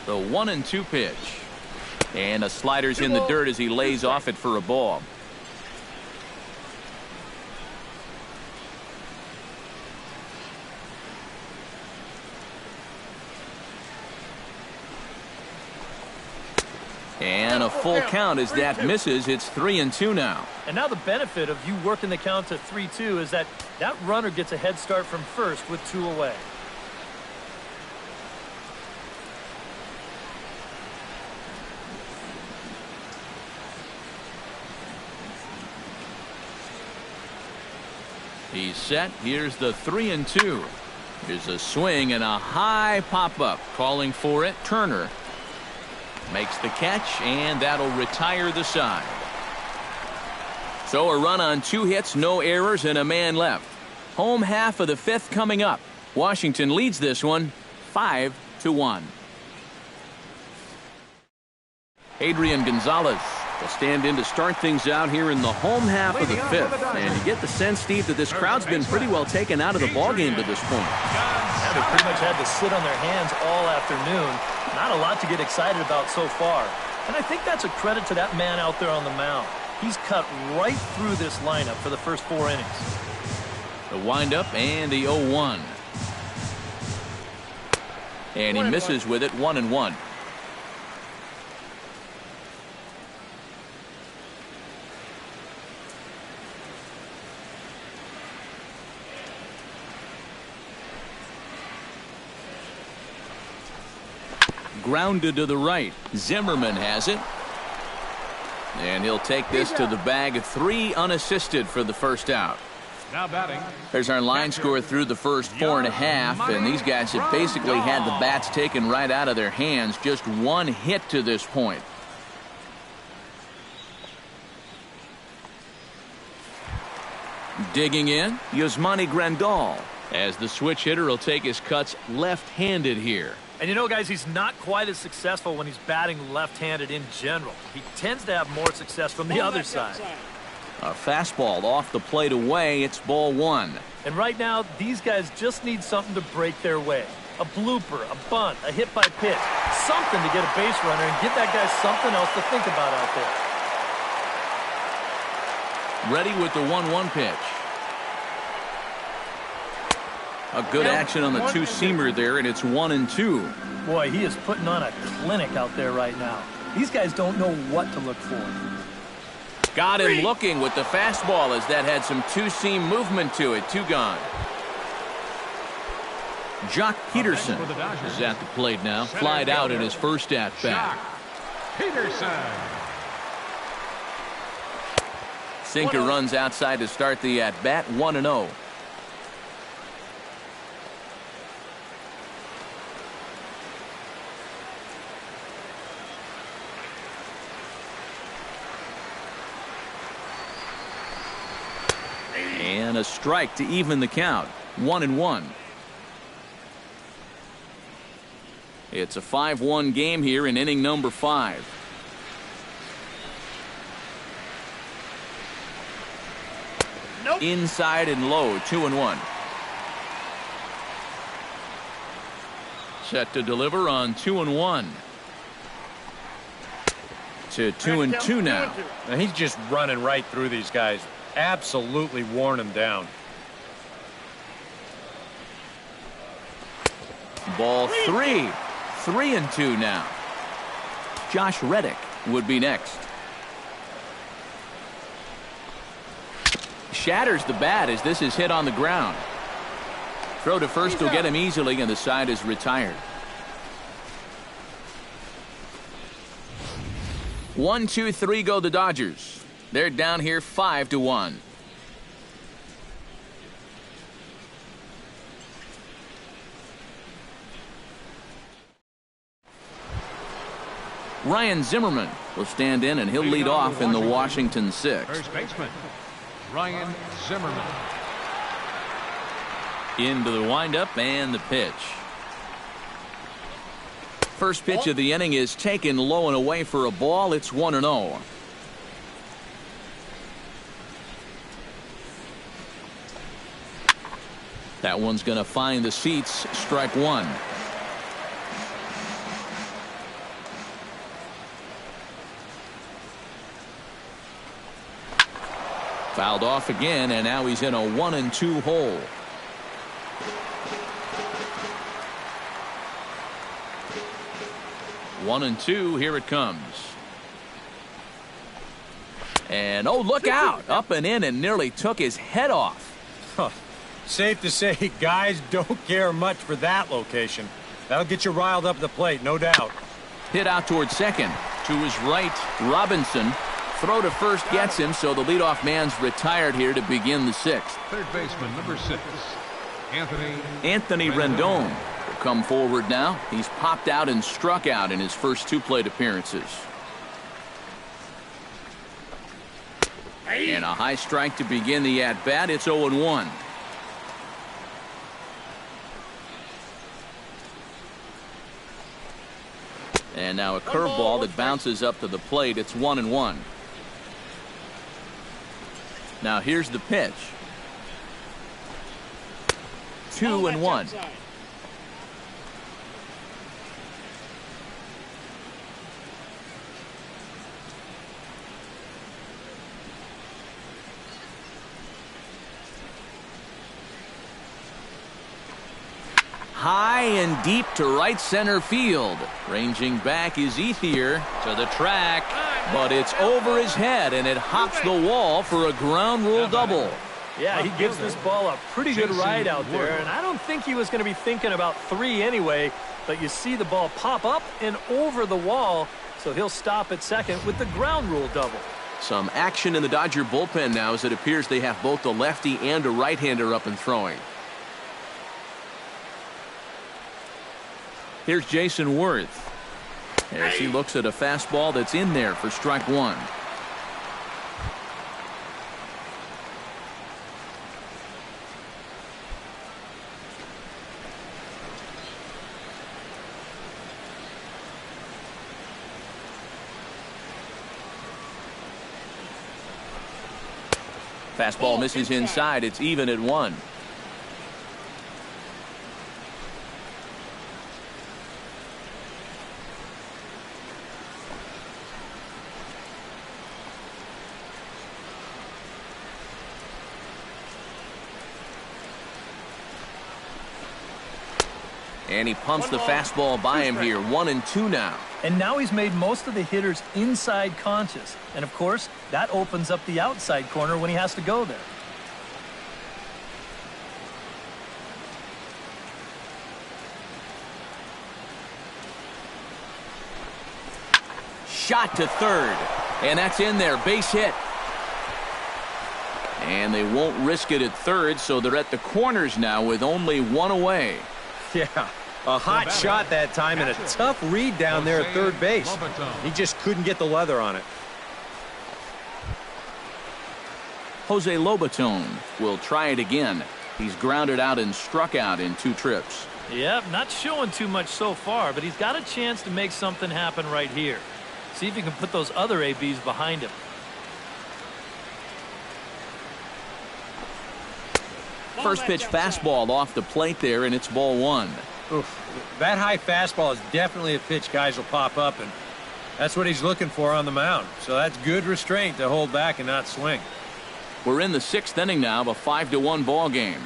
The 1-2 pitch. And a slider's in the dirt as he lays off it for a ball. And a full count as that misses. It's 3-2 now. And now the benefit of you working the count to 3-2 is that runner gets a head start from first with 2 away. He's set. Here's the 3-2. Here's a swing and a high pop-up. Calling for it, Turner. Makes the catch, and that'll retire the side. So a run on 2 hits, no errors, and a man left. Home half of the 5th coming up. Washington leads this one 5-1. Adrian Gonzalez will stand in to start things out here in the home half of the 5th. And you get the sense, Steve, that this crowd's been pretty well taken out of the ballgame to this point. Yeah, they pretty much had to sit on their hands all afternoon. Not a lot to get excited about so far. And I think that's a credit to that man out there on the mound. He's cut right through this lineup for the first 4 innings. The windup and the 0-1. And he misses with it, 1-1. Grounded to the right. Zimmerman has it. And he'll take this to the bag. 3 unassisted for the first out. Now batting. There's our line score through the first 4.5. And these guys have basically had the bats taken right out of their hands. Just 1 hit to this point. Digging in, Yasmani Grandal. As the switch hitter will take his cuts left-handed here. And you know, guys, he's not quite as successful when he's batting left-handed in general. He tends to have more success from the other side. A fastball off the plate away. It's ball 1. And right now, these guys just need something to break their way. A blooper, a bunt, a hit by pitch. Something to get a base runner and give that guy something else to think about out there. Ready with the 1-1 pitch. A good action on the 2-seamer there, and it's 1-2. Boy, he is putting on a clinic out there right now. These guys don't know what to look for. Got him looking with the fastball as that had some 2-seam movement to it. 2 gone. Jock Peterson is at the plate now. Flied out in his first at-bat. Peterson. Sinker runs outside to start the at-bat. 1-0. And a strike to even the count. 1-1. It's a 5-1 game here in inning number 5. Nope. Inside and low, 2-1. Set to deliver on 2-1. To 2-2 now. Now he's just running right through these guys. Absolutely worn them down. Ball 3. 3-2 now. Josh Reddick would be next. Shatters the bat as this is hit on the ground. Throw to first will get him easily, and the side is retired. 1-2-3 go the Dodgers. They're down here 5-1. Ryan Zimmerman will stand in, and he'll lead off in the Washington 6th. First baseman, Ryan Zimmerman. Into the windup and the pitch. First pitch of the inning is taken low and away for a ball. It's 1-0. That one's going to find the seats. Strike one. Fouled off again, and now he's in a 1-2 hole. One and two, here it comes. And oh, look out! Up and in, and nearly took his head off. Huh. Safe to say, guys don't care much for that location. That'll get you riled up at the plate, no doubt. Hit out towards second. To his right, Robinson. Throw to first gets him, so the leadoff man's retired here to begin the 6th. Third baseman, number 6, Anthony Rendon will come forward now. He's popped out and struck out in his first 2 plate appearances. And a high strike to begin the at-bat. It's 0-1. And now a curveball that bounces up to the plate. It's 1-1. Now here's the pitch. 2-1. High and deep to right center field. Ranging back is Ethier to the track, but it's over his head, and it hops the wall for a ground rule double. Yeah, he gives this ball a pretty good ride out there, and I don't think he was going to be thinking about 3 anyway, but you see the ball pop up and over the wall, so he'll stop at second with the ground rule double. Some action in the Dodger bullpen now, as it appears they have both a lefty and a right-hander up and throwing. Here's Jason Worth as he looks at a fastball that's in there for strike one. Fastball misses inside. It's even at 1. And he pumps the fastball by him here. 1-2 now. And now he's made most of the hitters inside conscious. And, of course, that opens up the outside corner when he has to go there. Shot to third. And that's in there. Base hit. And they won't risk it at third, so they're at the corners now with only 1 away. Yeah, a hot shot that time and a tough read down there at third base. He just couldn't get the leather on it. Jose Lobaton will try it again. He's grounded out and struck out in 2 trips. Yep, not showing too much so far, but he's got a chance to make something happen right here. See if he can put those other ABs behind him. First pitch fastball off the plate there, and it's ball 1. Oof. That high fastball is definitely a pitch guys will pop up, and that's what he's looking for on the mound. So that's good restraint to hold back and not swing. We're in the 6th inning now of a 5-1 ball game.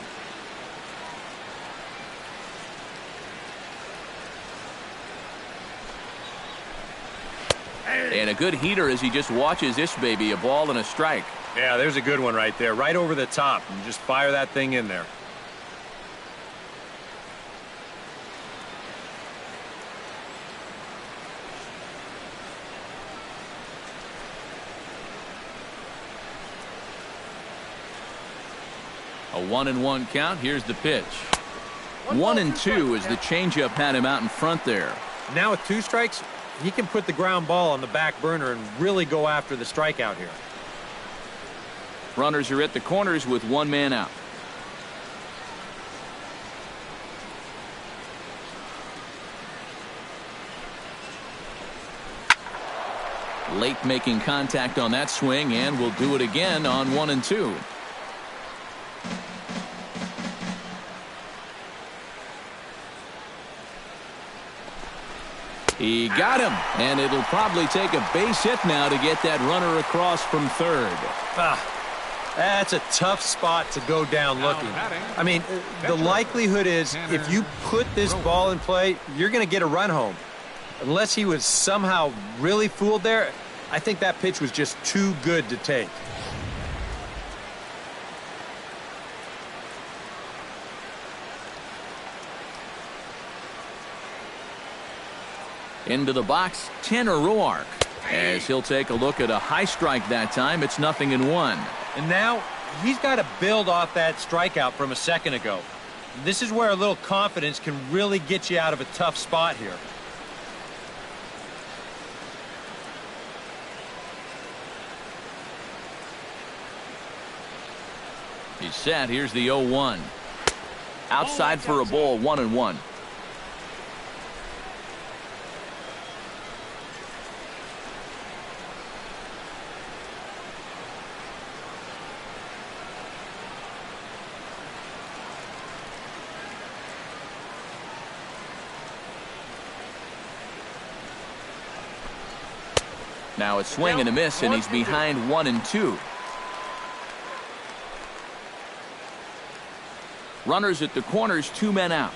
And a good heater as he just watches this baby, a ball and a strike. Yeah, there's a good one right there, right over the top, and just fire that thing in there. A 1-1 count. Here's the pitch. 1-2 as the changeup had him out in front there. Now with 2 strikes, he can put the ground ball on the back burner and really go after the strikeout here. Runners are at the corners with 1 man out. Late making contact on that swing, and will do it again on 1-2. He got him, and it'll probably take a base hit now to get that runner across from third. That's a tough spot to go down looking. I mean, the likelihood is if you put this ball in play, you're going to get a run home. Unless he was somehow really fooled there, I think that pitch was just too good to take. Into the box, Tanner Roark. As he'll take a look at a high strike that time, it's 0-1. And now he's got to build off that strikeout from a second ago. This is where a little confidence can really get you out of a tough spot here. He's set. Here's the 0-1. Outside for a ball, 1-1. Now a swing and a miss, and he's behind 1-2. Runners at the corners, 2 men out.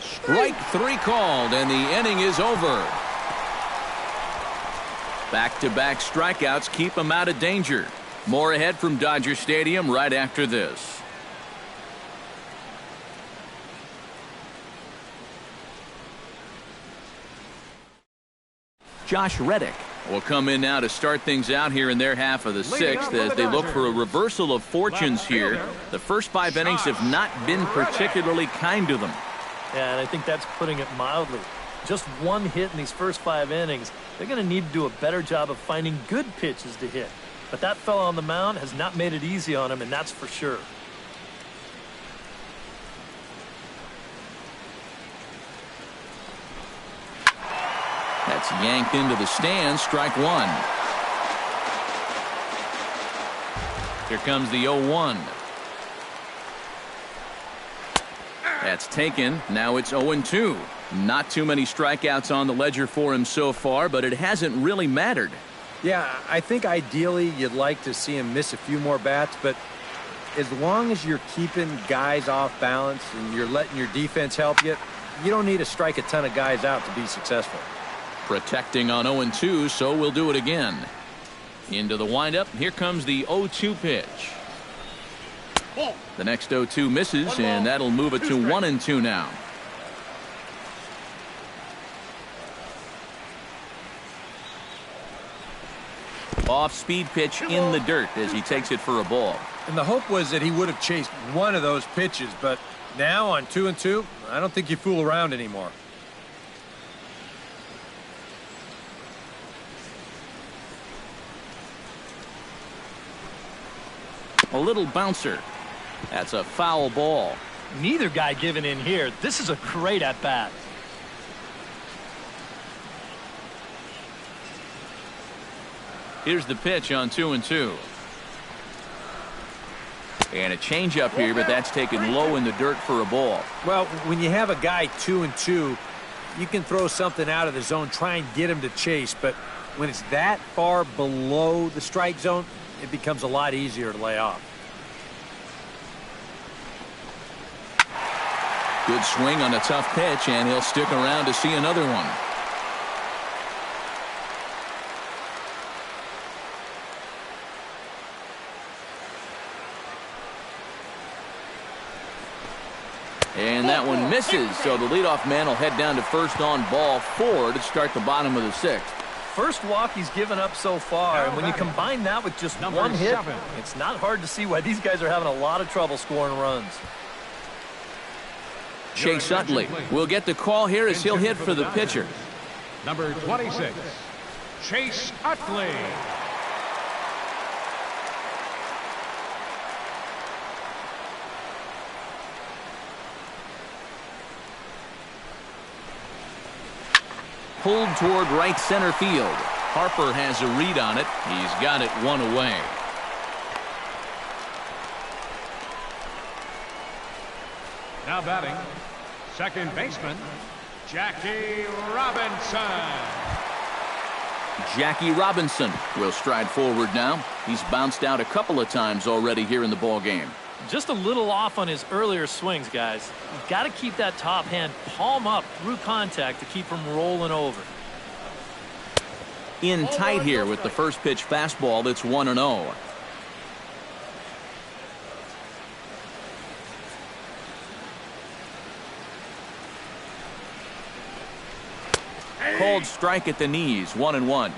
Strike 3 called, and the inning is over. Back-to-back strikeouts keep him out of danger. More ahead from Dodger Stadium right after this. Josh Reddick will come in now to start things out here in their half of the 6th as they look for a reversal of fortunes here. The first 5 innings have not been particularly kind to them. Yeah, and I think that's putting it mildly. Just 1 hit in these first 5 innings. They're going to need to do a better job of finding good pitches to hit. But that fella on the mound has not made it easy on him, and that's for sure. That's yanked into the stands. Strike 1. Here comes the 0-1. That's taken. Now it's 0-2. Not too many strikeouts on the ledger for him so far, but it hasn't really mattered. Yeah, I think ideally you'd like to see him miss a few more bats, but as long as you're keeping guys off balance and you're letting your defense help you, you don't need to strike a ton of guys out to be successful. Protecting on 0-2, so we'll do it again. Into the windup. Here comes the 0-2 pitch. The next 0-2 misses, and that'll move it to 1-2 now. Off-speed pitch in the dirt as he takes it for a ball. And the hope was that he would have chased one of those pitches, but now on 2-2, I don't think you fool around anymore. A little bouncer. That's a foul ball. Neither guy giving in here. This is a great at-bat. Here's the pitch on 2-2. And a changeup here, but that's taken low in the dirt for a ball. Well, when you have a guy 2-2, you can throw something out of the zone, try and get him to chase. But when it's that far below the strike zone, it becomes a lot easier to lay off. Good swing on a tough pitch, and he'll stick around to see another one. And that one misses, so the leadoff man will head down to first on ball 4 to start the bottom of the 6th. First walk he's given up so far, and when you combine that with just one hit, it's not hard to see why these guys are having a lot of trouble scoring runs. Chase Utley will get the call here as he'll hit for the pitcher. Number 26, Chase Utley. Pulled toward right center field. Harper has a read on it. He's got it one away. Now batting, second baseman, Jackie Robinson. Jackie Robinson will stride forward now. He's bounced out a couple of times already here in the ball game. Just a little off on his earlier swings, guys. You've got to keep that top hand palm up through contact to keep him rolling over. In tight here with the first pitch fastball that's 1-0. Called strike at the knees, 1-1.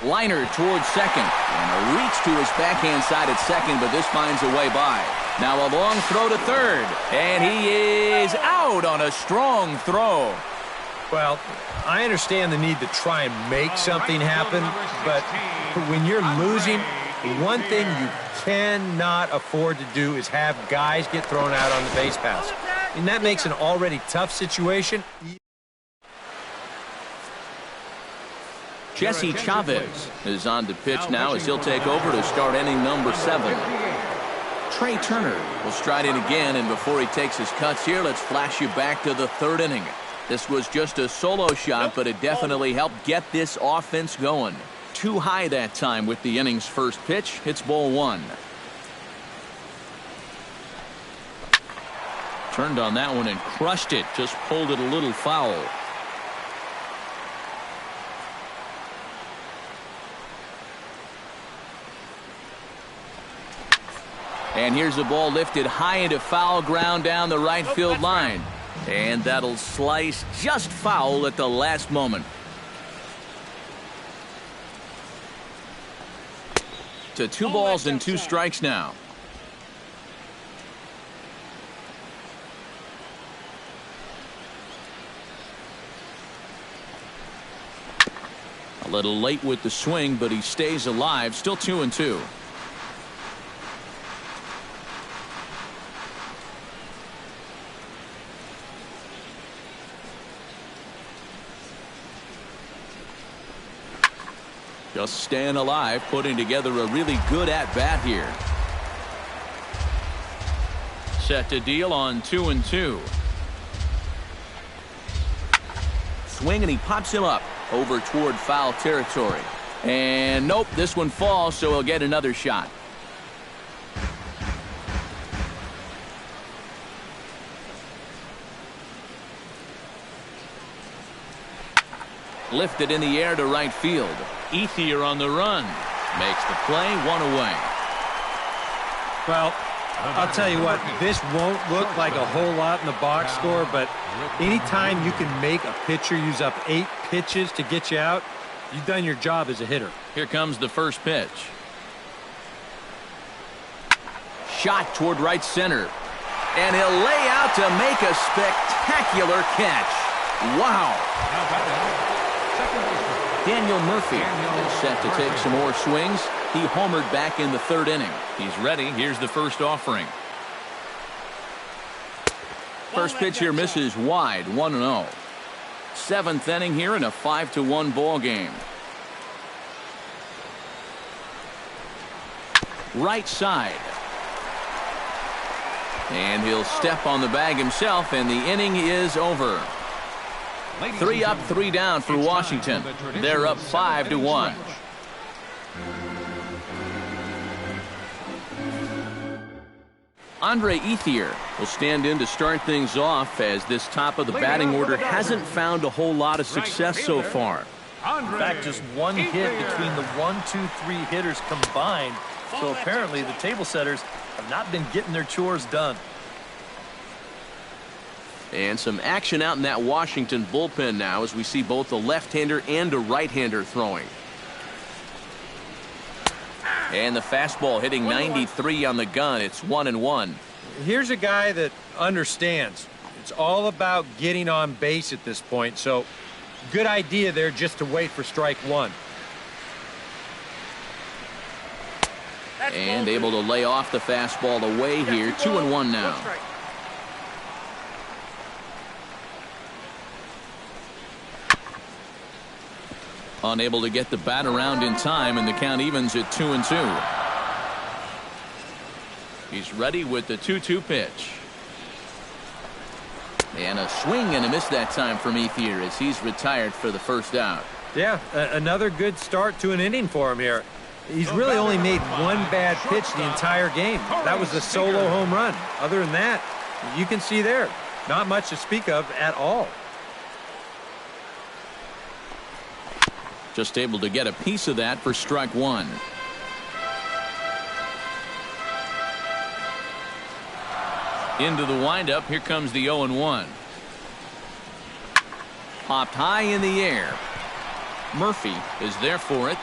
Liner towards second, and a reach to his backhand side at second, but this finds a way by. Now a long throw to third, and he is out on a strong throw. Well, I understand the need to try and make something happen, but when you're losing, one thing you cannot afford to do is have guys get thrown out on the base pass. And that makes an already tough situation. Jesse Chavez is on to pitch now as he'll take over to start inning number 7. Trey Turner will stride in again, and before he takes his cuts here, let's flash you back to the 3rd inning. This was just a solo shot, but it definitely helped get this offense going. Too high that time with the inning's first pitch. It's ball 1. Turned on that one and crushed it. Just pulled it a little foul. And here's the ball lifted high into foul ground down the right field line. And that'll slice just foul at the last moment. To 2 balls and 2 strikes now. A little late with the swing, but he stays alive. Still 2-2. Just staying alive, putting together a really good at-bat here. Set to deal on 2-2. Swing, and he pops him up over toward foul territory. And nope, this one falls, so he'll get another shot. Lifted in the air to right field. Ethier on the run. Makes the play, 1 away. Well, I'll tell you what, this won't look like a whole lot in the box score, but anytime you can make a pitcher use up 8 pitches to get you out, You've done your job as a hitter. Here comes the first pitch. Shot toward right center. And he'll lay out to make a spectacular catch. Wow. Now batting, second baseman Daniel Murphy is set to take some more swings. He homered back in the third inning. He's ready. Here's the first offering. First pitch here misses wide, 1-0. Seventh inning here in a 5-1 ball game. Right side. And he'll step on the bag himself, and the inning is over. 3 up, 3 down for Washington. They're up 5-1. Andre Ethier will stand in to start things off, as this top of the batting order hasn't found a whole lot of success so far. In fact, just one hit between the 1, 2, 3 hitters combined. So apparently the table setters have not been getting their chores done. And some action out in that Washington bullpen now, as we see both a left-hander and a right-hander throwing. And the fastball hitting 93 on the gun. It's 1-1. Here's a guy that understands. It's all about getting on base at this point. So good idea there just to wait for strike one. And able to lay off the fastball away here. 2-1 now. Unable to get the bat around in time, and the count evens at 2-2. He's ready with the 2-2 pitch. And a swing and a miss that time from Ethier as he's retired for the first out. Yeah, another good start to an inning for him here. He's really only made one bad pitch the entire game. That was a solo home run. Other than that, you can see there, not much to speak of at all. Just able to get a piece of that for strike one. Into the windup. Here comes the 0-1. Popped high in the air. Murphy is there for it.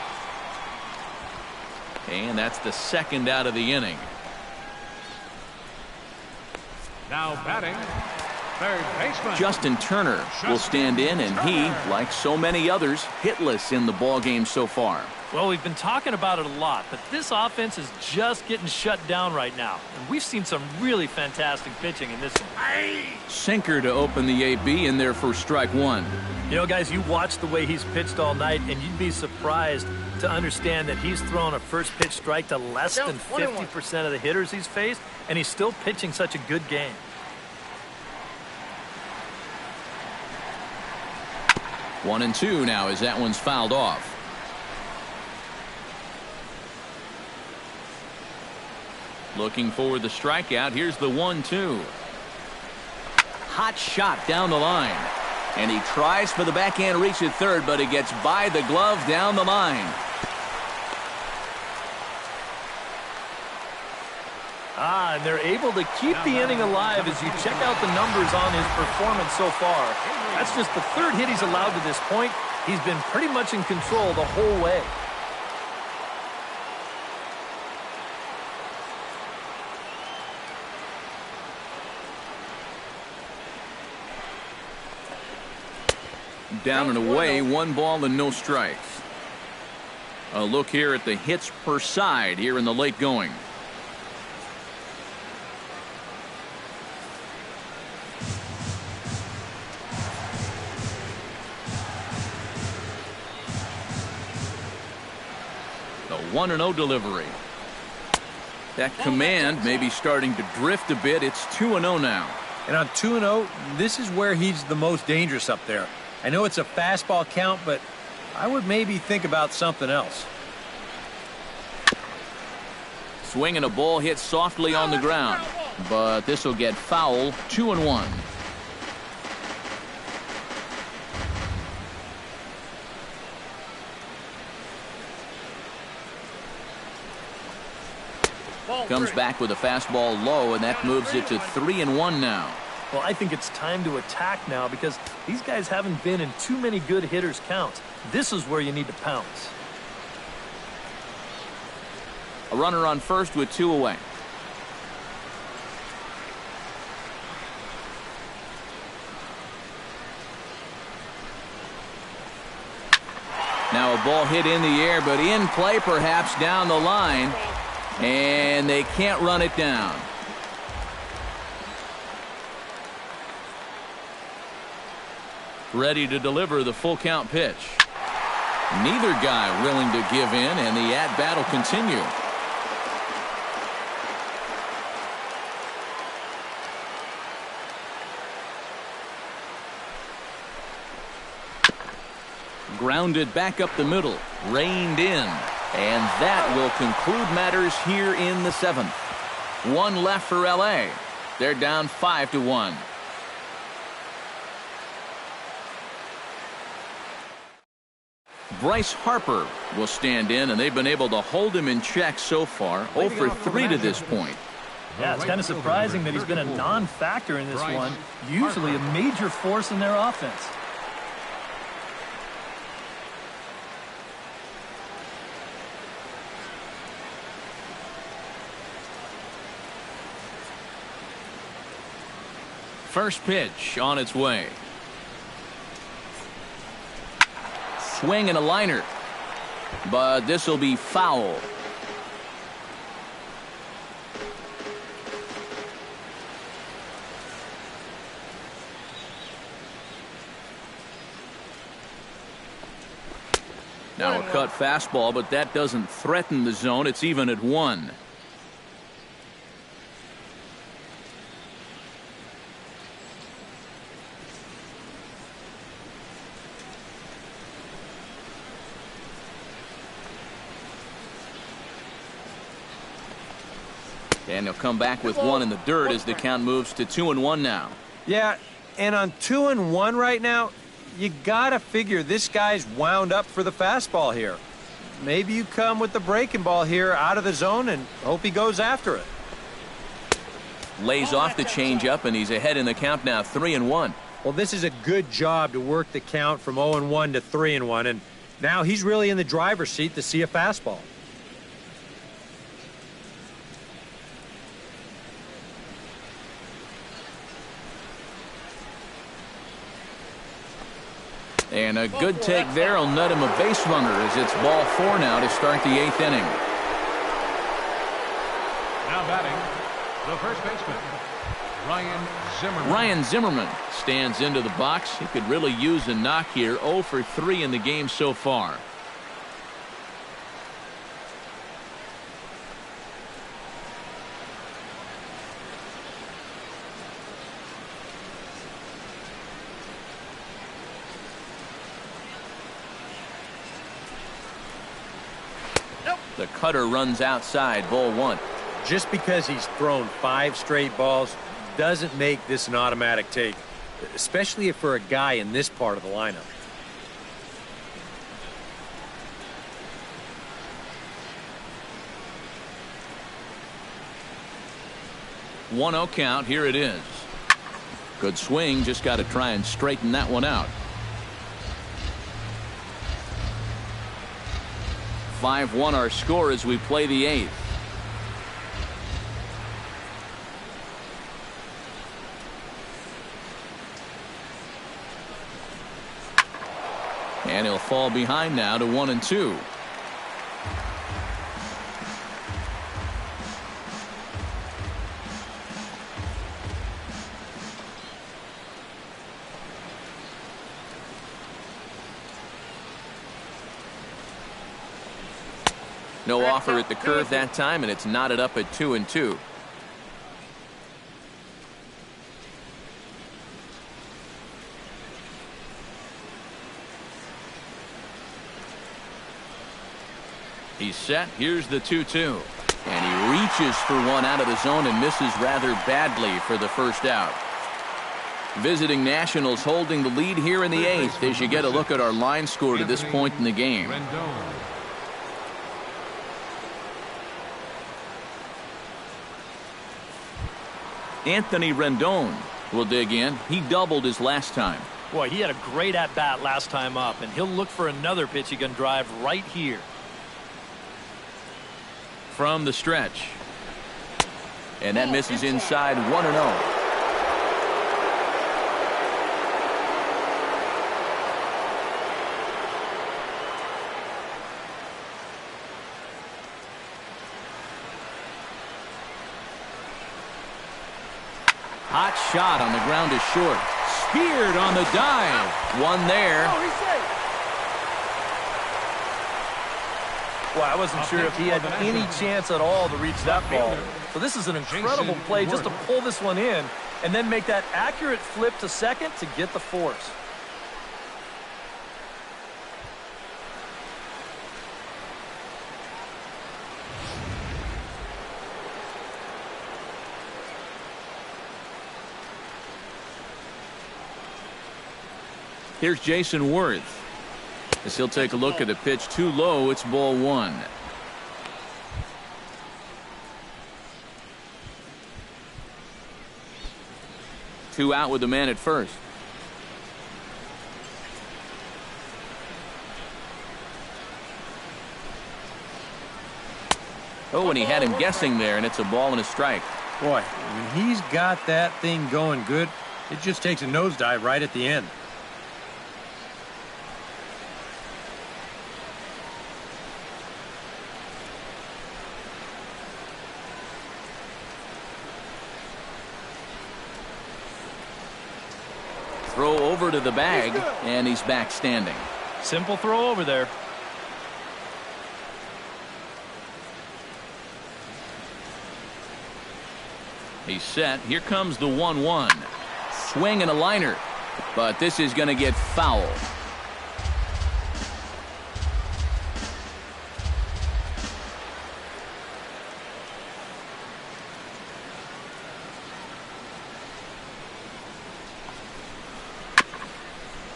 And that's the second out of the inning. now batting, third baseman Justin Turner will stand in, and he, like so many others, hitless in the ball game so far. Well, we've been talking about it a lot, but this offense is just getting shut down right now. And we've seen some really fantastic pitching in this one. Sinker to open the AB in there for strike one. You know, guys, you watch the way he's pitched all night, and you'd be surprised to understand that he's thrown a first pitch strike to less than 50% of the hitters he's faced, and he's still pitching such a good game. One and two now as that one's fouled off. Looking for the strikeout. Here's the 1-2. Hot shot down the line. And he tries for the backhand reach at third, but he gets by the glove down the line. And they're able to keep the inning alive as you check out the numbers on his performance so far. That's just the third hit he's allowed to this point. He's been pretty much in control the whole way. Down and away, 1 ball and no strikes. A look here at the hits per side here in the late going. The 1-0 delivery. That command may be starting to drift a bit. It's 2-0 now. And on 2-0, this is where he's the most dangerous up there. I know it's a fastball count, but I would maybe think about something else. Swing and a ball hit softly on the ground, but this will get foul. 2-1. Comes back with a fastball low, and that moves it to 3-1 now. Well, I think it's time to attack now because these guys haven't been in too many good hitters' counts. This is where you need to pounce. A runner on first with 2 away. Now a ball hit in the air, but in play perhaps down the line. And they can't run it down. Ready to deliver the full count pitch. Neither guy willing to give in, and the at-bat will continue. Grounded back up the middle, reined in, and that will conclude matters here in the 7th. 1 left for LA. They're down 5-1. Bryce Harper will stand in, and they've been able to hold him in check so far. 0 for 3 to this point. Yeah, it's kind of surprising that he's been a non-factor in this one. Usually a major force in their offense. First pitch on its way. Swing and a liner, but this will be foul. Now a cut fastball, but that doesn't threaten the zone. It's even at 1. And he'll come back with 1 in the dirt as the count moves to 2-1 now. Yeah, and on 2-1 right now, you gotta figure this guy's wound up for the fastball here. Maybe you come with the breaking ball here out of the zone and hope he goes after it. Lays off the changeup, and he's ahead in the count now, 3-1. Well, this is a good job to work the count from 0-1 to 3-1, and now he's really in the driver's seat to see a fastball. And a good take there will net him a base runner as it's ball 4 now to start the 8th inning. Now batting, the first baseman, Ryan Zimmerman. Ryan Zimmerman stands into the box. He could really use a knock here. 0 for 3 in the game so far. The cutter runs outside, ball 1. Just because he's thrown 5 straight balls doesn't make this an automatic take, especially if for a guy in this part of the lineup. One 0 count. Here it is. Good swing. Just got to try and straighten that one out. 5-1 our score as we play the 8th. And he'll fall behind now to 1-2. No offer at the curve that time, and it's knotted up at 2-2. He's set. Here's the 2-2. And he reaches for one out of the zone and misses rather badly for the first out. Visiting Nationals holding the lead here in the 8th as you get a look at our line score to this point in the game. Anthony Rendon We'll dig in. He doubled his last time. Boy, he had a great at-bat last time up, and he'll look for another pitch he can drive right here. From the stretch. And that misses inside 1-0. Hot shot on the ground is short. Speared on the dive. One there. Well, I wasn't sure if he had any chance at all to reach that ball. So this is an incredible play just to pull this one in and then make that accurate flip to second to get the force. Here's Jason Worth. As he'll take a look at a pitch too low, it's ball one. Two out with the man at first. Oh, and he had him guessing there, and it's a ball and a strike. Boy, when he's got that thing going good, it just takes a nosedive right at the end. Throw over to the bag, and he's back standing. Simple throw over there. He's set. Here comes the 1-1. Swing and a liner. But this is going to get foul.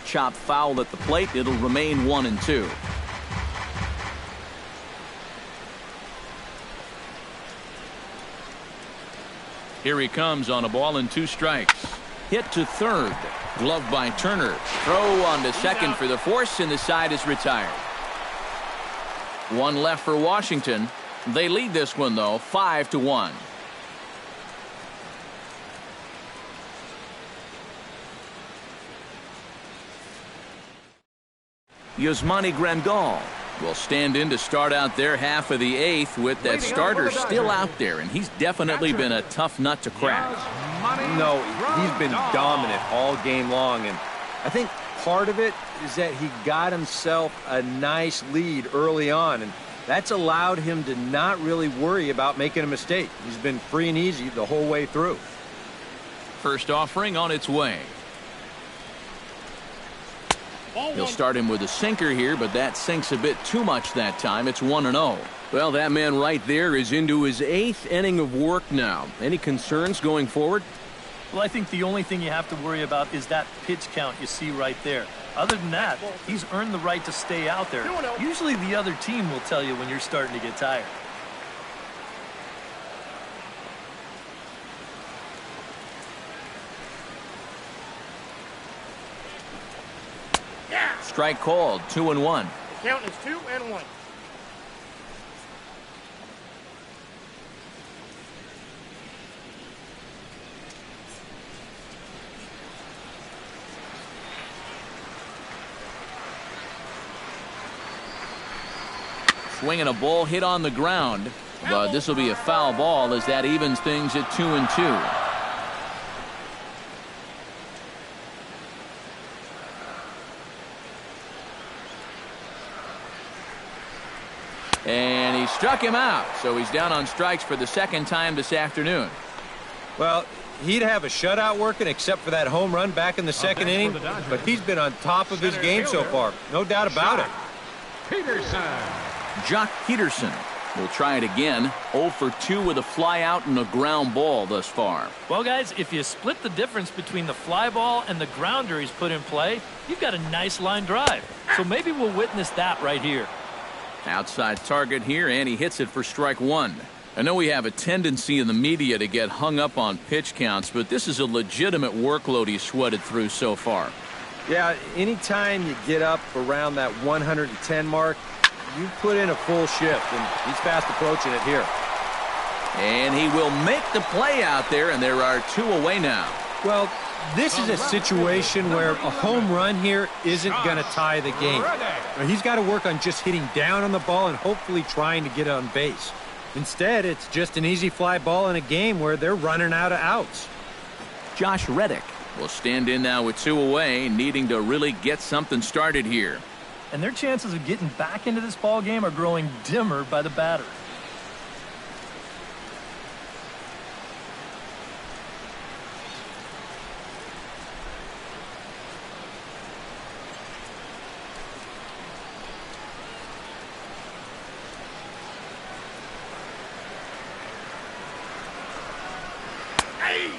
Chop foul at the plate. It'll remain 1-2. Here he comes on a ball and 2 strikes. Hit to third. Glove by Turner. Throw on to second for the force, and the side is retired. One left for Washington. They lead this one, though, 5-1. Yasmani Grandal will stand in to start out their half of the 8th with that starter still out there, and he's definitely been a tough nut to crack. No, he's been dominant all game long, and I think part of it is that he got himself a nice lead early on, and that's allowed him to not really worry about making a mistake. He's been free and easy the whole way through. First offering on its way. He'll start him with a sinker here, but that sinks a bit too much that time. It's 1-0. Well, that man right there is into his 8th inning of work now. Any concerns going forward? Well, I think the only thing you have to worry about is that pitch count you see right there. Other than that, he's earned the right to stay out there. Usually the other team will tell you when you're starting to get tired. Strike called, 2-1. The count is 2-1. Swinging a ball hit on the ground, but this will be a foul ball as that evens things at 2-2. And he struck him out, so he's down on strikes for the second time this afternoon. Well, he'd have a shutout working except for that home run back in the second inning, but he's been on top of his game so far. No doubt about it. Peterson. Jock Peterson will try it again. 0 for 2 with a fly out and a ground ball thus far. Well, guys, if you split the difference between the fly ball and the grounder he's put in play, you've got a nice line drive. So maybe we'll witness that right here. Outside target here, and he hits it for strike 1. I know we have a tendency in the media to get hung up on pitch counts, but this is a legitimate workload he's sweated through so far. Yeah, anytime you get up around that 110 mark, you put in a full shift, and he's fast approaching it here. And he will make the play out there, and there are 2 away now. Well, this is a situation where a home run here isn't going to tie the game. He's got to work on just hitting down on the ball and hopefully trying to get on base. Instead, it's just an easy fly ball in a game where they're running out of outs. Josh Reddick will stand in now with 2 away, needing to really get something started here. And their chances of getting back into this ball game are growing dimmer by the batter.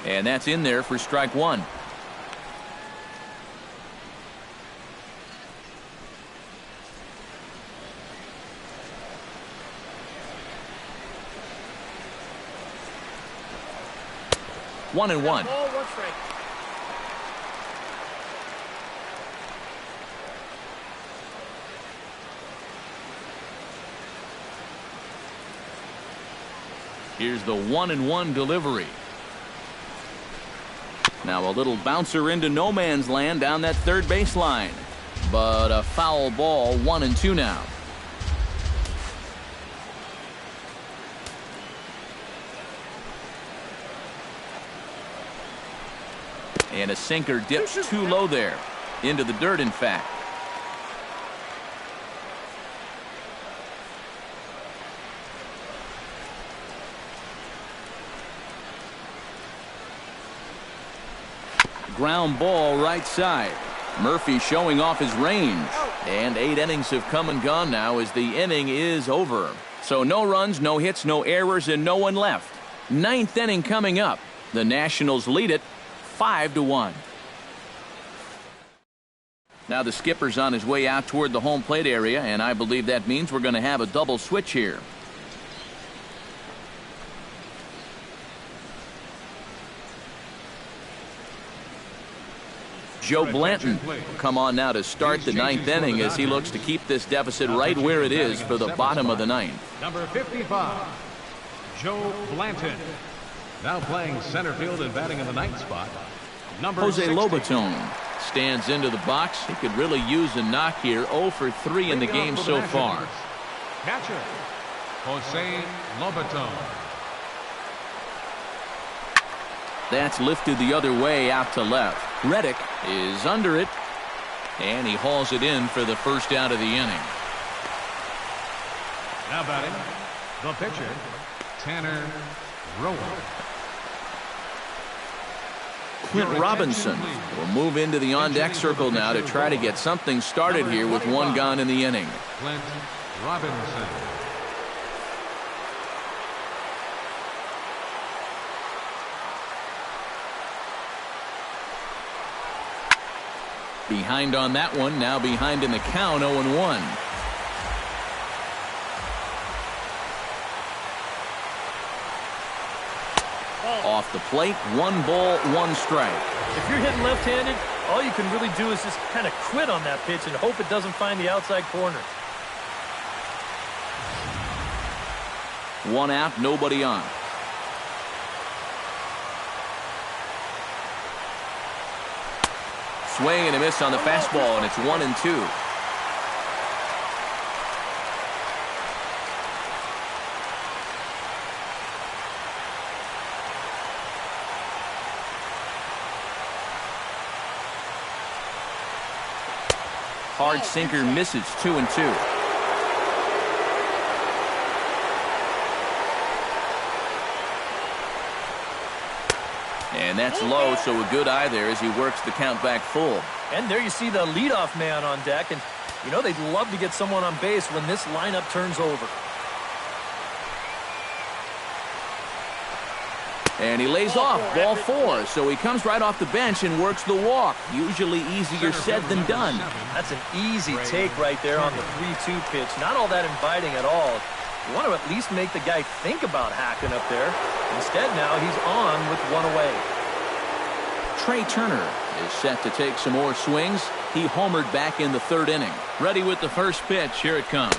And that's in there for strike 1. One and one. Ball, 1 strike. Here's the 1-1 delivery. Now a little bouncer into no man's land down that third baseline. But a foul ball, 1-2 now. And a sinker dipped too low there. Into the dirt, in fact. Ground ball right side. Murphy showing off his range. And 8 innings have come and gone now as the inning is over. So no runs, no hits, no errors, and no one left. 9th inning coming up. The Nationals lead it 5-1. Now the skipper's on his way out toward the home plate area, and I believe that means we're going to have a double switch here. Joe Blanton will come on now to start the 9th inning as he looks to keep this deficit right where it is for the bottom of the 9th. Number 55, Joe Blanton. Now playing center field and batting in the 9th spot. Number Jose 60. Lobaton stands into the box. He could really use a knock here. 0 for 3 in the game so far. Catcher, Jose Lobaton. That's lifted the other way out to left. Reddick is under it, and he hauls it in for the first out of the inning. Now batting, the pitcher, Tanner Rowan. Clint Robinson will move into the on-deck circle now to try to get something started here with 1 gone in the inning. Clint Robinson. Behind on that one, now behind in the count, 0-1. Off the plate, 1 ball, 1 strike. If you're hitting left-handed, all you can really do is just kind of quit on that pitch and hope it doesn't find the outside corner. 1 out, nobody on. Swing and a miss on the fastball, and it's 1-2. Hard sinker misses, 2-2. And that's low, so a good eye there as he works the count back full. And there you see the leadoff man on deck, and you know they'd love to get someone on base when this lineup turns over. And he lays off, ball 4, so he comes right off the bench and works the walk. Usually easier said than done. That's an easy take right there on the 3-2 pitch. Not all that inviting at all. You want to at least make the guy think about hacking up there. Instead, now he's on with one away. Trey Turner is set to take some more swings. He homered back in the third inning. Ready with the first pitch. Here it comes.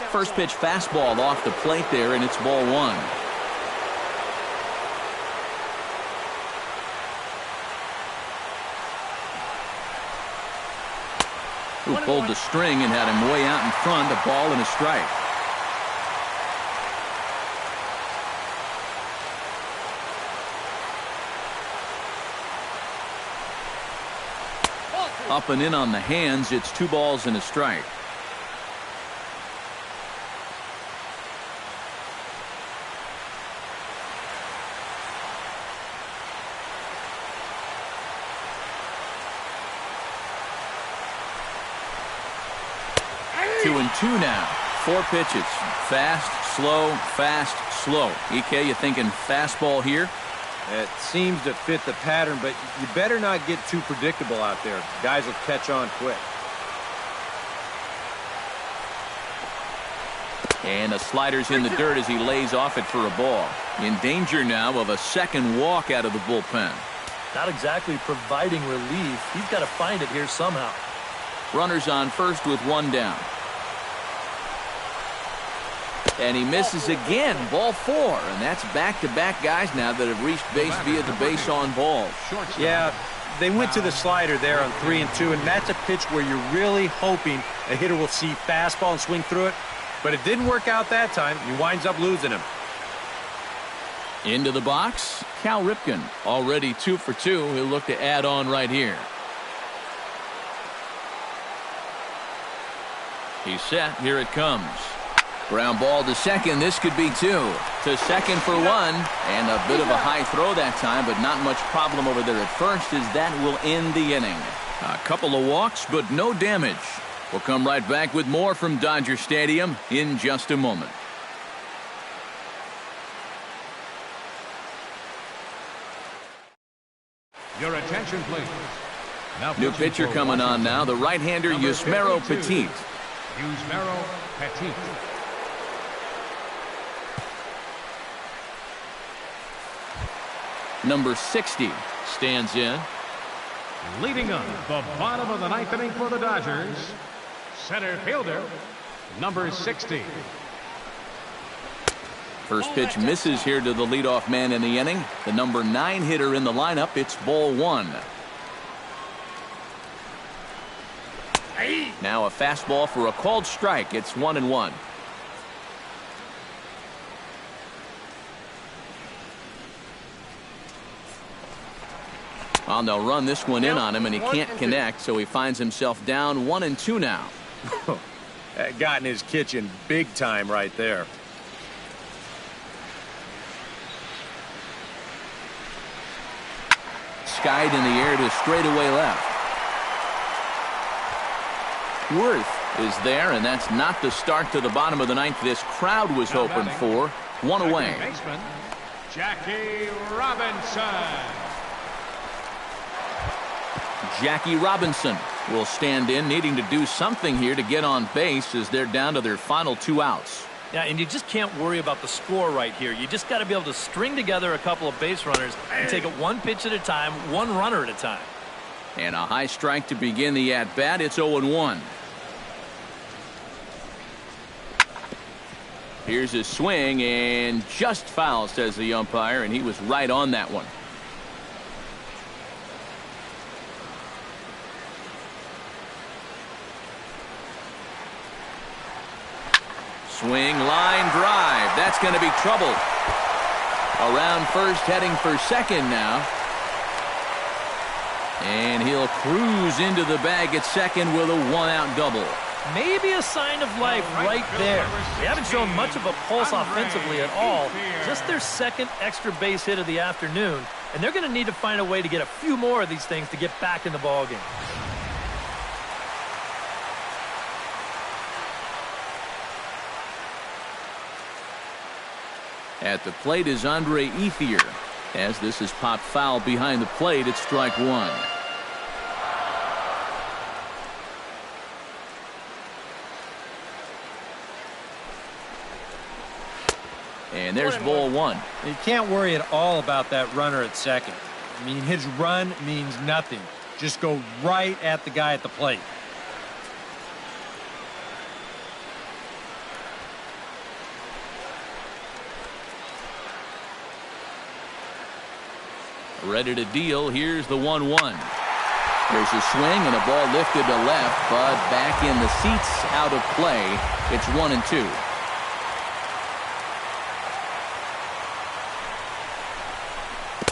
First pitch fastball off the plate there, and it's ball one. Who pulled the string and had him way out in front, a ball and a strike. Up and in on the hands. It's 2 balls and a strike. Two and two now. 4 pitches. Fast, slow, fast, slow. EK, you thinking fastball here? It seems to fit the pattern, but you better not get too predictable out there. Guys will catch on quick. And the slider's in the dirt as he lays off it for a ball. In danger now of a second walk out of the bullpen. Not exactly providing relief. He's got to find it here somehow. Runners on first with 1 down. And he misses again. Ball 4. And that's back-to-back guys now that have reached base via the base on balls. Yeah, they went to the slider there on 3 and 2, and that's a pitch where you're really hoping a hitter will see fastball and swing through it. But it didn't work out that time. He winds up losing him. Into the box, Cal Ripken. Already 2 for 2. He'll look to add on right here. He's set. Here it comes. Ground ball to second. This could be 2. To second for 1. And a bit of a high throw that time, but not much problem over there at first, as that will end the inning. A couple of walks, but no damage. We'll come right back with more from Dodger Stadium in just a moment. Your attention, please. Now New pitcher coming on now, the right-hander Yusmeiro Petit. Yusmeiro Petit. Number 60 stands in. Leading up the bottom of the 9th inning for the Dodgers, center fielder, number 60. First pitch misses here to the leadoff man in the inning. The number 9 hitter in the lineup. It's ball 1. Now a fastball for a called strike. It's 1-1. Well, they'll run this one in on him, and he can't connect, so he finds himself down 1-2 now. That got in his kitchen big time right there. Skied in the air to straightaway left. Worth is there, and that's not the start to the bottom of the 9th this crowd was hoping for. 1 away. Baseman, Jackie Robinson. Jackie Robinson will stand in, needing to do something here to get on base as they're down to their final 2 outs. Yeah, and you just can't worry about the score right here. You just got to be able to string together a couple of base runners and take it 1 pitch at a time, 1 runner at a time. And a high strike to begin the at-bat. It's 0-1. Here's his swing, and just foul, says the umpire, and he was right on that one. Swing, line drive. That's going to be trouble. Around first, heading for second now. And he'll cruise into the bag at second with a 1-out double. Maybe a sign of life right there. They haven't shown much of a pulse offensively at all. Just their second extra base hit of the afternoon. And they're going to need to find a way to get a few more of these things to get back in the ballgame. At the plate is Andre Ethier. As this is popped foul behind the plate, it's strike 1. And there's ball one. You can't worry at all about that runner at second. I mean, his run means nothing. Just go right at the guy at the plate. Ready to deal. Here's the 1-1. There's a swing and a ball lifted to left, but back in the seats, out of play. It's 1-2.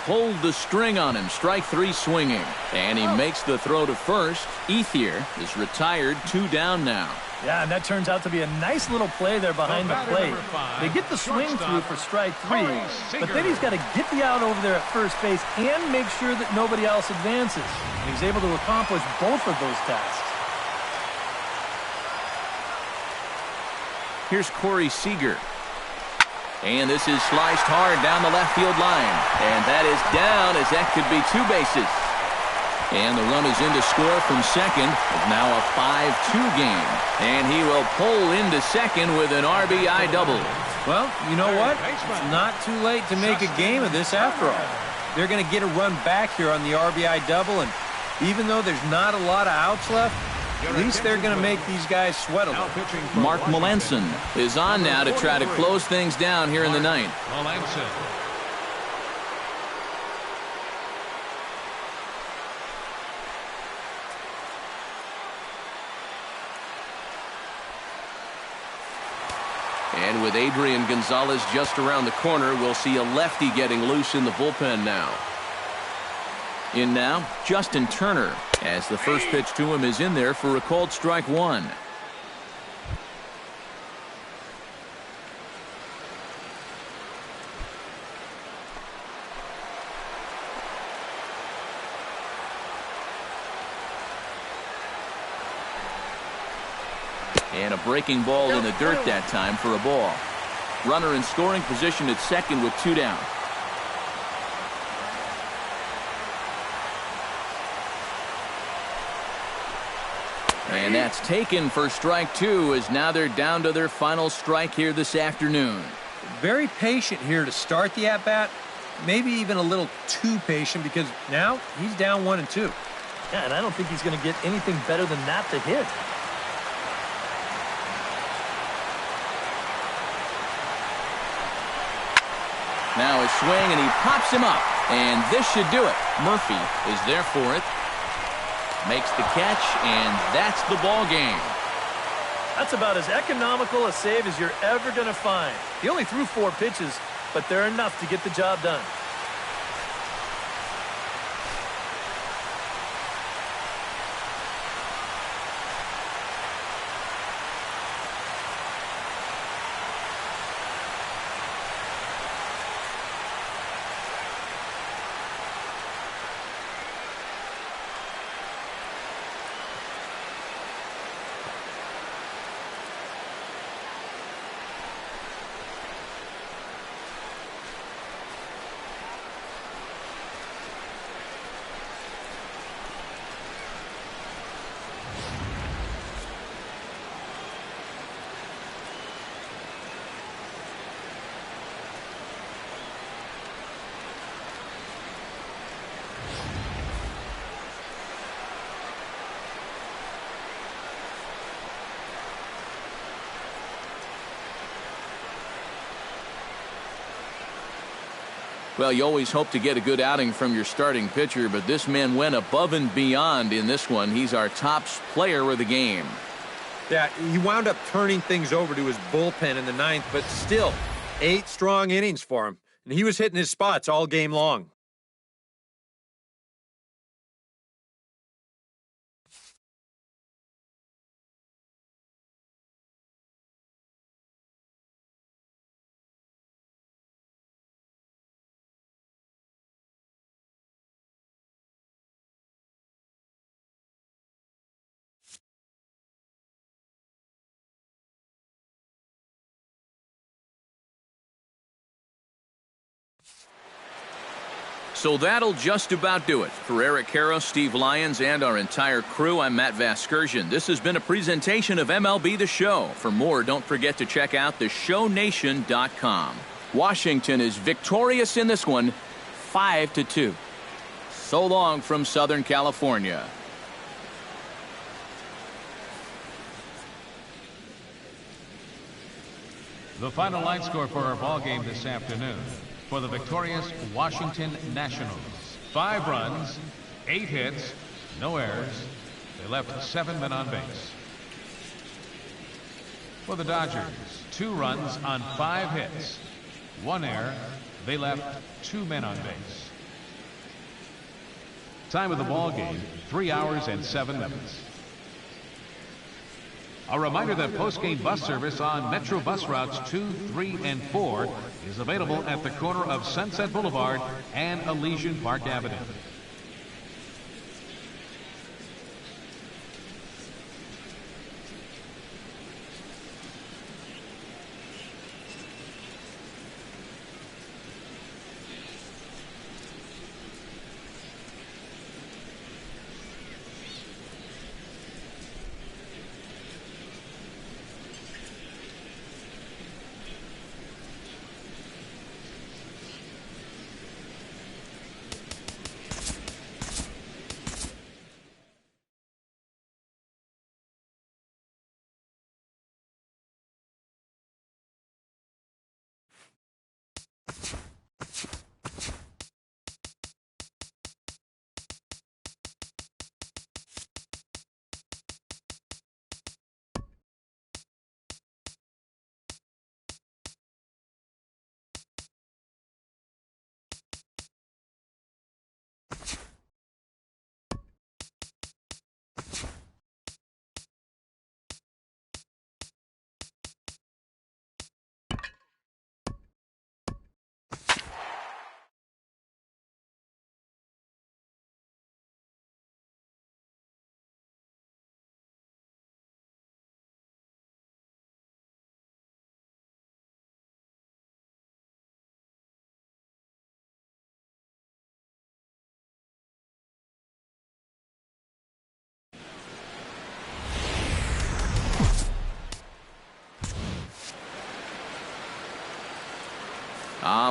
Pulled the string on him. Strike three swinging. And he makes the throw to first. Ethier is retired. 2 down now. Yeah, and that turns out to be a nice little play there behind the plate. They get the swing through for strike 3, but then he's got to get the out over there at first base and make sure that nobody else advances. And he's able to accomplish both of those tasks. Here's Corey Seager. And this is sliced hard down the left field line. And that is down, as that could be 2 bases. And the run is in to score from second. It's now a 5-2 game. And he will pull into second with an RBI double. Well, you know what? It's not too late to make a game of this after all. They're going to get a run back here on the RBI double. And even though there's not a lot of outs left, at least they're going to make these guys sweat a little. Mark Melanson is on now to try to close things down here in the ninth. Melanson. And with Adrian Gonzalez just around the corner, we'll see a lefty getting loose in the bullpen now. In now, Justin Turner, as the first pitch to him is in there for a called strike 1. And a breaking ball in the dirt that time for a ball. Runner in scoring position at second with 2 down. And that's taken for strike 2, as now they're down to their final strike here this afternoon. Very patient here to start the at-bat. Maybe even a little too patient, because now he's down 1-2. Yeah, and I don't think he's going to get anything better than that to hit. Now a swing, and he pops him up. And this should do it. Murphy is there for it. Makes the catch, and that's the ball game. That's about as economical a save as you're ever going to find. He only threw 4 pitches, but they're enough to get the job done. Well, you always hope to get a good outing from your starting pitcher, but this man went above and beyond in this one. He's our top player of the game. Yeah, he wound up turning things over to his bullpen in the 9th, but still, 8 strong innings for him. And he was hitting his spots all game long. So that'll just about do it. For Eric Karros, Steve Lyons, and our entire crew, I'm Matt Vasgersian. This has been a presentation of MLB The Show. For more, don't forget to check out theshownation.com. Washington is victorious in this one, 5-2. So long from Southern California. The final line score for our ball game this afternoon for the victorious Washington Nationals. 5 runs, 8 hits, no errors. They left 7 men on base. For the Dodgers, 2 runs on 5 hits, 1 error. They left 2 men on base. Time of the ball game, 3 hours and 7 minutes. A reminder that post-game bus service on Metro bus routes 2, 3, and 4 is available at the corner of Sunset Boulevard and Elysian Park Avenue.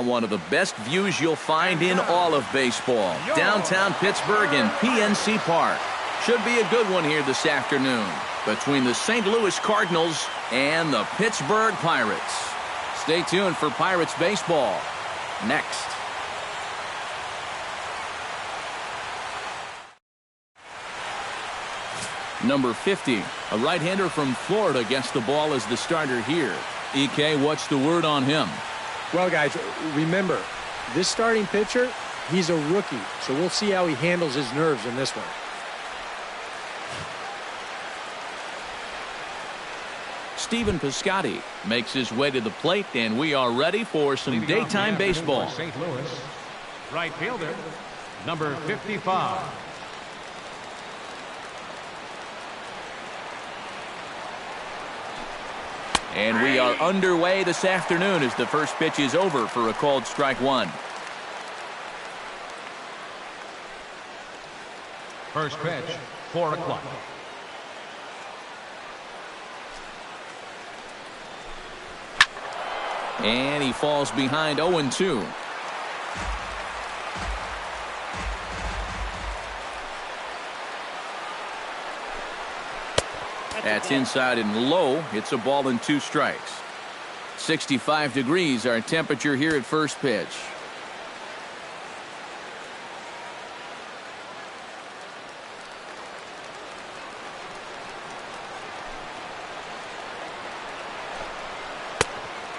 One of the best views you'll find in all of baseball. Downtown Pittsburgh and PNC Park. Should be a good one here this afternoon between the St. Louis Cardinals and the Pittsburgh Pirates. Stay tuned for Pirates baseball next. Number 50, a right-hander from Florida, gets the ball as the starter here. EK, what's the word on him? Well, guys, remember, this starting pitcher, he's a rookie, so we'll see how he handles his nerves in this one. Stephen Piscotty makes his way to the plate, and we are ready for some daytime baseball. St. Louis, right fielder, number 55. And we are underway this afternoon as the first pitch is over for a called strike one. First pitch, 4 o'clock. And he falls behind 0-2. That's inside and low. It's a ball and 2 strikes. 65 degrees our temperature here at first pitch.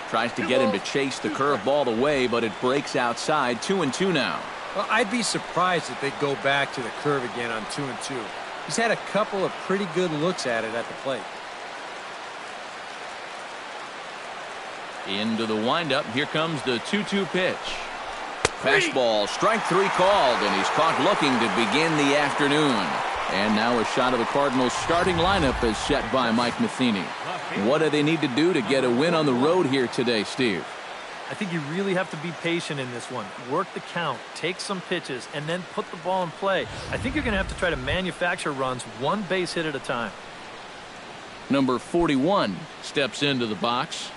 Tries to get him to chase the curveball away, but it breaks outside. 2-2 now. Well, I'd be surprised if they go back to the curve again on 2-2. He's had a couple of pretty good looks at it at the plate. Into the windup. Here comes the 2-2 pitch. Fastball, strike 3 called, and he's caught looking to begin the afternoon. And now a shot of the Cardinals starting lineup is set by Mike Matheny. What do they need to do to get a win on the road here today, Steve? I think you really have to be patient in this one. Work the count, take some pitches, and then put the ball in play. I think you're going to have to try to manufacture runs 1 base hit at a time. Number 41 steps into the box.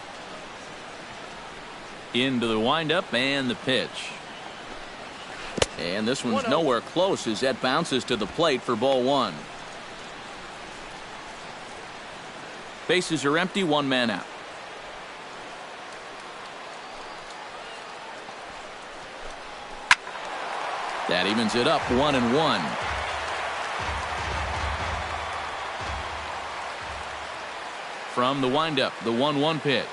Into the windup and the pitch. And this one's nowhere close as that bounces to the plate for ball one. Bases are empty, one man out. That evens it up 1-1. From the windup, the 1-1 pitch.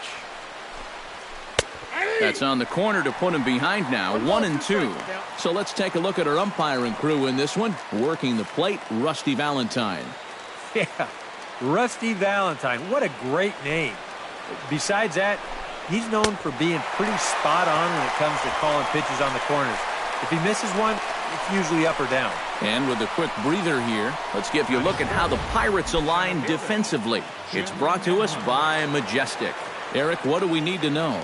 That's on the corner to put him behind now, 1-2. So let's take a look at our umpiring crew in this one. Working the plate, Rusty Valentine. Yeah, Rusty Valentine. What a great name. Besides that, he's known for being pretty spot on when it comes to calling pitches on the corners. If he misses one, it's usually up or down. And with a quick breather here, let's give you a look at how the Pirates align defensively. It's brought to us by Majestic. Eric, what do we need to know?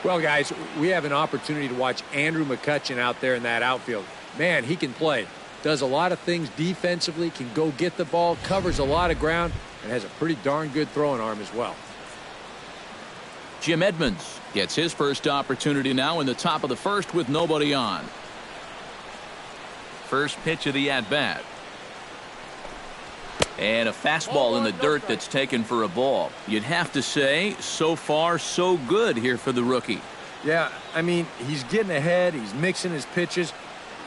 Well, guys, we have an opportunity to watch Andrew McCutchen out there in that outfield. Man, he can play. Does a lot of things defensively, can go get the ball, covers a lot of ground, and has a pretty darn good throwing arm as well. Jim Edmonds gets his first opportunity now in the top of the first with nobody on. First pitch of the at-bat. And a fastball in the dirt that's taken for a ball. You'd have to say, so far, so good here for the rookie. Yeah, I mean, he's getting ahead. He's mixing his pitches.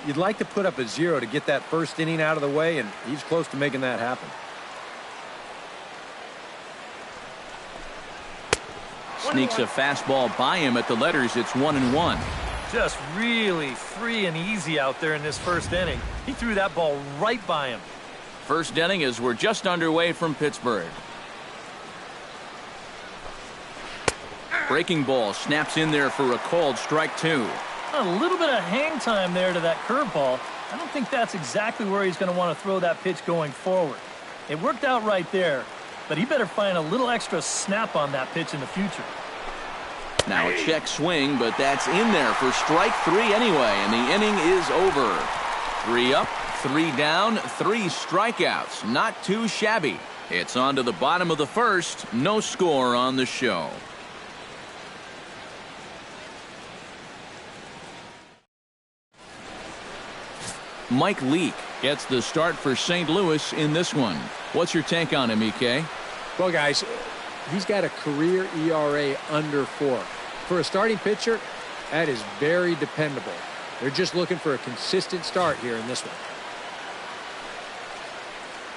You'd like to put up a 0 to get that first inning out of the way, and he's close to making that happen. Sneaks a fastball by him at the letters. It's 1-1. Just really free and easy out there in this first inning. He threw that ball right by him. First inning as we're just underway from Pittsburgh. Breaking ball snaps in there for a called strike two. A little bit of hang time there to that curveball. I don't think that's exactly where he's going to want to throw that pitch going forward. It worked out right there, but he better find a little extra snap on that pitch in the future. Now a check swing, but that's in there for strike three anyway, and the inning is over. 3 up, 3 down, 3 strikeouts. Not too shabby. It's on to the bottom of the first. No score on the show. Mike Leake gets the start for St. Louis in this one. What's your take on him, EK? Well, guys, he's got a career ERA under 4. For a starting pitcher, that is very dependable. They're just looking for a consistent start here in this one.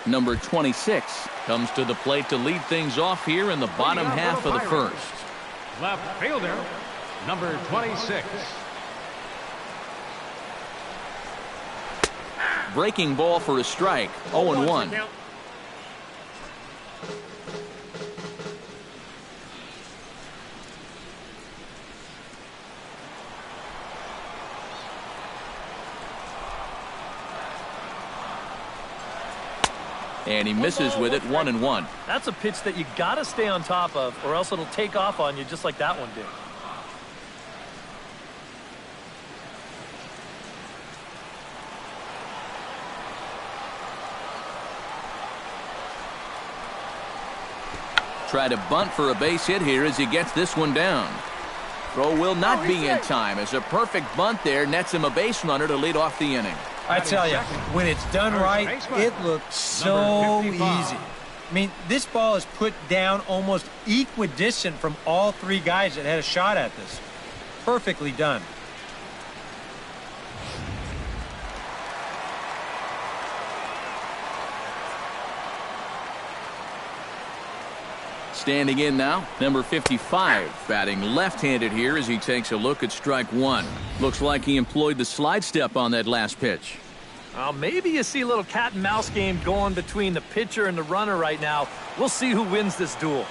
Number 26 comes to the plate to lead things off here in the bottom half of the first. Left fielder, number 26. Breaking ball for a strike. 0-1. And he misses with it. 1-1. That's a pitch that you got to stay on top of, or else it'll take off on you just like that one did. Try to bunt for a base hit here as he gets this one down. Throw will not be in time as a perfect bunt there nets him a base runner to lead off the inning. I tell you, when it's done right, it looks so easy. I mean, this ball is put down almost equidistant from all 3 guys that had a shot at this. Perfectly done. Standing in now, number 55, batting left-handed here as he takes a look at strike one. Looks like he employed the slide step on that last pitch. Well, maybe you see a little cat and mouse game going between the pitcher and the runner right now. We'll see who wins this duel.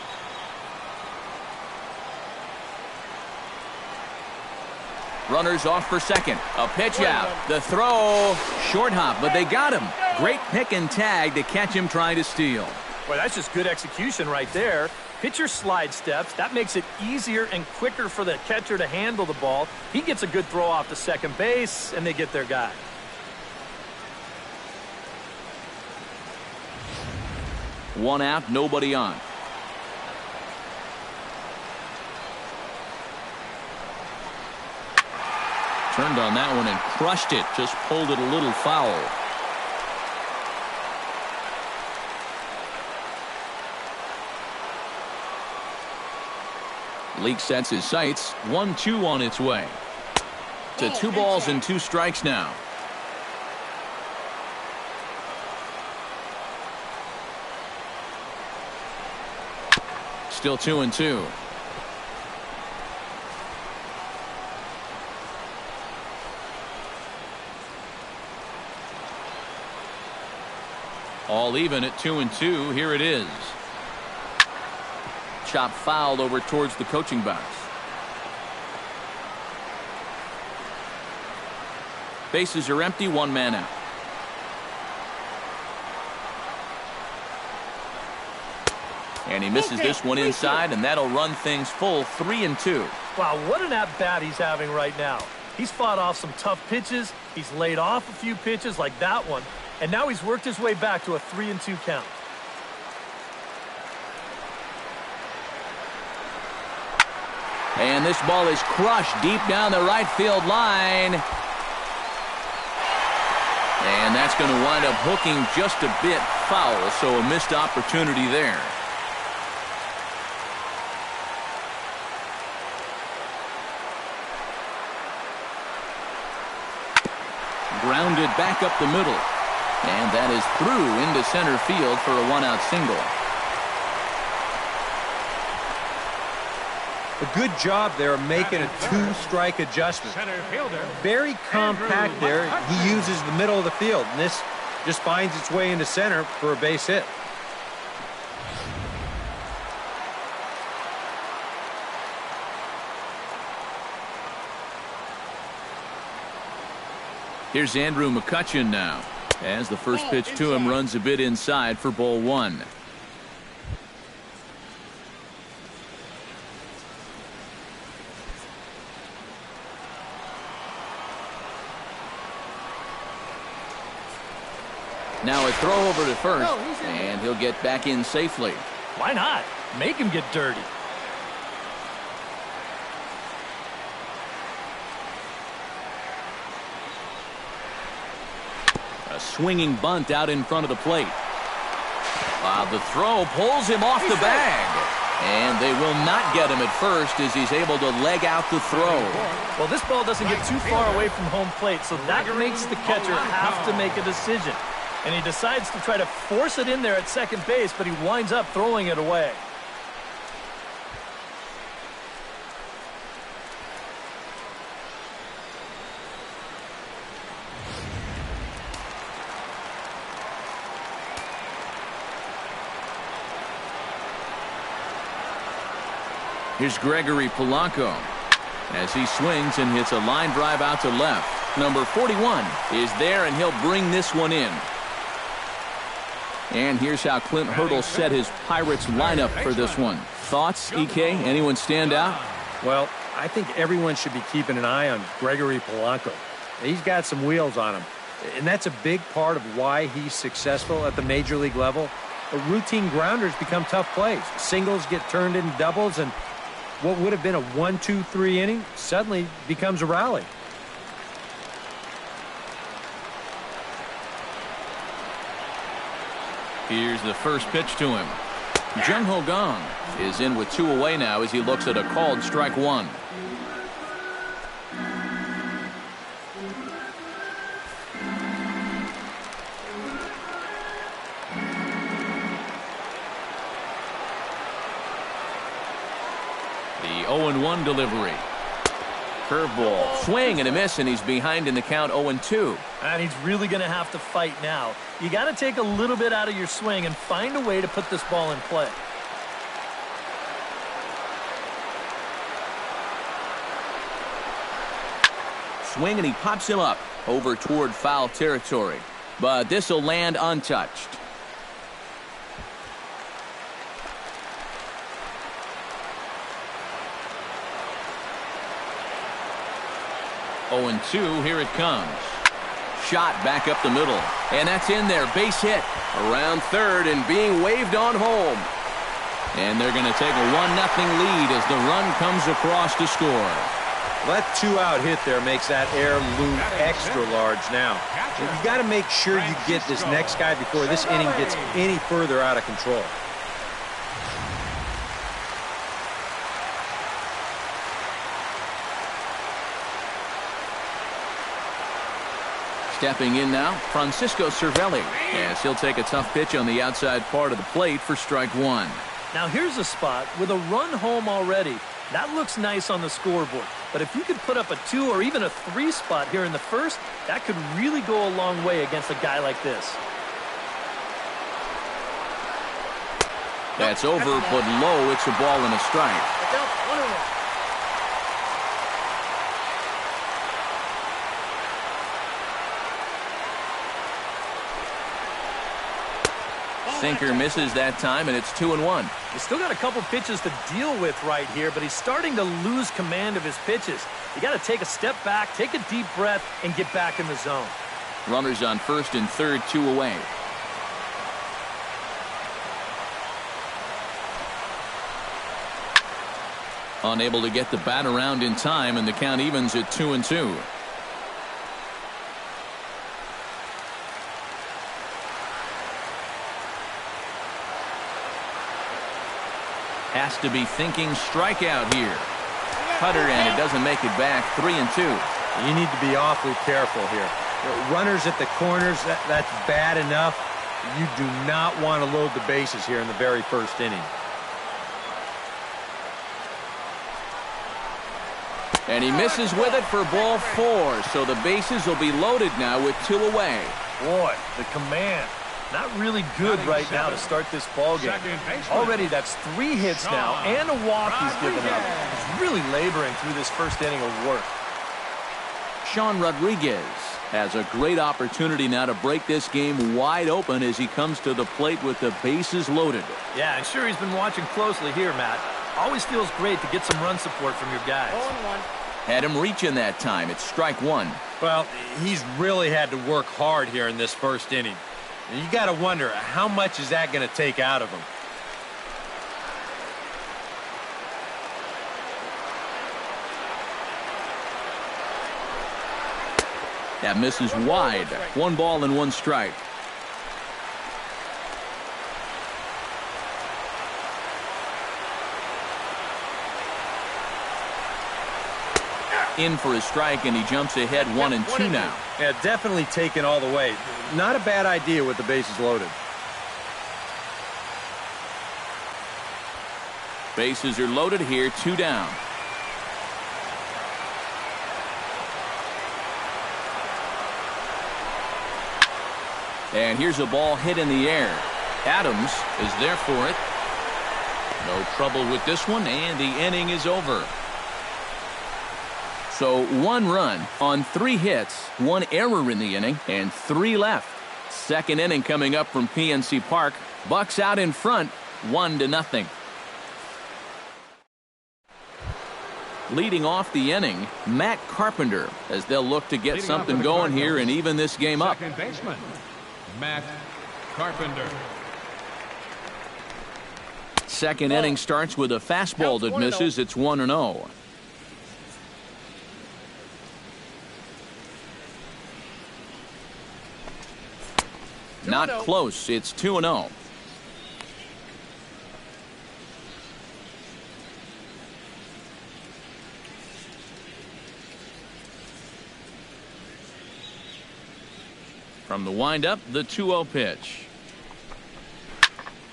Runners off for second. A pitch out. The throw. Short hop, but they got him. Great pick and tag to catch him trying to steal. Well, that's just good execution right there. Pitcher slide steps. That makes it easier and quicker for the catcher to handle the ball. He gets a good throw off to second base, and they get their guy. One out, nobody on. Turned on that one and crushed it. Just pulled it a little foul. Leake sets his sights. 1-2 on its way. To 2 balls and 2 strikes now. Still 2-2. All even at 2-2. Here it is. Chop fouled over towards the coaching box. Bases are empty. 1 man out. And he misses this one inside, and that'll run things full. 3-2. Wow, what an at-bat he's having right now. He's fought off some tough pitches. He's laid off a few pitches like that one. And now he's worked his way back to a 3-2 count. And this ball is crushed deep down the right field line. And that's going to wind up hooking just a bit foul, so a missed opportunity there. Grounded back up the middle. And that is through into center field for a 1-out single. A good job there making a 2-strike adjustment. Very compact there. He uses the middle of the field, and this just finds its way into center for a base hit. Here's Andrew McCutchen now, as the first pitch to him runs a bit inside for ball 1. Now a throw over to first, and he'll get back in safely. Why not? Make him get dirty. A swinging bunt out in front of the plate. The throw pulls him off the bag. And they will not get him at first as he's able to leg out the throw. Well, this ball doesn't get too far away from home plate, so that makes the catcher have to make a decision. And he decides to try to force it in there at second base, but he winds up throwing it away. Here's Gregory Polanco as he swings and hits a line drive out to left. Number 41 is there, and he'll bring this one in. And here's how Clint Hurdle set his Pirates lineup for this one. Thoughts, EK? Anyone stand out? Well, I think everyone should be keeping an eye on Gregory Polanco. He's got some wheels on him, and that's a big part of why he's successful at the major league level. Routine grounders become tough plays. Singles get turned into doubles, and what would have been a 1-2-3 inning suddenly becomes a rally. Here's the first pitch to him. Jung Ho Gong is in with 2 away now as he looks at a called strike 1. The 0-1 delivery. Curveball, swing and a miss, and he's behind in the count 0-2. And he's really going to have to fight now. You got to take a little bit out of your swing and find a way to put this ball in play. Swing, and he pops him up over toward foul territory. But this will land untouched. Oh, and 2, here it comes. Shot back up the middle, and that's in there. Base hit around third and being waved on home. And they're going to take a 1-0 lead as the run comes across to score. Well, that 2-out hit there makes that air loom extra large now. You got to make sure you get this next guy before this inning gets any further out of control. Stepping in now, Francisco Cervelli, as he'll take a tough pitch on the outside part of the plate for strike one. Now here's a spot with a run home already. That looks nice on the scoreboard. But if you could put up a 2 or even a 3 spot here in the first, that could really go a long way against a guy like this. That's over, but low. It's a ball and a strike. Sinker misses that time, and it's 2-1. He's still got a couple pitches to deal with right here, but he's starting to lose command of his pitches. You got to take a step back, take a deep breath, and get back in the zone. Runners on first and third, 2 away. Unable to get the bat around in time, and the count evens at 2-2. Has to be thinking strikeout here. Cutter, and it doesn't make it back. 3-2. You need to be awfully careful here. Runners at the corners, that's bad enough. You do not want to load the bases here in the very first inning. And he misses with it for ball 4. So the bases will be loaded now with 2 away. Boy, the command. Not really good right now to start this ball game. Already that's 3 hits now and a walk he's given up. He's really laboring through this first inning of work. Sean Rodriguez has a great opportunity now to break this game wide open as he comes to the plate with the bases loaded. Yeah, I'm sure he's been watching closely here, Matt. Always feels great to get some run support from your guys. Had him reaching that time. It's strike 1. Well, he's really had to work hard here in this first inning. You got to wonder, how much is that going to take out of him? That misses wide. 1 ball and 1 strike. In for a strike, and he jumps ahead 1-2 now. Yeah, definitely taken all the way. Not a bad idea with the bases loaded. Bases are loaded here, 2 down. And here's a ball hit in the air. Adams is there for it. No trouble with this one, and the inning is over. So 1 run on 3 hits, 1 error in the inning, and 3 left. Second inning coming up from PNC Park. Bucks out in front, 1-0. Leading off the inning, Matt Carpenter, as they'll look to get something going here and even this game up. Second baseman, Matt Carpenter. Second inning starts with a fastball that misses. It's 1-0. Not close. It's 2-0. From the windup, the 2-0 pitch.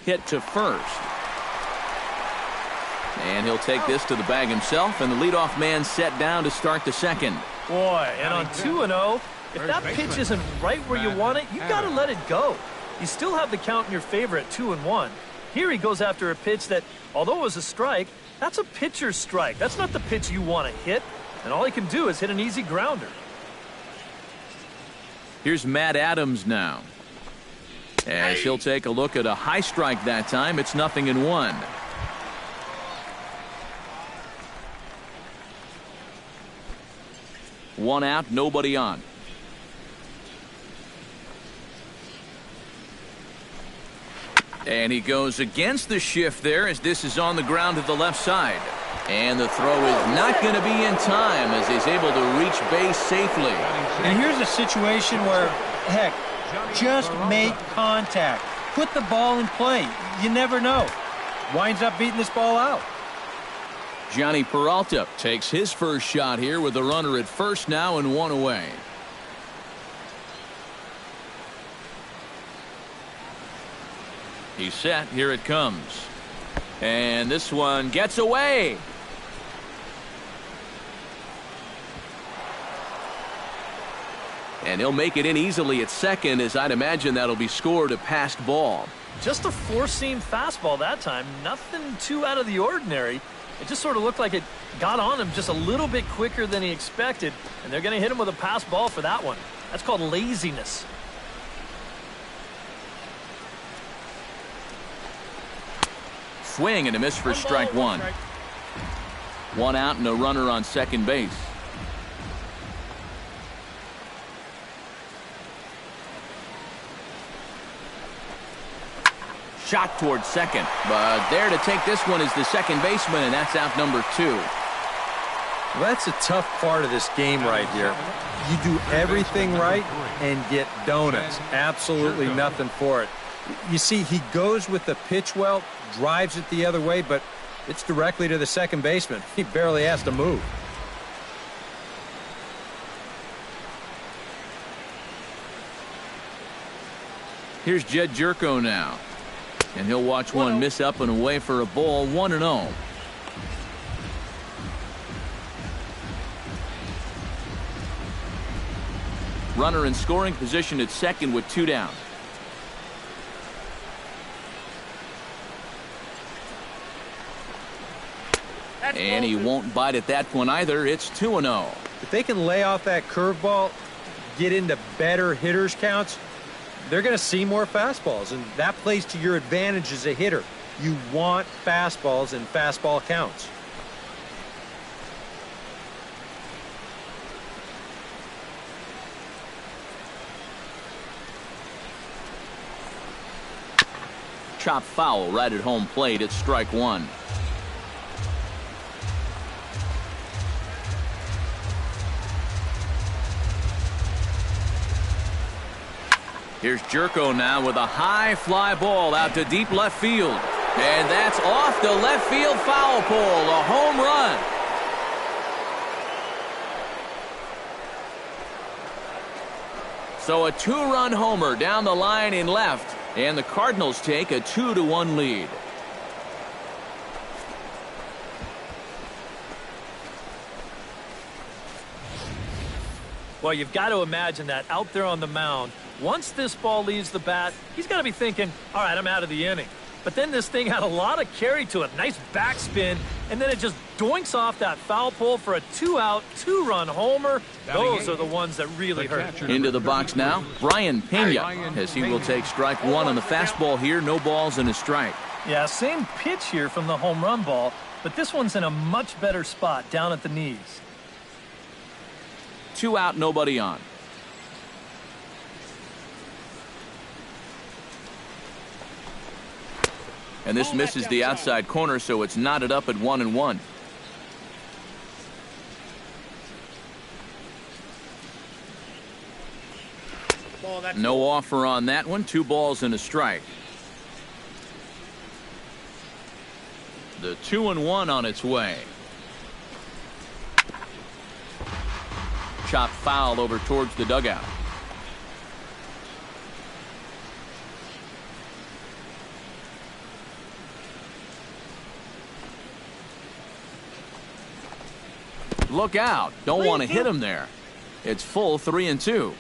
Hit to first. And he'll take this to the bag himself, and the leadoff man set down to start the second. Boy, and on 2-0, if that pitch isn't right where you want it, you got to let it go. You still have the count in your favor at 2-1. Here he goes after a pitch that, although it was a strike, that's a pitcher's strike. That's not the pitch you want to hit, and all he can do is hit an easy grounder. Here's Matt Adams now. As he'll take a look at a high strike that time. It's 0-1. One out, nobody on. And he goes against the shift there as this is on the ground to the left side. And the throw is not going to be in time as he's able to reach base safely. And here's a situation where, heck, just make contact. Put the ball in play. You never know. Winds up beating this ball out. Johnny Peralta takes his first shot here with the runner at first now and one away. He's set. Here it comes. And this one gets away. And he'll make it in easily at second, as I'd imagine that'll be scored a passed ball. Just a four-seam fastball that time. Nothing too out of the ordinary. It just sort of looked like it got on him just a little bit quicker than he expected. And they're going to hit him with a pass ball for that one. That's called laziness. Swing and a miss for strike one. One out and a runner on second base. Shot towards second, but there to take this one is the second baseman, and that's out number 2. Well, that's a tough part of this game right here. You do everything right and get donuts. Absolutely nothing for it. You see, he goes with the pitch well, drives it the other way, but it's directly to the second baseman. He barely has to move. Here's Jed Jerko now. And he'll watch one miss up and away for a ball, 1-0. Runner in scoring position at second with 2 down. And he won't bite at that one either. It's 2-0. If they can lay off that curveball, get into better hitters counts, they're going to see more fastballs, and that plays to your advantage as a hitter. You want fastballs and fastball counts. Chop foul right at home plate. It's strike one. Here's Jerko now with a high fly ball out to deep left field. And that's off the left field foul pole. A home run. So a 2-run homer down the line in left. And the Cardinals take a 2-1 lead. Well, you've got to imagine that out there on the mound, once this ball leaves the bat, he's got to be thinking, all right, I'm out of the inning. But then this thing had a lot of carry to it, nice backspin, and then it just doinks off that foul pole for a 2-out, 2-run homer. Those are the ones that really hurt. Into the box now, Brian Pena, as he will take strike one on the fastball here. No balls and a strike. Yeah, same pitch here from the home run ball, but this one's in a much better spot down at the knees. 2 out, nobody on. And this misses the outside corner, so it's knotted up at 1-1. No offer on that one. 2 balls and a strike. The 2-1 on its way. Chop foul over towards the dugout. Look out. Don't want to hit him there. It's full 3-2.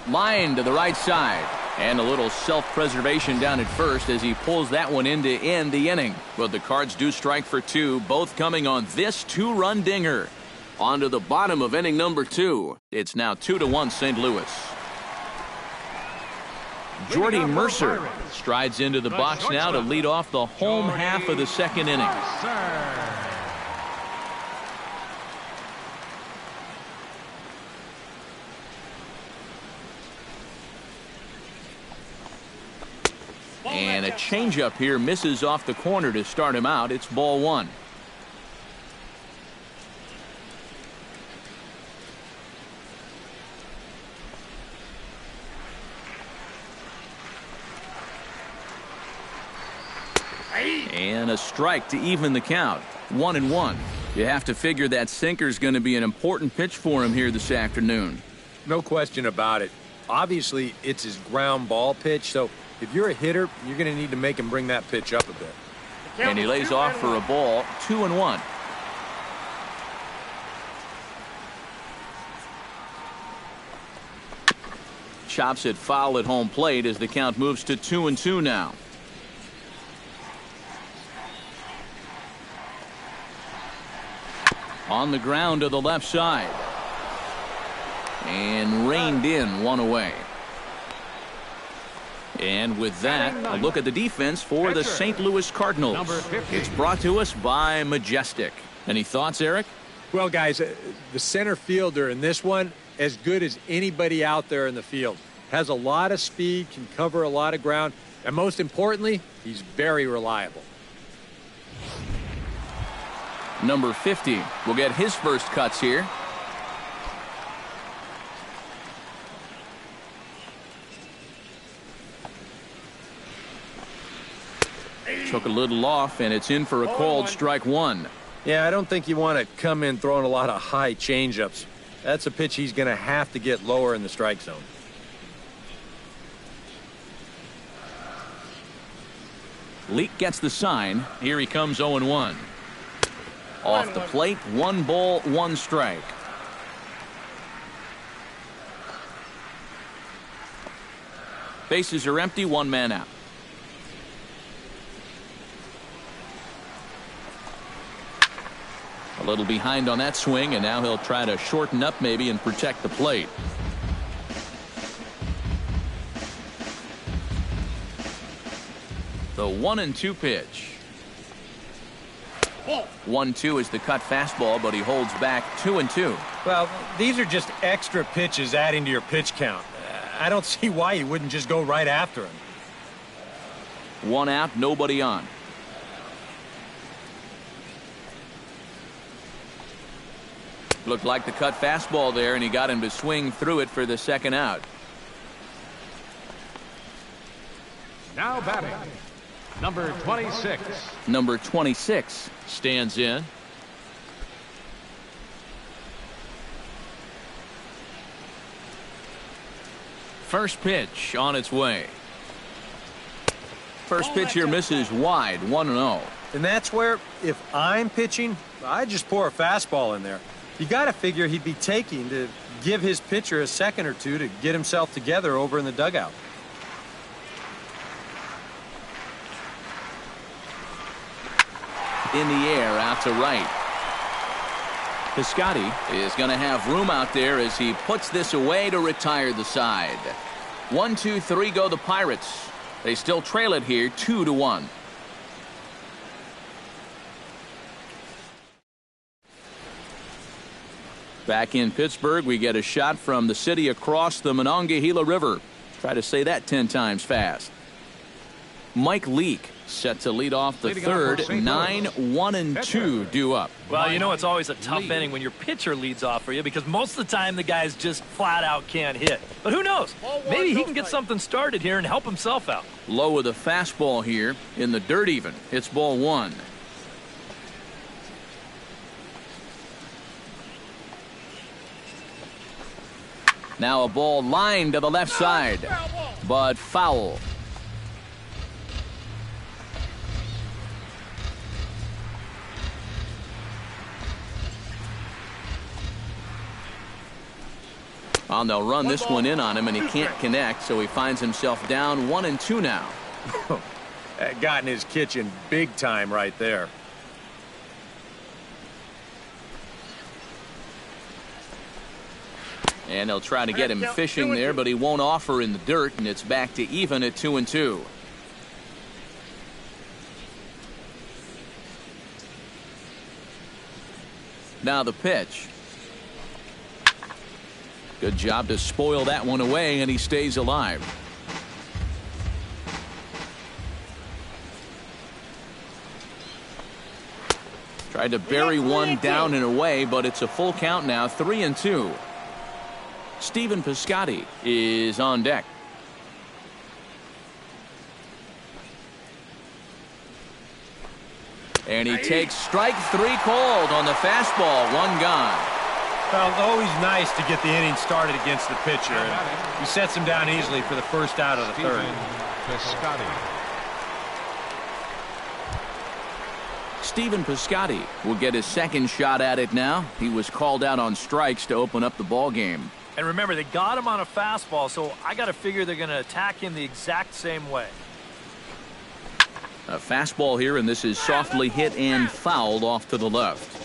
Line to the right side. And a little self-preservation down at first as he pulls that one in to end the inning. But the Cards do strike for 2, both coming on this 2-run dinger. On to the bottom of inning number 2. It's now 2-1 St. Louis. Jordy Mercer strides into the box now to lead off the home half of the second inning. And a changeup here misses off the corner to start him out. It's ball one. And a strike to even the count. 1-1. You have to figure that sinker's going to be an important pitch for him here this afternoon. No question about it. Obviously, it's his ground ball pitch, so if you're a hitter, you're going to need to make him bring that pitch up a bit. And he lays off for a ball. 2-1. Chops it foul at home plate as the count moves to 2-2 now. On the ground to the left side. And reined in, one away. And with that, a look at the defense for the St. Louis Cardinals. It's brought to us by Majestic. Any thoughts, Eric? Well, guys, the center fielder in this one, as good as anybody out there in the field. Has a lot of speed, can cover a lot of ground, and most importantly, he's very reliable. Number 50 will get his first cuts here. Took a little off, and it's in for a called strike one. Yeah, I don't think you want to come in throwing a lot of high changeups. That's a pitch he's going to have to get lower in the strike zone. Leake gets the sign. Here he comes 0-1. Off the plate, 1 ball, 1 strike. Bases are empty, 1 man out. A little behind on that swing, and now he'll try to shorten up maybe and protect the plate. The 1-2 pitch. 1-2 is the cut fastball, but he holds back 2-2. Well, these are just extra pitches adding to your pitch count. I don't see why you wouldn't just go right after him. 1 out, nobody on. Looked like the cut fastball there, and he got him to swing through it for the 2nd out. Now batting, number 26. Number 26 stands in. First pitch on its way. First pitch here misses wide, 1-0. And that's where, if I'm pitching, I just pour a fastball in there. You got to figure he'd be taking to give his pitcher a second or two to get himself together over in the dugout. In the air, out to right. Piscotty is going to have room out there as he puts this away to retire the side. 1, 2, 3 go the Pirates. They still trail it here 2-1. Back in Pittsburgh, we get a shot from the city across the Monongahela River. Try to say that 10 times fast. Mike Leake set to lead off the third. 9-1-2 due up. Well, you know it's always a tough inning when your pitcher leads off for you because most of the time the guys just flat out can't hit. But who knows? Maybe he can get something started here and help himself out. Low with a fastball here in the dirt even. It's ball 1. Now a ball lined to the left side, but foul. Well, they'll run this one in on him, and he can't connect, so he finds himself down 1-2 now. That got in his kitchen big time right there. And they'll try to get him fishing there, but he won't offer in the dirt, and it's back to even at 2-2. Now the pitch. Good job to spoil that one away, and he stays alive. Tried to bury one down and away, but it's a full count now, 3-2. Stephen Piscotty is on deck. And he takes strike 3 called on the fastball, 1 gone. Well, it's always nice to get the inning started against the pitcher. And he sets him down easily for the first out of the third. Piscotty. Stephen Piscotty will get his second shot at it now. He was called out on strikes to open up the ball game. And remember, they got him on a fastball, so I got to figure they're going to attack him the exact same way. A fastball here, and this is softly hit and fouled off to the left.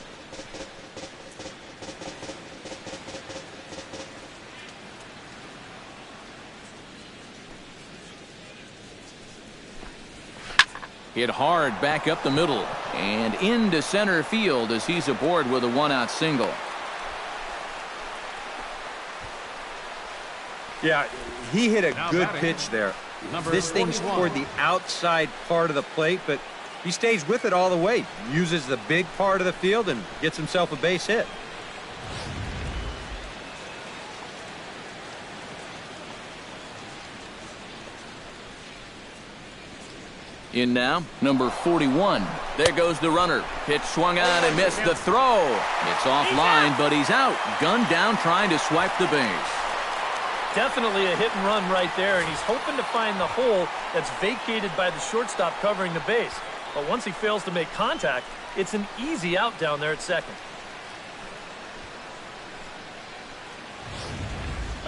Hit hard back up the middle and into center field as he's aboard with a 1-out single. Yeah, he hit a good pitch there. This thing's toward the outside part of the plate, but he stays with it all the way. Uses the big part of the field and gets himself a base hit. In now, number 41. There goes the runner. Pitch swung on and missed the throw. It's offline, but he's out. Gunned down trying to swipe the base. Definitely a hit and run right there, and he's hoping to find the hole that's vacated by the shortstop covering the base. But once he fails to make contact, it's an easy out down there at second.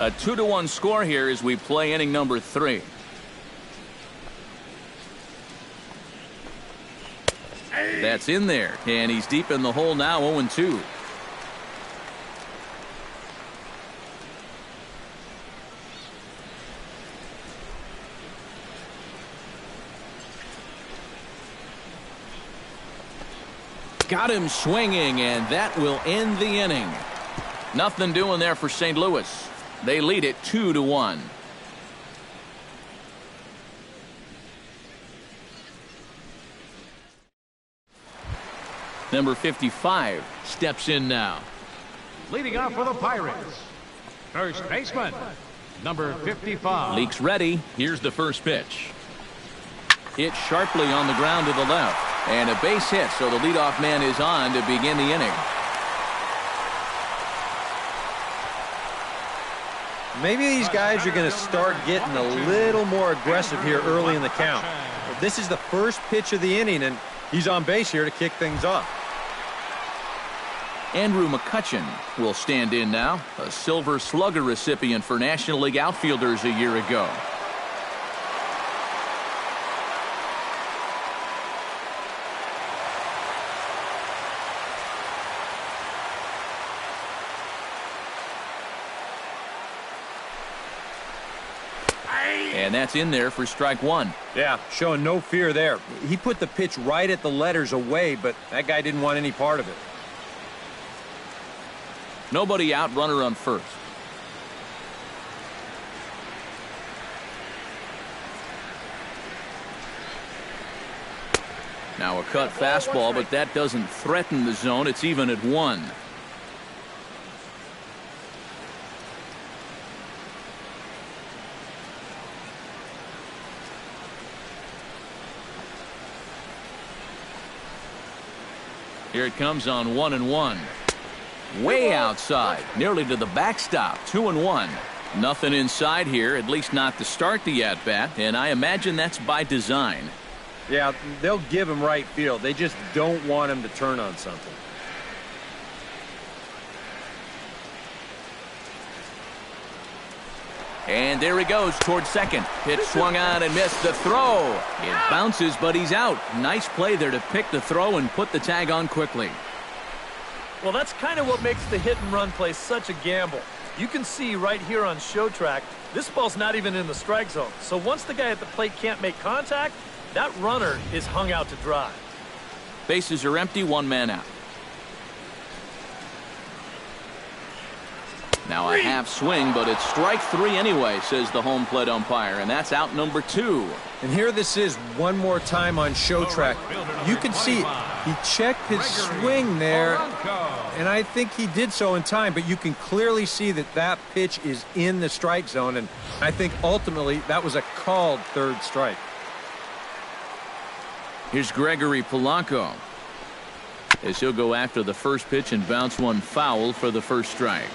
A 2-1 score here as we play inning number 3. That's in there, and he's deep in the hole now, 0-2. Got him swinging, and that will end the inning. Nothing doing there for St. Louis. They lead it 2-1. Number 55 steps in now. Leading off for the Pirates, first baseman, number 55. Leaks ready. Here's the first pitch. Hit sharply on the ground to the left. And a base hit, so the leadoff man is on to begin the inning. Maybe these guys are going to start getting a little more aggressive here early in the count. This is the first pitch of the inning, and he's on base here to kick things off. Andrew McCutchen will stand in now, a Silver Slugger recipient for National League outfielders a year ago. And that's in there for strike 1. Yeah, showing no fear there. He put the pitch right at the letters away, but that guy didn't want any part of it. Nobody out, runner on first. Now a cut fastball, but that doesn't threaten the zone. It's even at 1. Here it comes on 1-1. Way outside, nearly to the backstop. 2-1. Nothing inside here, at least not to start the at-bat, and I imagine that's by design. Yeah, they'll give him right field. They just don't want him to turn on something. And there he goes towards second. Pitch swung on and missed the throw. It bounces, but he's out. Nice play there to pick the throw and put the tag on quickly. Well, that's kind of what makes the hit and run play such a gamble. You can see right here on show track, this ball's not even in the strike zone. So once the guy at the plate can't make contact, that runner is hung out to dry. Bases are empty, 1 man out. Now a half swing, but it's strike 3 anyway, says the home plate umpire, and that's out number 2. And here this is one more time on show track. You can see He checked his swing there, and I think he did so in time, but you can clearly see that that pitch is in the strike zone, and I think ultimately that was a called third strike. Here's Gregory Polanco, as he'll go after the first pitch and bounce one foul for the first strike.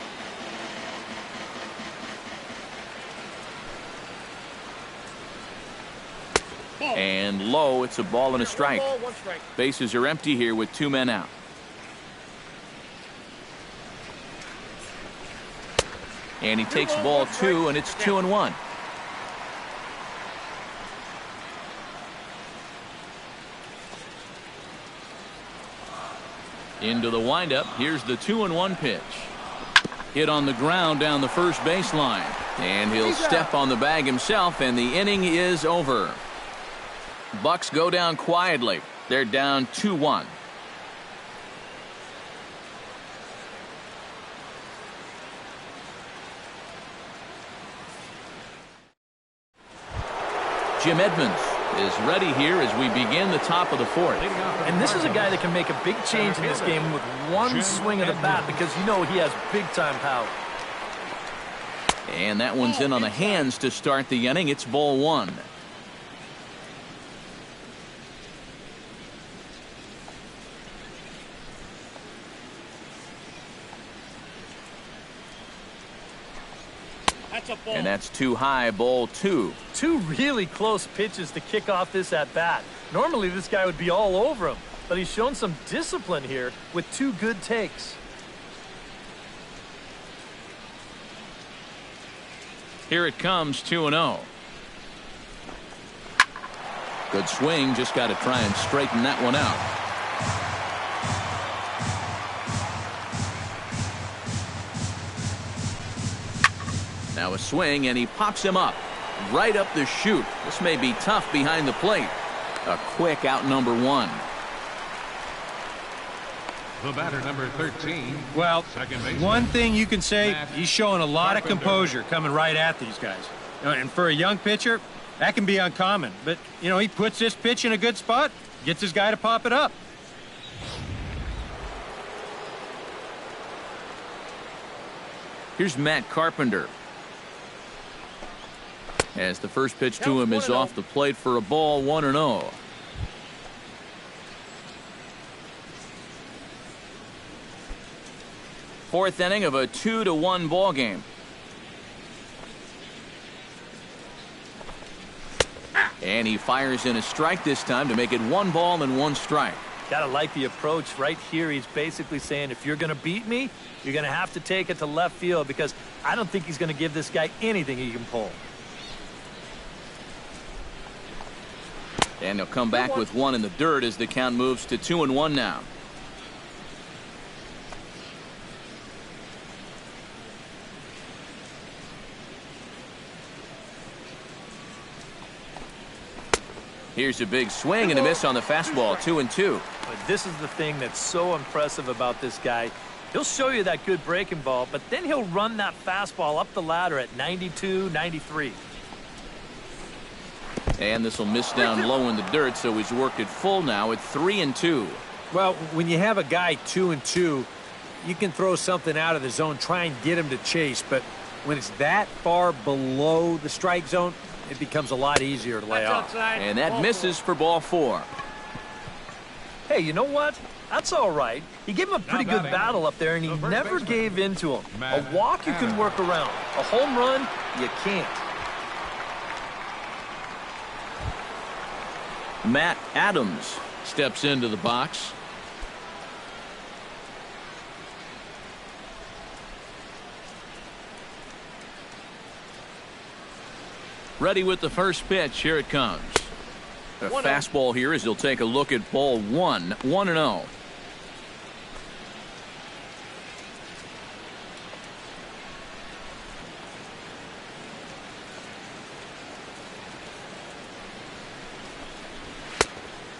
And low, it's a ball and a strike. Bases are empty here with 2 men out. And he takes ball 2, and it's 2-1. Into the windup. Here's the 2-1 pitch. Hit on the ground down the first baseline. And he'll step on the bag himself, and the inning is over. Bucks go down quietly. They're down 2-1. Jim Edmonds is ready here as we begin the top of the fourth. And this is a guy that can make a big change in this game with one swing of the bat, because you know he has big-time power. And that one's in on the hands to start the inning. It's ball 1. And that's too high, ball 2. 2 really close pitches to kick off this at-bat. Normally this guy would be all over him, but he's shown some discipline here with 2 good takes. Here it comes, 2-0. Good swing, just got to try and straighten that one out. Now a swing, and he pops him up right up the chute. This may be tough behind the plate. A quick out, number 1. The batter, number 13. Well, second base. One thing you can say, he's showing a lot of composure coming right at these guys. And for a young pitcher, that can be uncommon. But, you know, he puts this pitch in a good spot, gets his guy to pop it up. Here's Matt Carpenter, as the first pitch to him is off the plate for a ball, 1-0. Fourth inning of a 2-1 ball game. And he fires in a strike this time to make it 1 ball and 1 strike. Gotta like the approach right here. He's basically saying, if you're gonna beat me, you're gonna have to take it to left field, because I don't think he's gonna give this guy anything he can pull. And he'll come back with 1 in the dirt as the count moves to 2-1 now. Here's a big swing and a miss on the fastball, 2-2. But this is the thing that's so impressive about this guy. He'll show you that good breaking ball, but then he'll run that fastball up the ladder at 92, 93. And this will miss down low in the dirt, so he's worked it full now at 3-2. Well, when you have a guy 2-2, you can throw something out of the zone, try and get him to chase. But when it's that far below the strike zone, it becomes a lot easier to lay off. And that misses for ball 4. Hey, you know what? That's all right. He gave him a pretty good battle up there, and he never gave in to him. A walk you can work around. A home run, you can't. Matt Adams steps into the box. Ready with the first pitch. Here it comes. A fastball here as he'll take a look at ball 1. 1-0.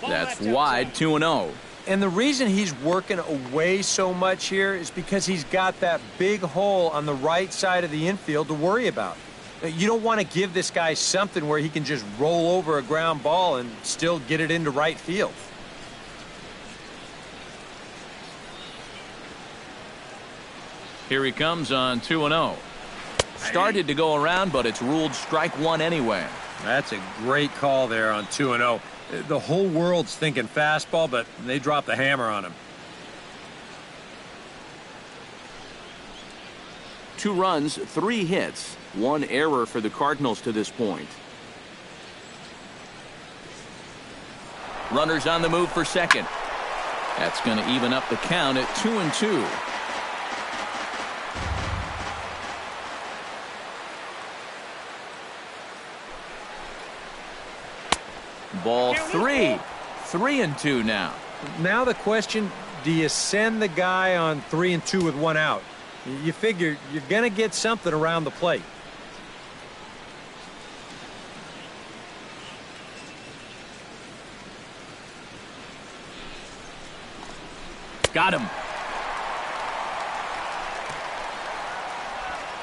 That's wide, 2-0. And the reason he's working away so much here is because he's got that big hole on the right side of the infield to worry about. You don't want to give this guy something where he can just roll over a ground ball and still get it into right field. Here he comes on 2-0. Started to go around, but it's ruled strike one anyway. That's a great call there on 2-0. The whole world's thinking fastball, but they drop the hammer on him. 2 runs, 3 hits, 1 error for the Cardinals to this point. Runners on the move for second. That's going to even up the count at 2-2. Ball 3. 3-2 now. Now the question, do you send the guy on 3-2 with 1 out? You figure you're going to get something around the plate. Got him.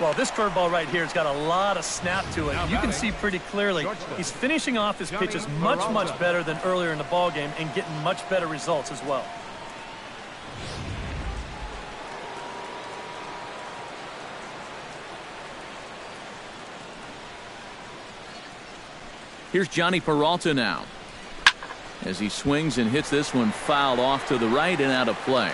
Well, this curveball right here has got a lot of snap to it. You can see pretty clearly he's finishing off his pitches much better than earlier in the ball game and getting much better results as well. Here's Johnny Peralta now, as he swings and hits this one foul off to the right and out of play.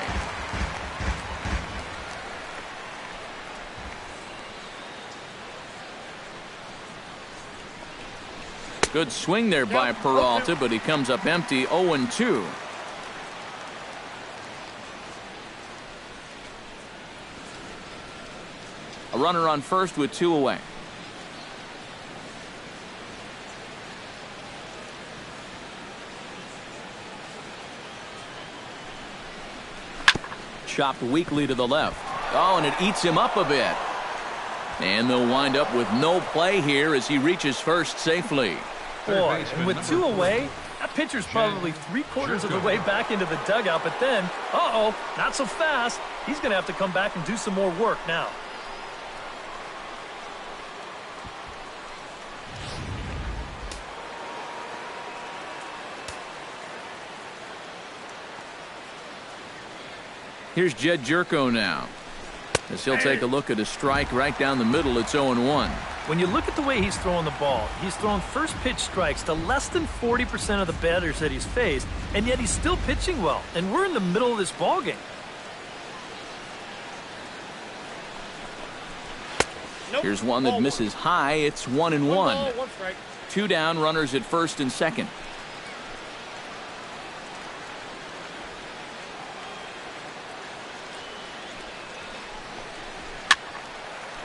Good swing there by Peralta, but he comes up empty. 0-2. A runner on first with 2 away. Chopped weakly to the left. Oh, and it eats him up a bit. And they'll wind up with no play here as he reaches first safely. Boy, and with 2 away, that pitcher's probably 3/4 of the way back into the dugout, but then, not so fast. He's going to have to come back and do some more work now. Here's Jed Jerko now, as he'll take a look at a strike right down the middle. It's 0-1. When you look at the way he's throwing the ball, he's throwing first pitch strikes to less than 40% of the batters that he's faced, and yet he's still pitching well. And we're in the middle of this ball game. Here's one that misses high. It's 1-1. 2 down, runners at first and second.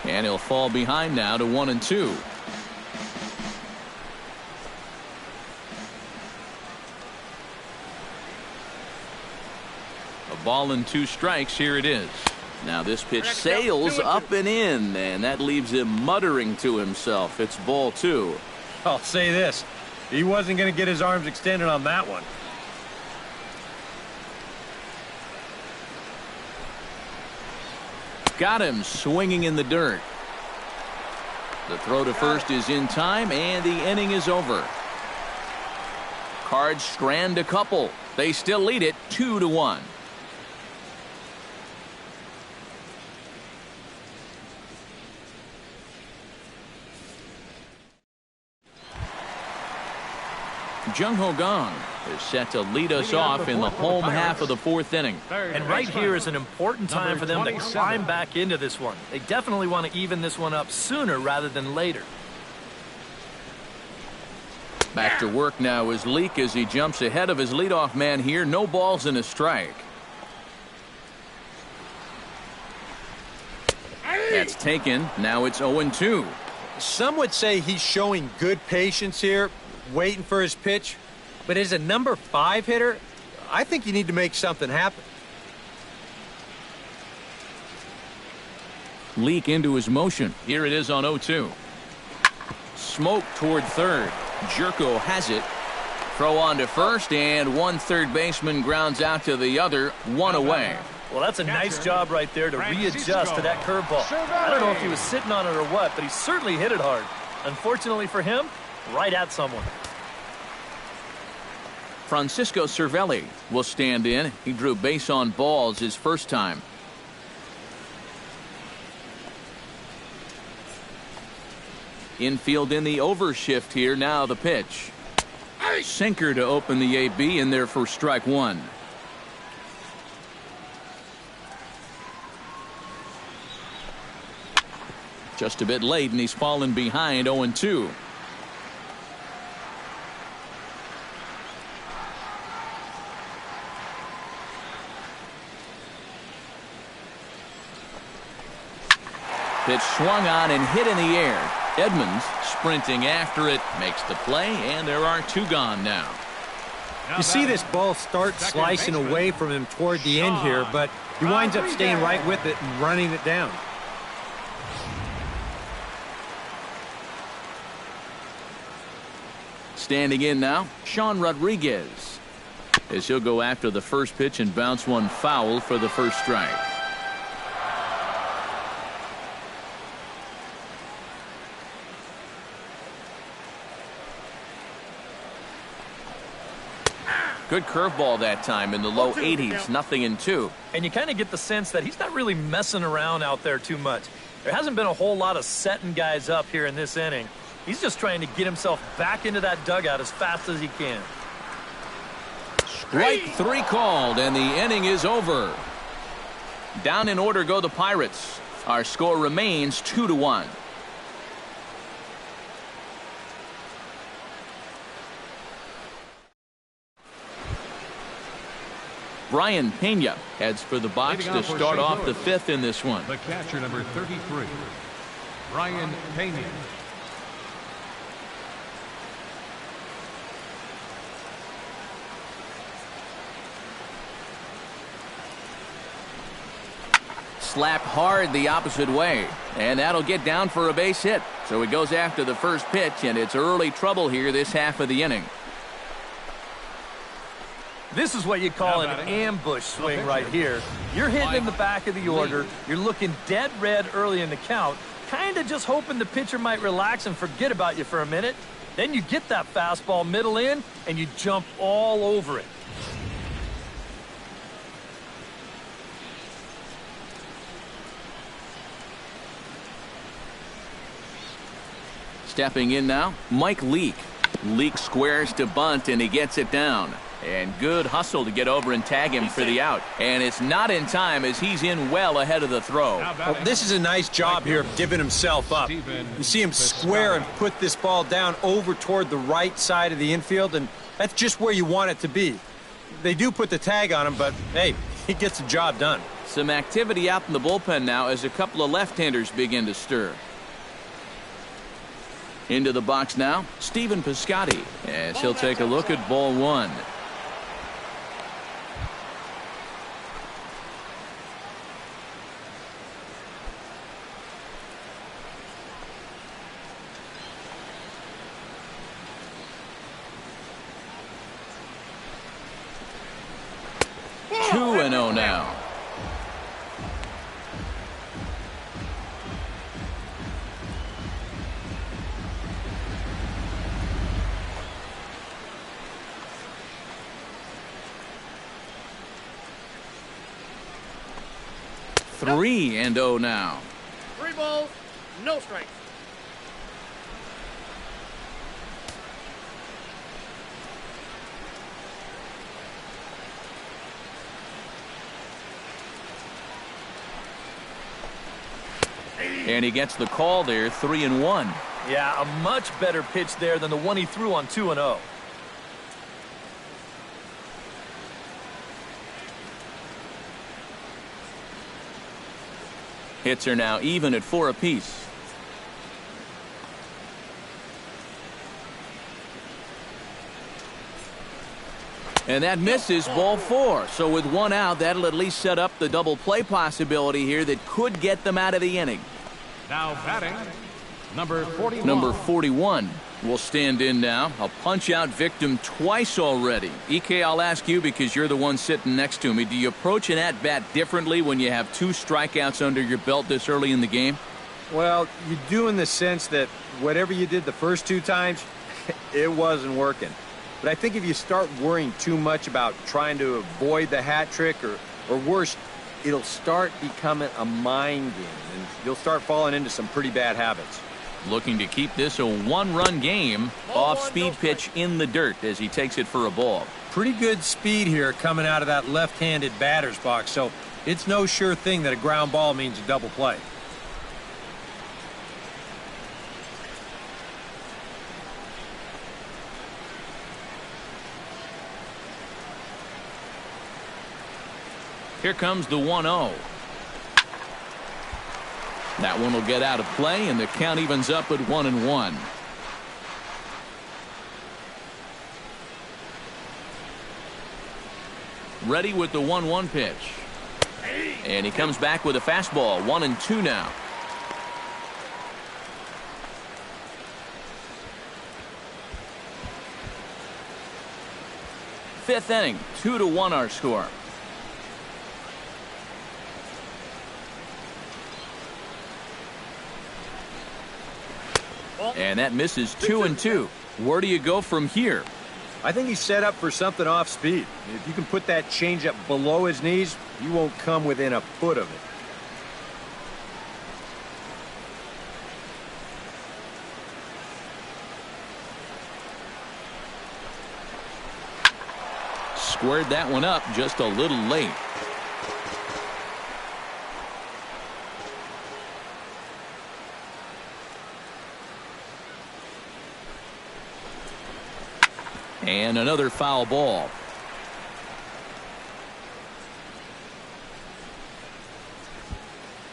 And he'll fall behind now to 1-2. A ball and 2 strikes. Here it is. Now this pitch sails up and in, and that leaves him muttering to himself. It's ball 2. I'll say this. He wasn't going to get his arms extended on that one. Got him swinging in the dirt. The throw to first is in time, and the inning is over. Cards strand a couple. They still lead it 2-1. Jung-Ho Kang is set to lead us off in the home half of the 4th inning. And right here is an important time for them to climb back into this one. They definitely want to even this one up sooner rather than later. Back to work now is Leake as he jumps ahead of his leadoff man here. No balls and a strike. That's taken. Now it's 0-2. Some would say he's showing good patience here, waiting for his pitch. But as a number 5 hitter, I think you need to make something happen. Leak into his motion. Here it is on 0-2. Smoke toward third. Jerko has it. Throw on to first, and one third baseman grounds out to the other. 1 away. Well, that's a nice job right there to readjust to that curveball. I don't know if he was sitting on it or what, but he certainly hit it hard. Unfortunately for him, right at someone. Francisco Cervelli will stand in. He drew base on balls his first time. Infield in the overshift here. Now the pitch. Sinker to open the AB in there for strike one. Just a bit late, and he's fallen behind 0-2. Pitch swung on and hit in the air. Edmonds sprinting after it, makes the play, and there are two gone now. You see this ball start slicing away from him toward the end here, but he winds up staying right with it and running it down. Standing in now, Sean Rodriguez, as he'll go after the first pitch and bounce one foul for the first strike. Good curveball that time in the low 80s, 0-2. And you kind of get the sense that he's not really messing around out there too much. There hasn't been a whole lot of setting guys up here in this inning. He's just trying to get himself back into that dugout as fast as he can. Strike three called, and the inning is over. Down in order go the Pirates. Our score remains 2-1. Brian Pena heads for the box to start off the fifth in this one. The catcher, number 33, Brian Pena. Slapped hard the opposite way, and that'll get down for a base hit. So he goes after the first pitch, and it's early trouble here this half of the inning. This is what you call an ambush swing right here. You're hitting in the back of the order. You're looking dead red early in the count, kind of just hoping the pitcher might relax and forget about you for a minute. Then you get that fastball middle in, and you jump all over it. Stepping in now, Mike Leake. Leake squares to bunt, and he gets it down. And good hustle to get over and tag him for the out. And it's not in time as he's in well ahead of the throw. Well, this is a nice job here of giving himself up. You see him square and put this ball down over toward the right side of the infield, and that's just where you want it to be. They do put the tag on him, but, hey, he gets the job done. Some activity out in the bullpen now as a couple of left-handers begin to stir. Into the box now, Stephen Piscotty, as he'll take a look at ball one. Two and 0 now. Nope. 3-0 now. 3 balls, no strikes. And he gets the call there, 3-1. Yeah, a much better pitch there than the one he threw on 2-0. Hits are now even at 4 apiece. And that misses, ball 4. So with one out, that'll at least set up the double play possibility here that could get them out of the inning. Now batting, number 41. Number 41 will stand in now. A punch-out victim twice already. EK, I'll ask you because you're the one sitting next to me. Do you approach an at-bat differently when you have 2 strikeouts under your belt this early in the game? Well, you do in the sense that whatever you did the first 2 times, it wasn't working. But I think if you start worrying too much about trying to avoid the hat trick or worse, it'll start becoming a mind game, and you'll start falling into some pretty bad habits. Looking to keep this a one-run game. Off-speed pitch in the dirt as he takes it for a ball. Pretty good speed here coming out of that left-handed batter's box, so it's no sure thing that a ground ball means a double play. Here comes the 1-0. That one will get out of play, and the count evens up at 1-1. Ready with the 1-1 pitch. And he comes back with a fastball. 1-2 now. Fifth inning, 2-1 our score. And that misses 2-2. Where do you go from here? I think he's set up for something off speed. If you can put that changeup below his knees, you won't come within a foot of it. Squared that one up just a little late. And another foul ball.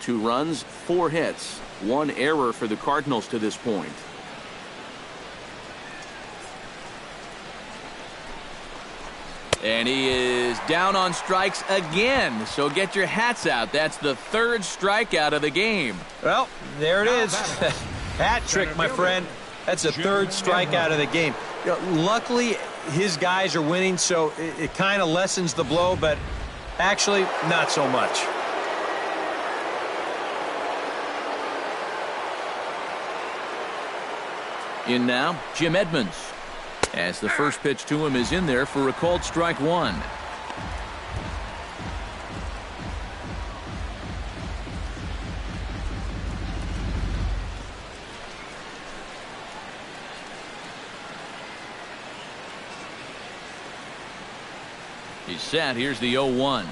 Two runs, 4 hits, 1 error for the Cardinals to this point. And he is down on strikes again. So get your hats out. That's the 3rd strikeout of the game. Well, there it is. Hat trick, my friend. That's the 3rd strikeout of the game. You know, luckily, his guys are winning, so it kind of lessens the blow, but actually, not so much. In now, Jim Edmonds. As the first pitch to him is in there for a called strike 1. He's set. Here's the 0-1.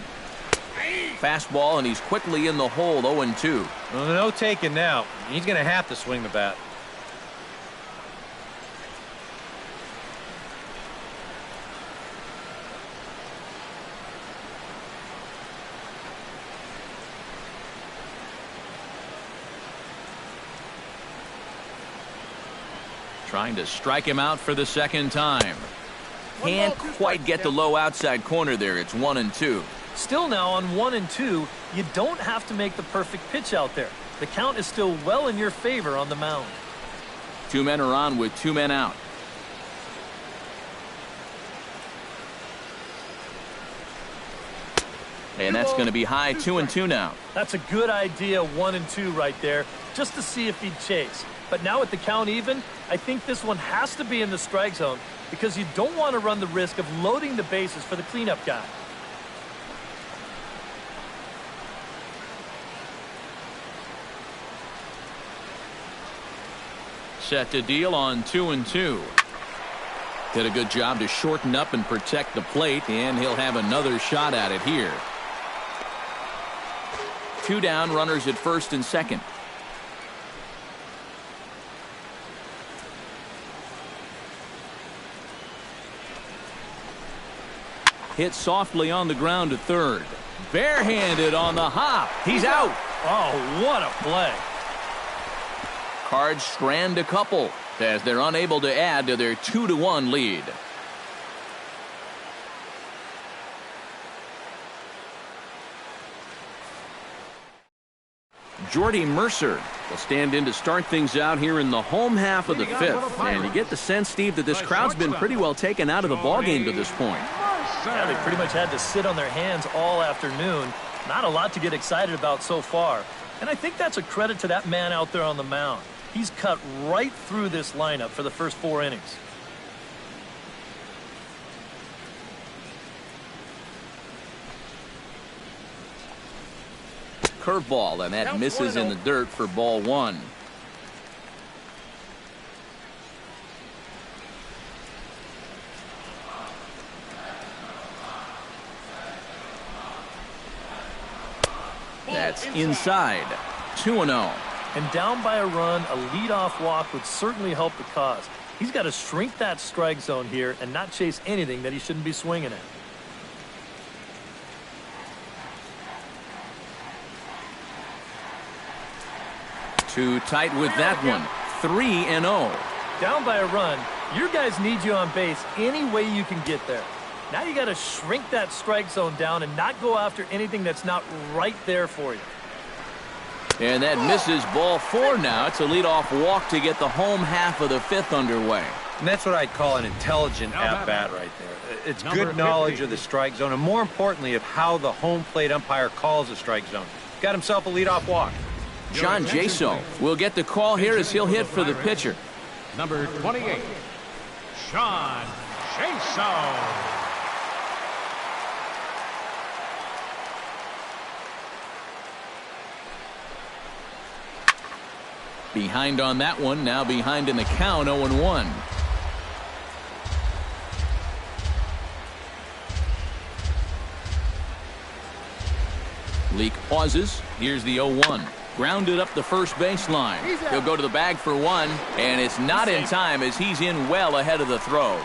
Fastball, and he's quickly in the hole. 0-2. Well, no taking now. He's going to have to swing the bat. Trying to strike him out for the 2nd time. Can't quite get the low outside corner there. It's 1-2. Still now on 1-2, you don't have to make the perfect pitch out there. The count is still well in your favor on the mound. 2 men are on with 2 men out. And that's going to be high. 2-2 now. That's a good idea. 1-2 right there, just to see if he'd chase. But now with the count even, I think this one has to be in the strike zone because you don't want to run the risk of loading the bases for the cleanup guy. Set to deal on 2-2. Did a good job to shorten up and protect the plate, and he'll have another shot at it here. 2 down, runners at first and second. Hit softly on the ground to third. Barehanded on the hop. He's out. Oh, what a play. Cards strand a couple as they're unable to add to their 2-1 lead. Jordy Mercer will stand in to start things out here in the home half of the 5th. And you get the sense, Steve, that this crowd's been pretty well taken out of the ballgame to this point. Yeah, they pretty much had to sit on their hands all afternoon. Not a lot to get excited about so far. And I think that's a credit to that man out there on the mound. He's cut right through this lineup for the first 4 innings. Curveball, and that misses in the dirt for ball 1. That's inside. 2-0. And down by a run, a leadoff walk would certainly help the cause. He's got to shrink that strike zone here and not chase anything that he shouldn't be swinging at. Too tight with that one. 3-0. Down by a run, your guys need you on base any way you can get there. Now you got to shrink that strike zone down and not go after anything that's not right there for you. And that misses ball 4 now. It's a leadoff walk to get the home half of the 5th underway. And that's what I'd call an intelligent at-bat right there. It's good knowledge of the strike zone, and more importantly, of how the home plate umpire calls the strike zone. Got himself a leadoff walk. John Jaso will get the call here as he'll hit for the pitcher. Number 28, Sean Jaso. Behind on that one, now behind in the count, 0-1. Leak pauses. Here's the 0-1. Grounded up the first baseline. He'll go to the bag for one, and it's not in time as he's in well ahead of the throw.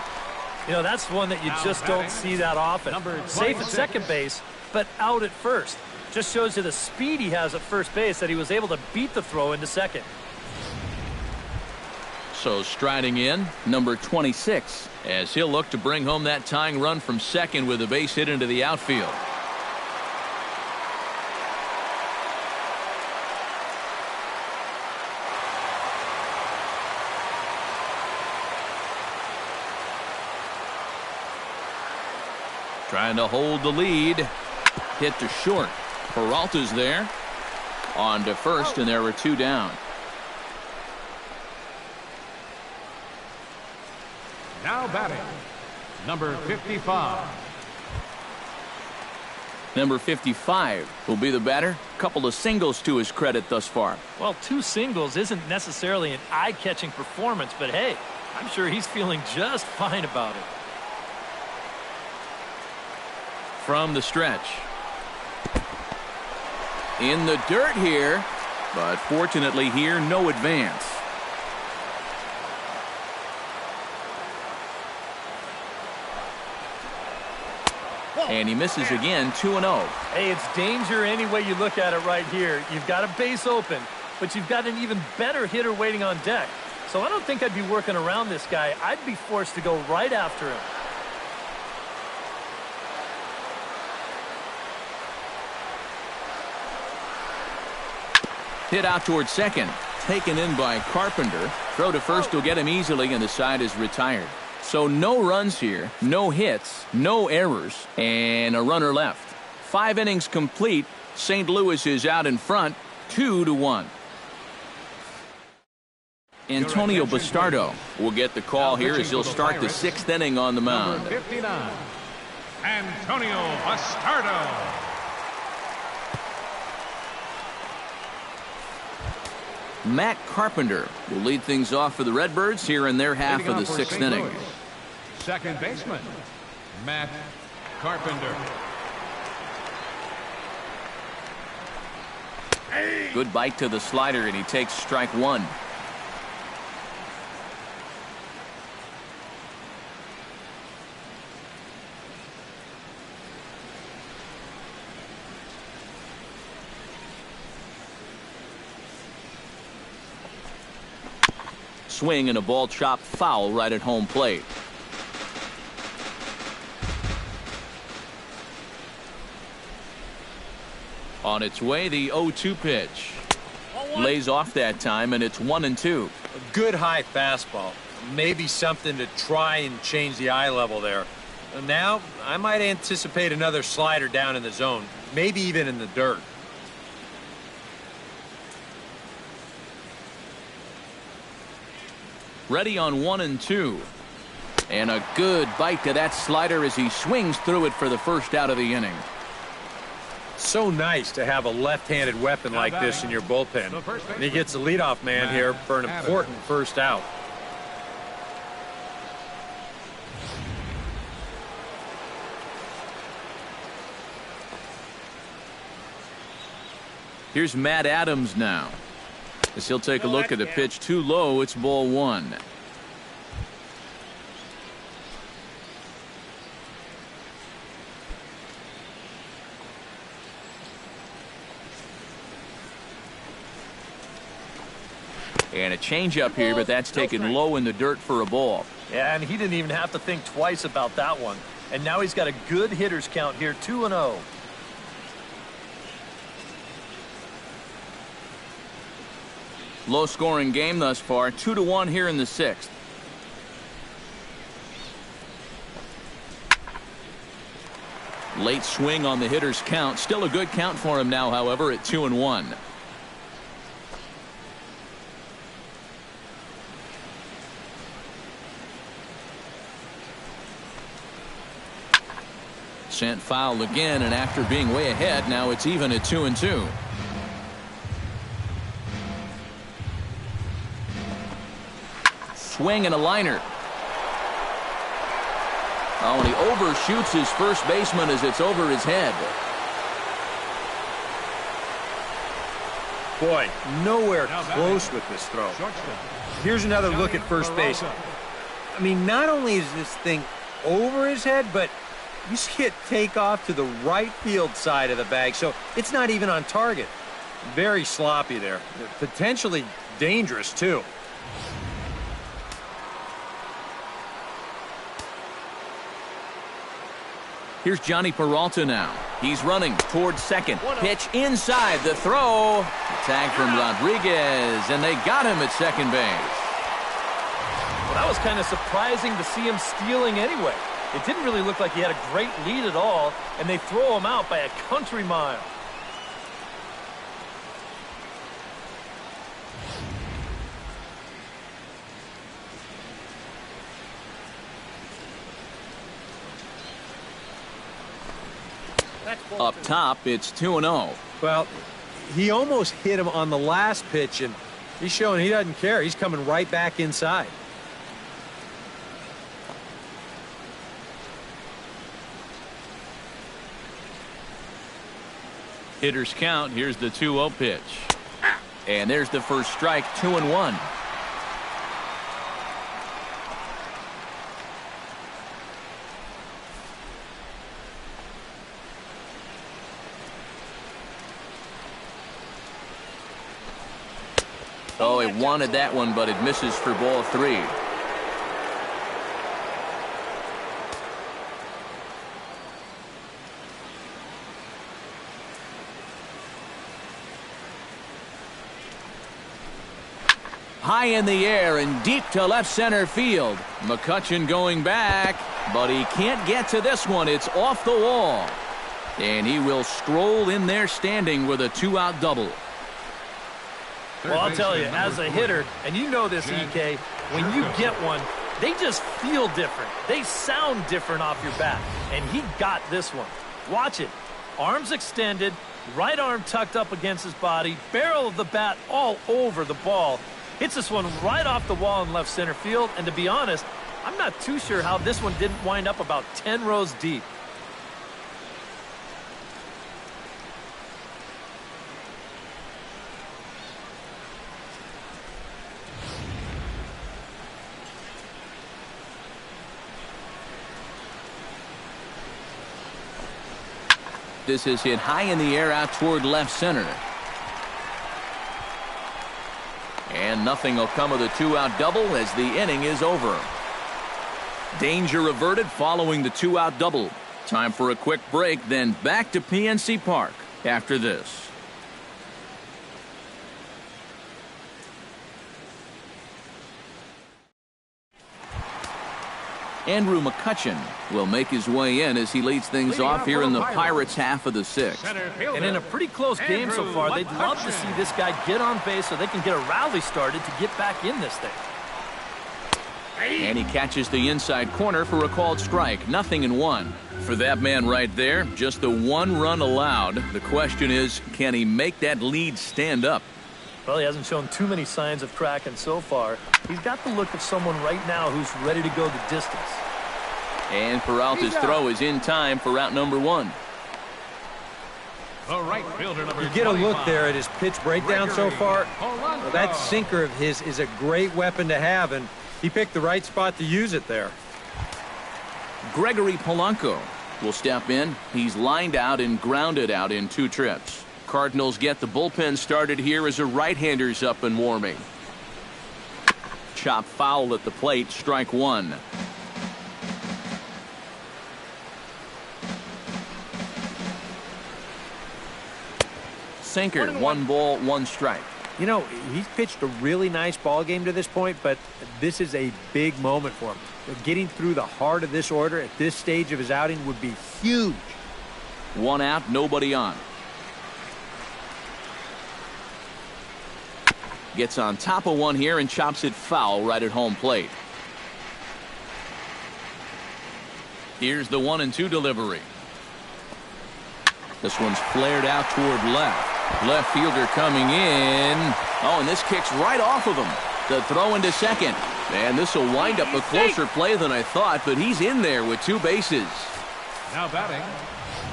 You know, that's one that you just don't see that often. Safe at second base, but out at first. Just shows you the speed he has at first base that he was able to beat the throw into second. So striding in, number 26, as he'll look to bring home that tying run from second with a base hit into the outfield. Trying to hold the lead. Hit to short. Peralta's there. On to first, and there were 2 down. Now batting, number 55. Number 55 will be the batter. Couple of singles to his credit thus far. Well, 2 singles isn't necessarily an eye-catching performance, but hey, I'm sure he's feeling just fine about it. From the stretch. In the dirt here, but fortunately here, no advance. And he misses again, 2-0. Hey, it's danger any way you look at it right here. You've got a base open, but you've got an even better hitter waiting on deck. So I don't think I'd be working around this guy. I'd be forced to go right after him. Hit out towards second. Taken in by Carpenter. Throw to first will get him easily, and the side is retired. So no runs here, no hits, no errors, and a runner left. 5 innings complete. St. Louis is out in front, 2-1. Antonio Bastardo will get the call here as he'll start the 6th inning on the mound. Number 59, Antonio Bastardo. Matt Carpenter will lead things off for the Redbirds here in their half of the 6th inning. Second baseman, Matt Carpenter. Good bite to the slider, and he takes strike 1. Swing and a ball chopped foul right at home plate. On its way, the 0-2 pitch. Lays off that time, and it's 1-2. A good high fastball. Maybe something to try and change the eye level there. Now, I might anticipate another slider down in the zone, maybe even in the dirt. Ready on 1-2. And a good bite to that slider as he swings through it for the first out of the inning. So nice to have a left-handed weapon like this in your bullpen. And he gets the leadoff man here for an important first out. Here's Matt Adams now. As he'll take a look at a pitch too low, it's ball one. And a changeup here, but that's taken low in the dirt for a ball. Yeah, and he didn't even have to think twice about that one. And now he's got a good hitters count here, 2-0. Low scoring game thus far, 2-1 here in the sixth. Late swing on the hitter's count. Still a good count for him now, however, at 2-1. Sent foul again, and after being way ahead, now it's even at 2-2. Swing and a liner. Oh, and he overshoots his first baseman as it's over his head. Boy, nowhere close with this throw. Here's another look at first base. I mean, not only is this thing over his head, but you see it take off to the right field side of the bag, so it's not even on target. Very sloppy there. Potentially dangerous, too. Here's Johnny Peralta now. He's running towards second. Pitch inside the throw. Tag from Rodriguez, and they got him at second base. Well, that was kind of surprising to see him stealing anyway. It didn't really look like he had a great lead at all, and they throw him out by a country mile. Up top, it's 2-0. Well, he almost hit him on the last pitch, and he's showing he doesn't care. He's coming right back inside. Hitter's count. Here's the 2-0 pitch. And there's the first strike, 2-1. Oh, he wanted that one, but it misses for ball three. High in the air and deep to left center field. McCutchen going back, but he can't get to this one. It's off the wall. And he will stroll in there standing with a two-out double. Well, I'll tell you, as a hitter, and you know this, EK, when you get one, they just feel different. They sound different off your bat. And he got this one. Watch it. Arms extended, right arm tucked up against his body, barrel of the bat all over the ball. Hits this one right off the wall in left center field. And to be honest, I'm not too sure how this one didn't wind up about 10 rows deep. This is hit high in the air out toward left center. And nothing will come of the two-out double as the inning is over. Danger averted following the two-out double. Time for a quick break, then back to PNC Park after this. Andrew McCutchen will make his way in as he leads things off here in the Pirates' half of the sixth. And in a pretty close game so far, they'd love to see this guy get on base so they can get a rally started to get back in this thing. And he catches the inside corner for a called strike. 0-1. For that man right there, just the one run allowed. The question is, can he make that lead stand up? Well, he hasn't shown too many signs of cracking so far. He's got the look of someone right now who's ready to go the distance. And Peralta's throw is in time for out number one. The right fielder, number You get a look 25. there at his pitch breakdown so far. Well, that sinker of his is a great weapon to have, and he picked the right spot to use it there. Gregory Polanco will step in. He's lined out and grounded out in 2 trips. Cardinals get the bullpen started here as a right-hander's up and warming. Chop foul at the plate, strike 1. Sinker, 1 ball, 1 strike. You know, he's pitched a really nice ball game to this point, but this is a big moment for him. Getting through the heart of this order at this stage of his outing would be huge. 1 out, nobody on. Gets on top of 1 here and chops it foul right at home plate. Here's the 1-2 delivery. This one's flared out toward left. Left fielder coming in. Oh, and this kicks right off of him. The throw into second. Man, this will wind up a closer play than I thought, but he's in there with 2 bases. Now batting,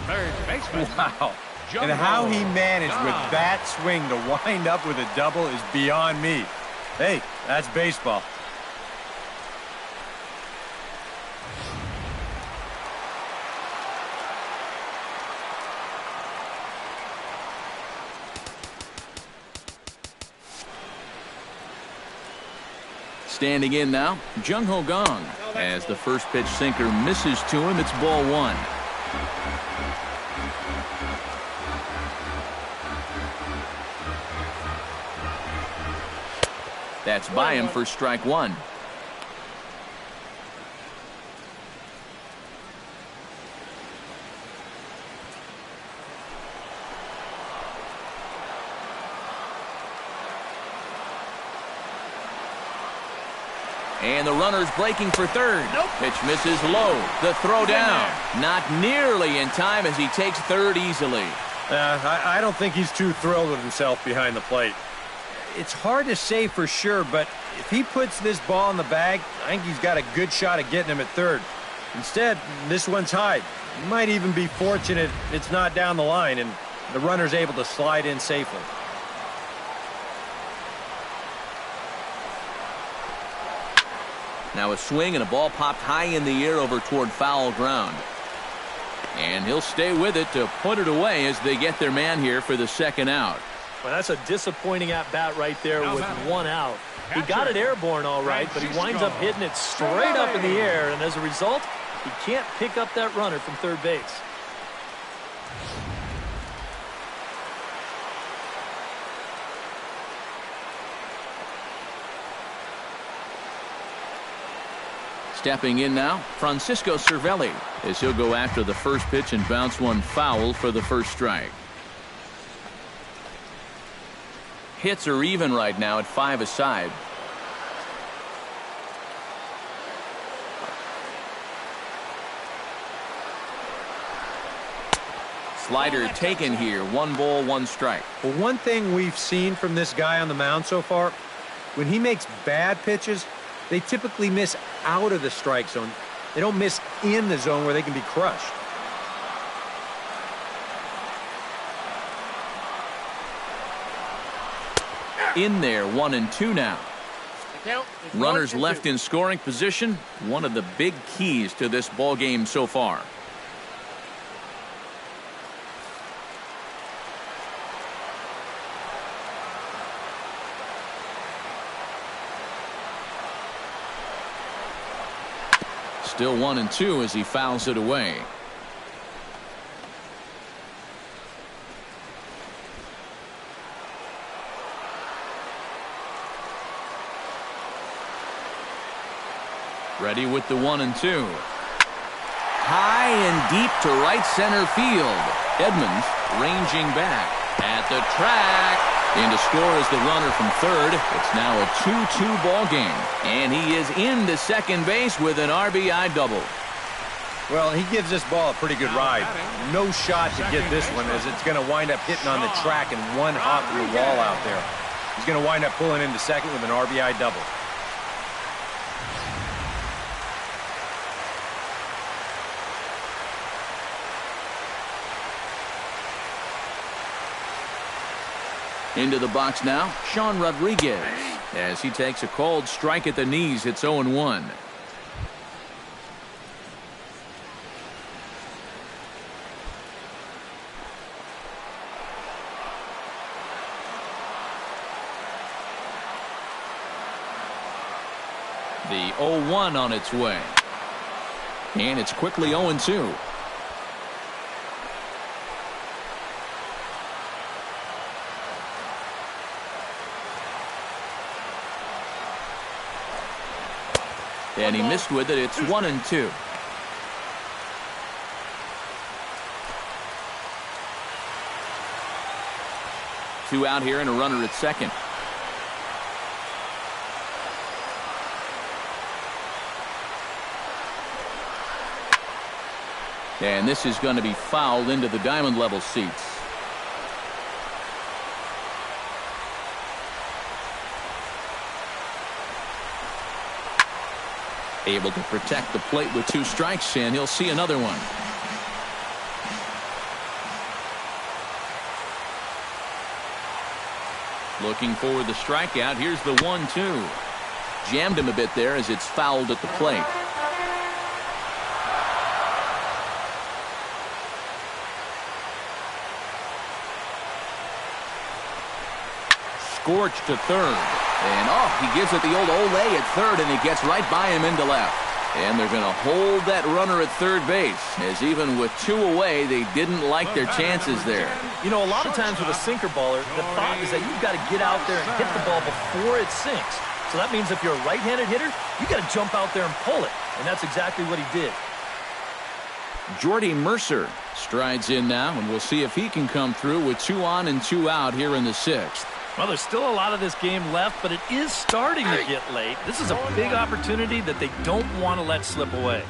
third baseman. Wow. And how he managed with that swing to wind up with a double is beyond me. Hey, that's baseball. Standing in now, Jung Ho Gong. As the first pitch sinker misses to him, it's ball 1. That's by him for strike 1. And the runner's breaking for third. Pitch misses low. The throw down. Not nearly in time as he takes third easily. I don't think he's too thrilled with himself behind the plate. It's hard to say for sure, but if he puts this ball in the bag, I think he's got a good shot at getting him at third. Instead, this one's high. He might even be fortunate it's not down the line and the runner's able to slide in safely. Now a swing and a ball popped high in the air over toward foul ground. And he'll stay with it to put it away as they get their man here for the second out. Well, that's a disappointing at-bat right there with 1 out. He got it airborne all right, but he winds up hitting it straight up in the air, and as a result, he can't pick up that runner from third base. Stepping in now, Francisco Cervelli, as he'll go after the first pitch and bounce one foul for the first strike. Hits are even right now at 5 aside. Slider taken here. 1 ball, 1 strike. Well, one thing we've seen from this guy on the mound so far, when he makes bad pitches, they typically miss out of the strike zone. They don't miss in the zone where they can be crushed. In there, 1-2 now. Runners left in scoring position, one of the big keys to this ball game so far. Still 1-2 as he fouls it away. Ready with the 1-2. High and deep to right center field. Edmonds ranging back at the track. And to score is the runner from third. It's now a 2-2 ball game. And he is into second base with an RBI double. Well, he gives this ball a pretty good ride. No shot to get this one as it's going to wind up hitting on the track and one hop through the wall out there. He's going to wind up pulling into second with an RBI double. Into the box now, Sean Rodriguez. As he takes a cold strike at the knees, it's 0-1. The 0-1 on its way. And it's quickly 0-2. And he missed with it. It's 1-2. Two out here and a runner at second. And this is going to be fouled into the diamond level seats. Able to protect the plate with 2 strikes, and he'll see another one. Looking for the strikeout. Here's the 1-2. Jammed him a bit there as it's fouled at the plate. Scorched to third. And he gives it the old Olay at third, and he gets right by him into left. And they're going to hold that runner at third base, as even with 2 away, they didn't like their chances there. You know, a lot of times with a sinker baller, the thought is that you've got to get out there and hit the ball before it sinks. So that means if you're a right-handed hitter, you got to jump out there and pull it. And that's exactly what he did. Jordy Mercer strides in now, and we'll see if he can come through with 2 on and 2 out here in the 6th. Well, there's still a lot of this game left, but it is starting to get late. This is a big opportunity that they don't want to let slip away.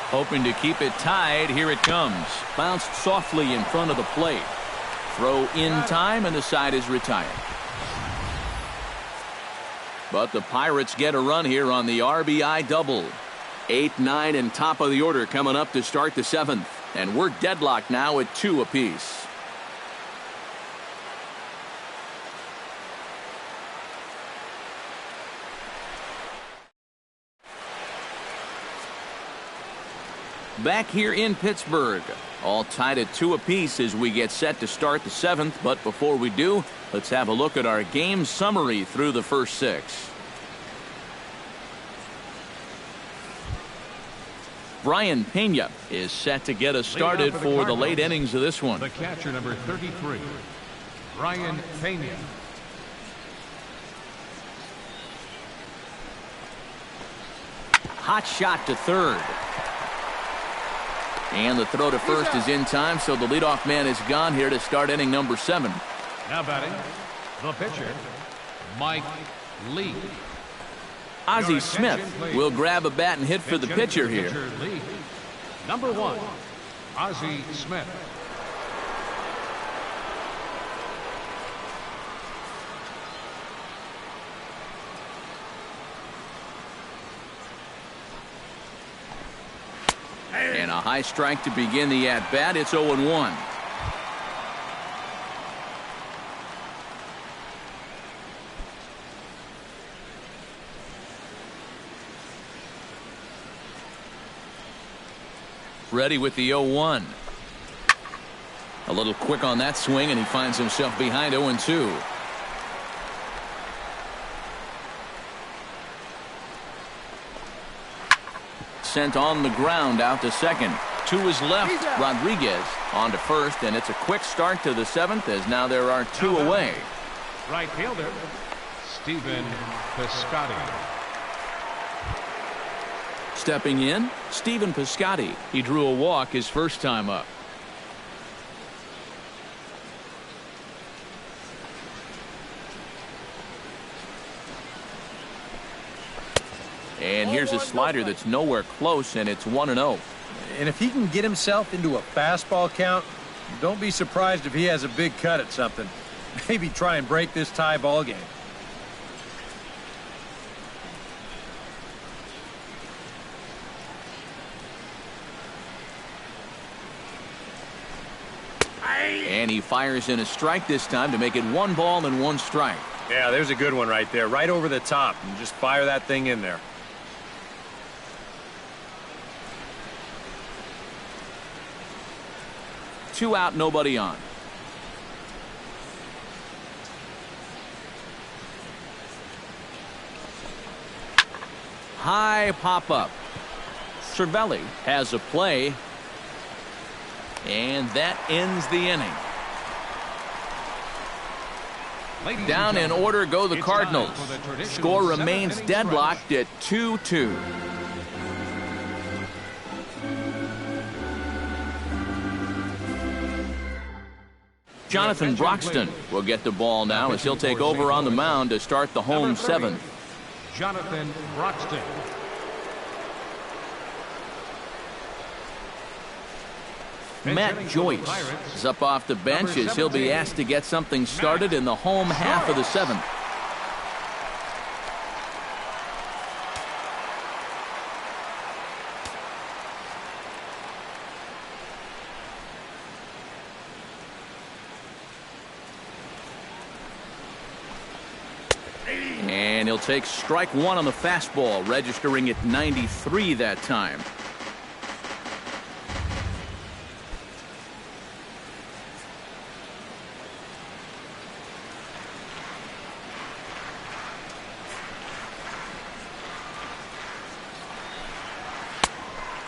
Hoping to keep it tied. Here it comes. Bounced softly in front of the plate. Throw in time, and the side is retired. But the Pirates get a run here on the RBI double. 8, 9, and top of the order coming up to start the 7th. And we're deadlocked now at 2 apiece. Back here in Pittsburgh, all tied at 2 apiece as we get set to start the 7th. But before we do, let's have a look at our game summary through the first 6. Brian Pena is set to get us started for the late innings of this one. The catcher, number 33, Brian Pena. Hot shot to third. And the throw to first is in time, so the leadoff man is gone here to start inning number 7. Now batting, the pitcher, Mike Lee. Ozzie Smith will grab a bat and hit for the pitcher here. Lee. Number 1, Ozzie Smith. And a high strike to begin the at-bat. It's 0-1. Ready with the 0-1. A little quick on that swing, and he finds himself behind 0-2. Sent on the ground out to second. To his left, Rodriguez on to first, and it's a quick start to the 7th as now there are 2 away. Right fielder, Stephen Piscotty. Stepping in, Stephen Piscotty. He drew a walk his first time up. And here's a slider that's nowhere close, and it's 1-0. And if he can get himself into a fastball count, don't be surprised if he has a big cut at something. Maybe try and break this tie ball game. And he fires in a strike this time to make it 1 ball and 1 strike. Yeah, there's a good one right there, right over the top. And just fire that thing in there. Two out, nobody on. High pop-up. Cervelli has a play. And that ends the inning. Down in order go the Cardinals. Score remains deadlocked at 2-2. Jonathan Broxton will get the ball now as he'll take over on the mound to start the home 7th. Jonathan Broxton. Matt Joyce is up off the bench as he'll be asked to get something started in the home half of the 7th. And he'll take strike 1 on the fastball, registering at 93 that time.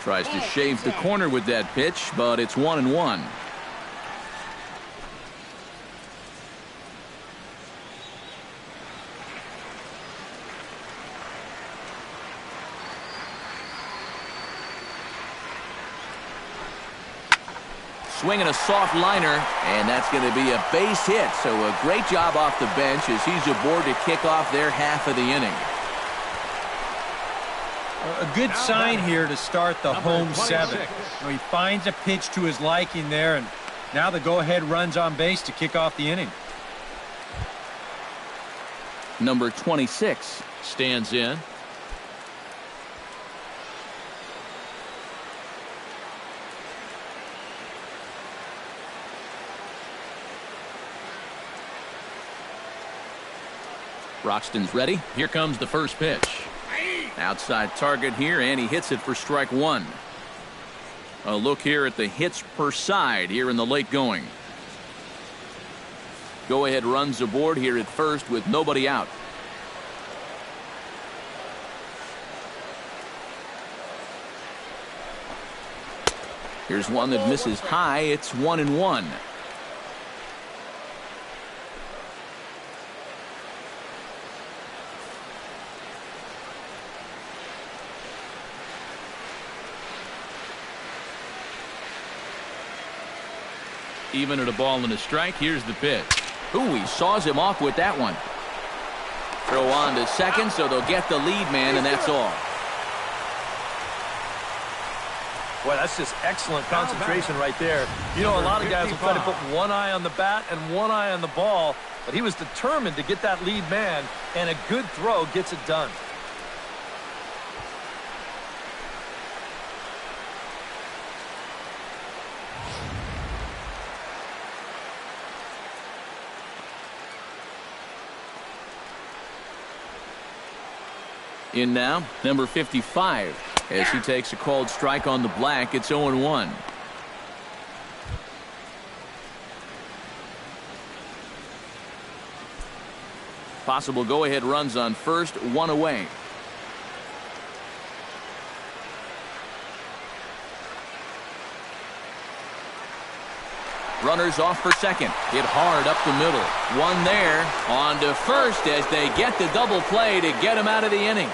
Tries to shave the corner with that pitch, but it's 1-1. Swinging a soft liner, and that's going to be a base hit. So a great job off the bench as he's aboard to kick off their half of the inning. A good sign here to start the home 7th. He finds a pitch to his liking there, and now the go-ahead runs on base to kick off the inning. Number 26 stands in. Broxton's ready. Here comes the first pitch. Outside target here, and he hits it for strike 1. A look here at the hits per side here in the late going. Go ahead runs aboard here at first with nobody out. Here's one that misses high. It's 1-1. Even at a ball and a strike, here's the pitch. Ooh, he saws him off with that one. Throw on to second, so they'll get the lead man, and that's all. Boy, that's just excellent concentration right there. You know, a lot of guys will try to put one eye on the bat and one eye on the ball, but he was determined to get that lead man, and a good throw gets it done. In now, number 55, as he takes a called strike on the black. It's 0-1. Possible go-ahead runs on first, 1 away. Runners off for second. Hit hard up the middle. One there. On to first as they get the double play to get him out of the inning.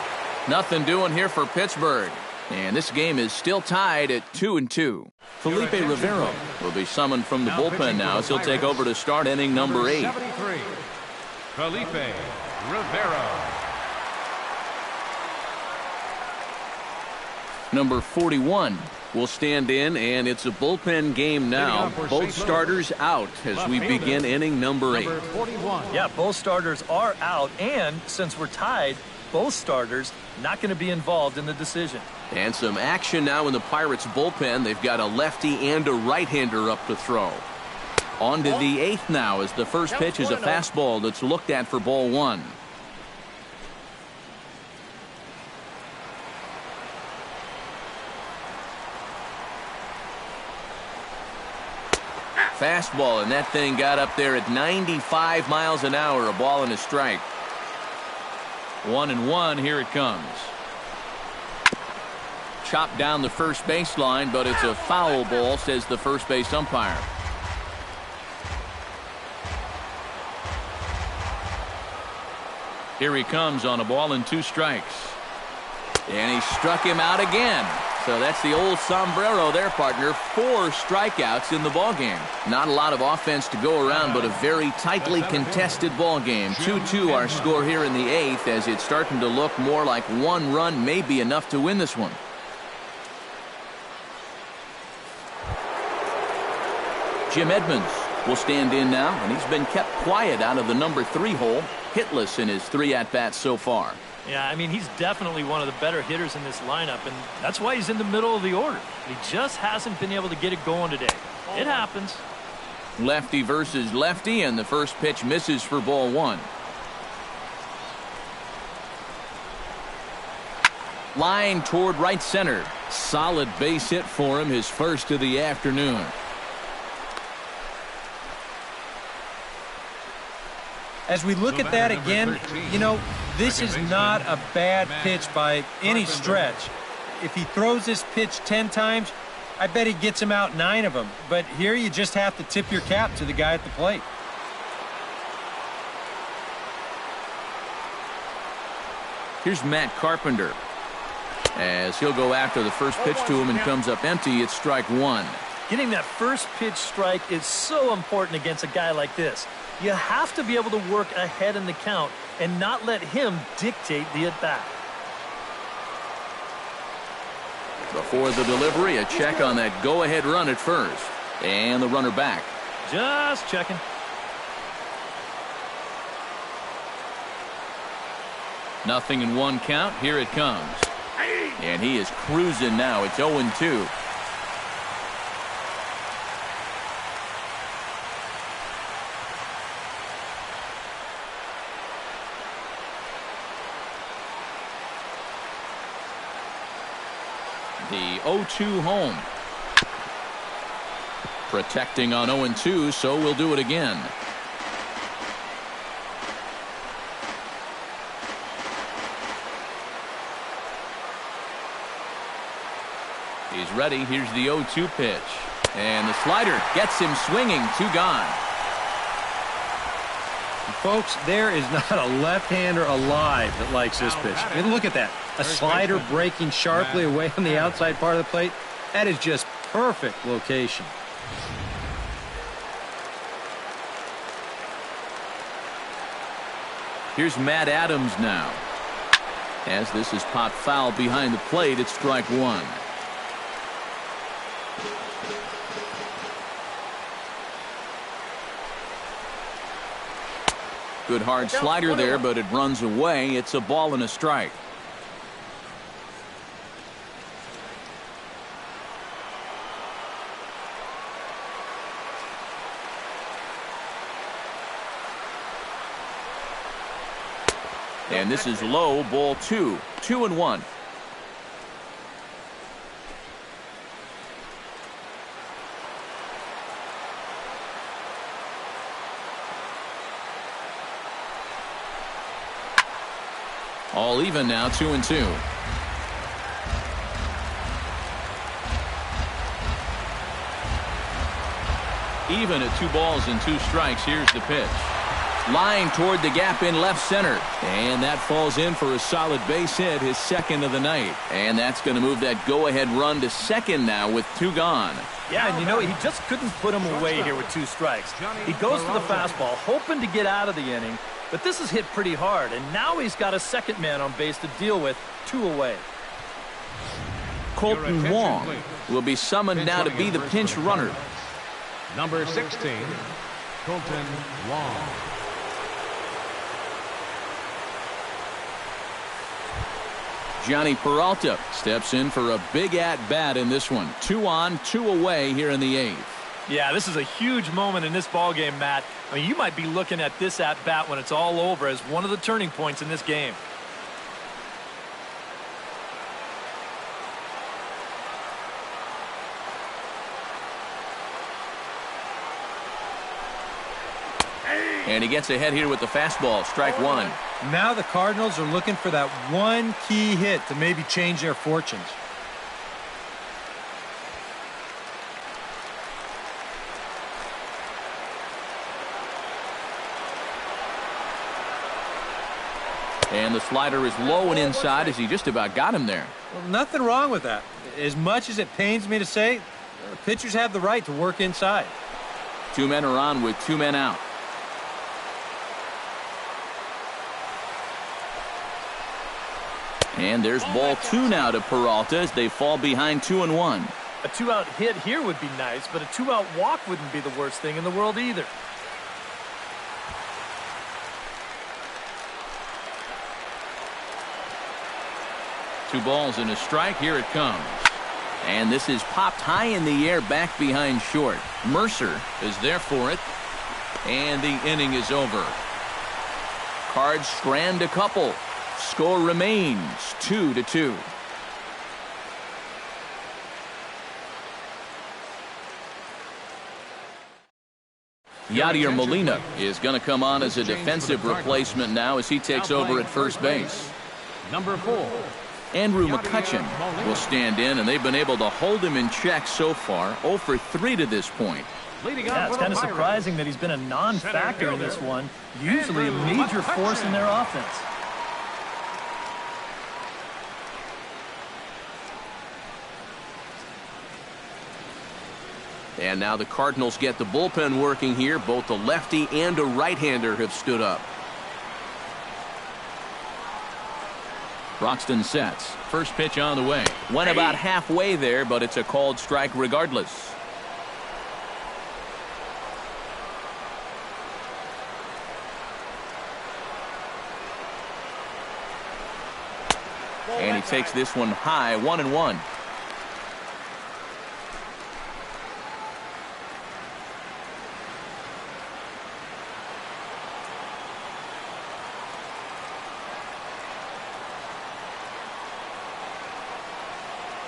Nothing doing here for Pittsburgh. And this game is still tied at 2-2. Felipe Rivero will be summoned from the bullpen now as he'll take over to start inning number 8. 73, Felipe Rivero. Number 41 will stand in, and it's a bullpen game now. Both starters out as we begin inning number 8. Yeah, both starters are out, and since we're tied, both starters not going to be involved in the decision. And some action now in the Pirates bullpen. They've got a lefty and a right-hander up to throw. On to the 8th now as the first pitch is a fastball that's looked at for ball 1. Fastball, and that thing got up there at 95 miles an hour. A ball and a strike. 1-1. Here it comes. Chopped down the first baseline, but it's a foul ball, says the first base umpire. Here he comes on a ball and 2 strikes. And he struck him out again. So that's the old sombrero there, partner. 4 strikeouts in the ballgame. Not a lot of offense to go around, but a very tightly contested ballgame. 2-2 our score here in the 8th, as it's starting to look more like 1 run may be enough to win this one. Jim Edmonds will stand in now, and he's been kept quiet out of the number 3 hole. Hitless in his 3 at-bats so far. Yeah, I mean, he's definitely one of the better hitters in this lineup, and that's why he's in the middle of the order. He just hasn't been able to get it going today. It happens. Lefty versus lefty, and the first pitch misses for ball 1. Line toward right center. Solid base hit for him, his first of the afternoon. As we look at that again, you know, this is not a bad pitch by any stretch. If he throws this pitch 10 times, I bet he gets him out 9 of them. But here you just have to tip your cap to the guy at the plate. Here's Matt Carpenter. As he'll go after the first pitch to him and comes up empty, it's strike 1. Getting that first pitch strike is so important against a guy like this. You have to be able to work ahead in the count and not let him dictate the at-bat. Before the delivery, a check on that go-ahead run at first. And the runner back. Just checking. Nothing in 1 count. Here it comes. And he is cruising now. It's 0-2. The 0-2 home. Protecting on 0-2, so we'll do it again. He's ready. Here's the 0-2 pitch. And the slider gets him swinging. 2 gone. Folks, there is not a left-hander alive that likes this pitch. I mean, look at that. A slider breaking sharply away on the outside part of the plate. That is just perfect location. Here's Matt Adams now. As this is popped foul behind the plate, it's strike 1. Good hard slider there, but it runs away. It's a ball and a strike. And this is low, ball 2. 2-1. All even now, 2-2. Even at 2 balls and 2 strikes. Here's the pitch. Line toward the gap in left center. And that falls in for a solid base hit, his second of the night. And that's going to move that go-ahead run to second now with 2 gone. Yeah, and you know, he just couldn't put him away here with 2 strikes. He goes for the fastball, hoping to get out of the inning. But this is hit pretty hard, and now he's got a second man on base to deal with. 2 away. Colton Wong will be summoned now to be the pinch runner. Number 16, Colton Wong. Johnny Peralta steps in for a big at-bat in this one. 2 on, 2 away here in the 8th. Yeah, this is a huge moment in this ball game, Matt. I mean, you might be looking at this at-bat when it's all over as one of the turning points in this game. And he gets ahead here with the fastball, strike one. Now the Cardinals are looking for that one key hit to maybe change their fortunes. And the slider is low and inside as he just about got him there. Well, nothing wrong with that. As much as it pains me to say, pitchers have the right to work inside. 2 men are on with 2 men out. And there's ball 2 now to Peralta as they fall behind 2-1. A 2-out hit here would be nice, but a 2-out walk wouldn't be the worst thing in the world either. Two balls and a strike. Here it comes. And this is popped high in the air back behind short. Mercer is there for it. And the inning is over. Cards strand a couple. Score remains 2-2. Yadier Molina is going to come on as a defensive replacement now as he takes over at first base. Number 4. Andrew McCutchen will stand in, and they've been able to hold him in check so far. 0 for 3 to this point. Yeah, it's kind of surprising that he's been a non-factor in this one. Usually a major force in their offense. And now the Cardinals get the bullpen working here. Both the lefty and a right-hander have stood up. Broxton sets. First pitch on the way. Went about halfway there, but it's a called strike regardless. And he takes this one high, 1-1.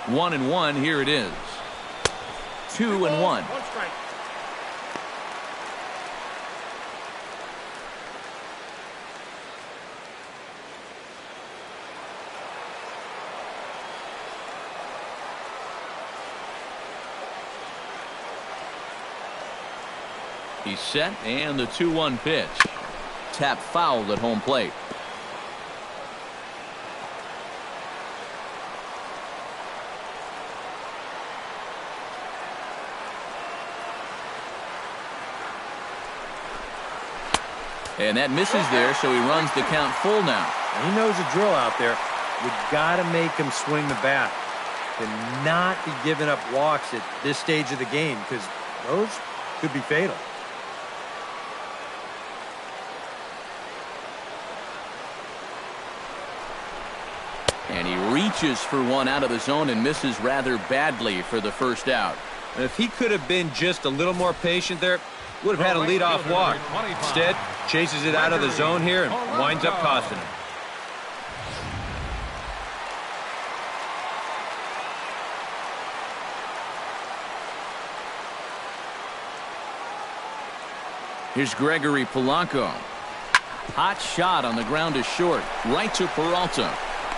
One and one. Here it is. 2-1. One strike. He's set, and the 2-1 pitch. Tap fouled at home plate. And that misses there, so he runs the count full now. He knows the drill out there. You got to make him swing the bat. And not be giving up walks at this stage of the game, because those could be fatal. And he reaches for one out of the zone and misses rather badly for the first out. And if he could have been just a little more patient there, would have had a leadoff walk. Instead, chases it out of the zone here and winds up costing him. Here's Gregory Polanco. Hot shot on the ground is short. Right to Peralta.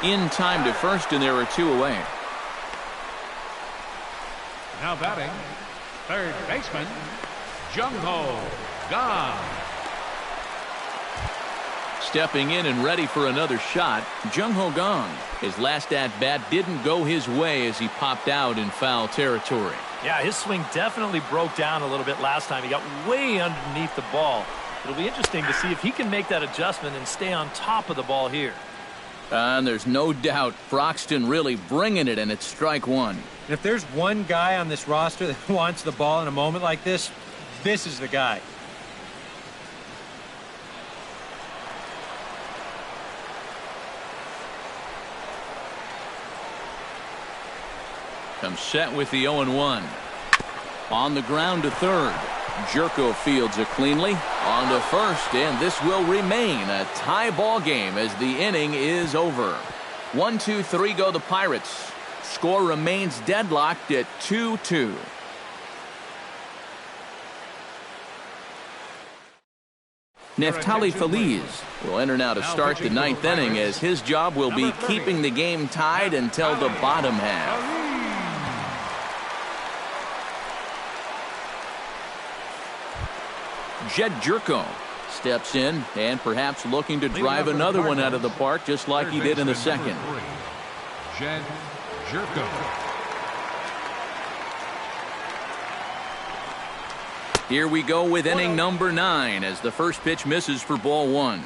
In time to first, and there are 2 away. Now batting, third baseman, Jung-Ho Kang. Stepping in and ready for another shot, Jung-Ho Kang. His last at-bat didn't go his way as he popped out in foul territory. Yeah, his swing definitely broke down a little bit last time. He got way underneath the ball. It'll be interesting to see if he can make that adjustment and stay on top of the ball here. And there's no doubt Broxton really bringing it, and it's strike one. And if there's one guy on this roster that wants the ball in a moment like this, this is the guy. Comes set with the 0-1. On the ground to third. Jerko fields it cleanly. On to first, and this will remain a tie ball game as the inning is over. 1-2-3 go the Pirates. Score remains deadlocked at 2-2. Neftali Feliz will enter now to start the ninth inning, as his job will be keeping the game tied until the bottom half. Jed Jerko steps in and perhaps looking to drive another one out of the park just like he did in the second. Jed Jerko. Here we go with inning number 9 as the first pitch misses for ball 1.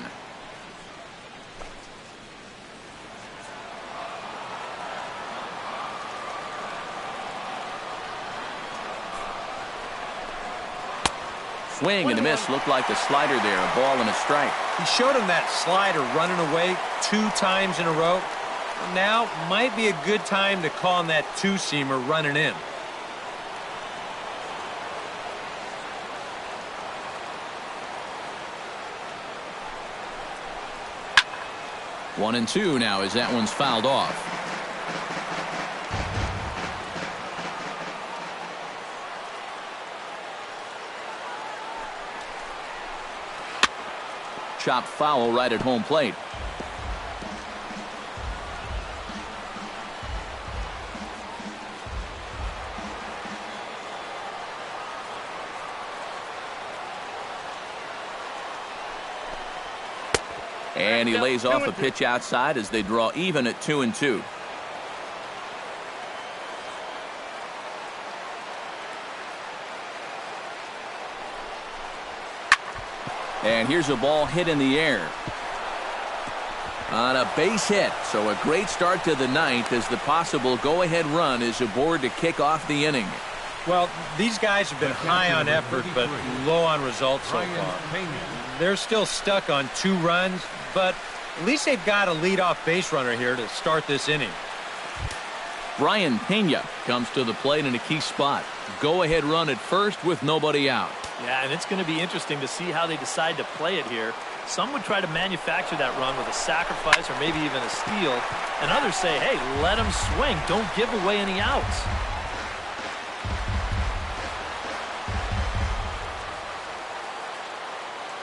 Swing and a miss. Looked like the slider there. A ball and a strike. He showed him that slider running away 2 times in a row. Now might be a good time to call him that 2-seamer running in. One and two now as that one's fouled off. Chopped foul right at home plate. And he lays off a pitch outside as they draw even at 2-2. And here's a ball hit in the air. On a base hit. So a great start to the ninth as the possible go-ahead run is aboard to kick off the inning. Well, these guys have been high on effort but low on results so far. They're still stuck on 2 runs, but at least they've got a leadoff base runner here to start this inning. Brian Pena comes to the plate in a key spot. Go-ahead run at first with nobody out. Yeah, and it's going to be interesting to see how they decide to play it here. Some would try to manufacture that run with a sacrifice or maybe even a steal. And others say, hey, let him swing. Don't give away any outs.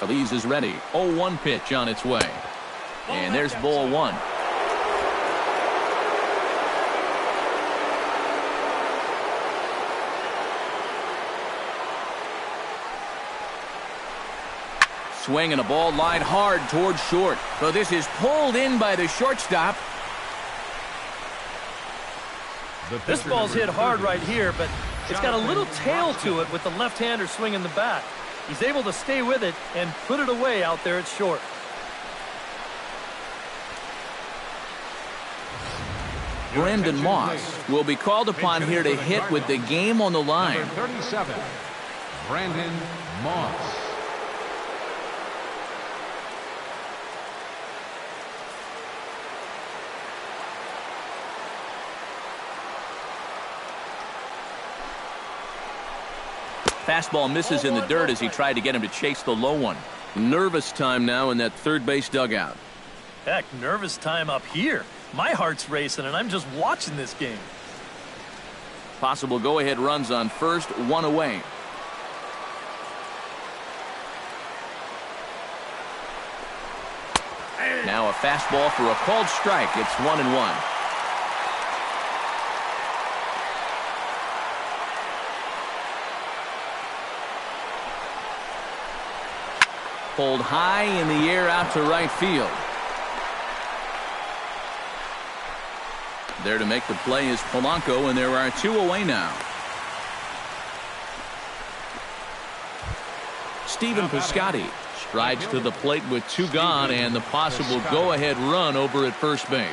Feliz is ready. 0-1 pitch on its way. And there's ball 1. Swing and a ball lined hard towards short. So this is pulled in by the shortstop. This ball's hit hard right here, but it's got a little tail to it with the left-hander swinging the bat. He's able to stay with it and put it away out there at short. Brandon Moss will be called upon here to hit with the game on the line. Number 37, Brandon Moss. Fastball misses in the dirt as he tried to get him to chase the low one. Nervous time now in that third base dugout. Heck, nervous time up here. My heart's racing, and I'm just watching this game. Possible go-ahead runs on first, 1 away. Now a fastball for a called strike. It's 1-1. Pulled high in the air out to right field. There to make the play is Polanco, and there are 2 away now. Stephen Piscotty strides to the plate with 2 gone and the possible go-ahead run over at first base.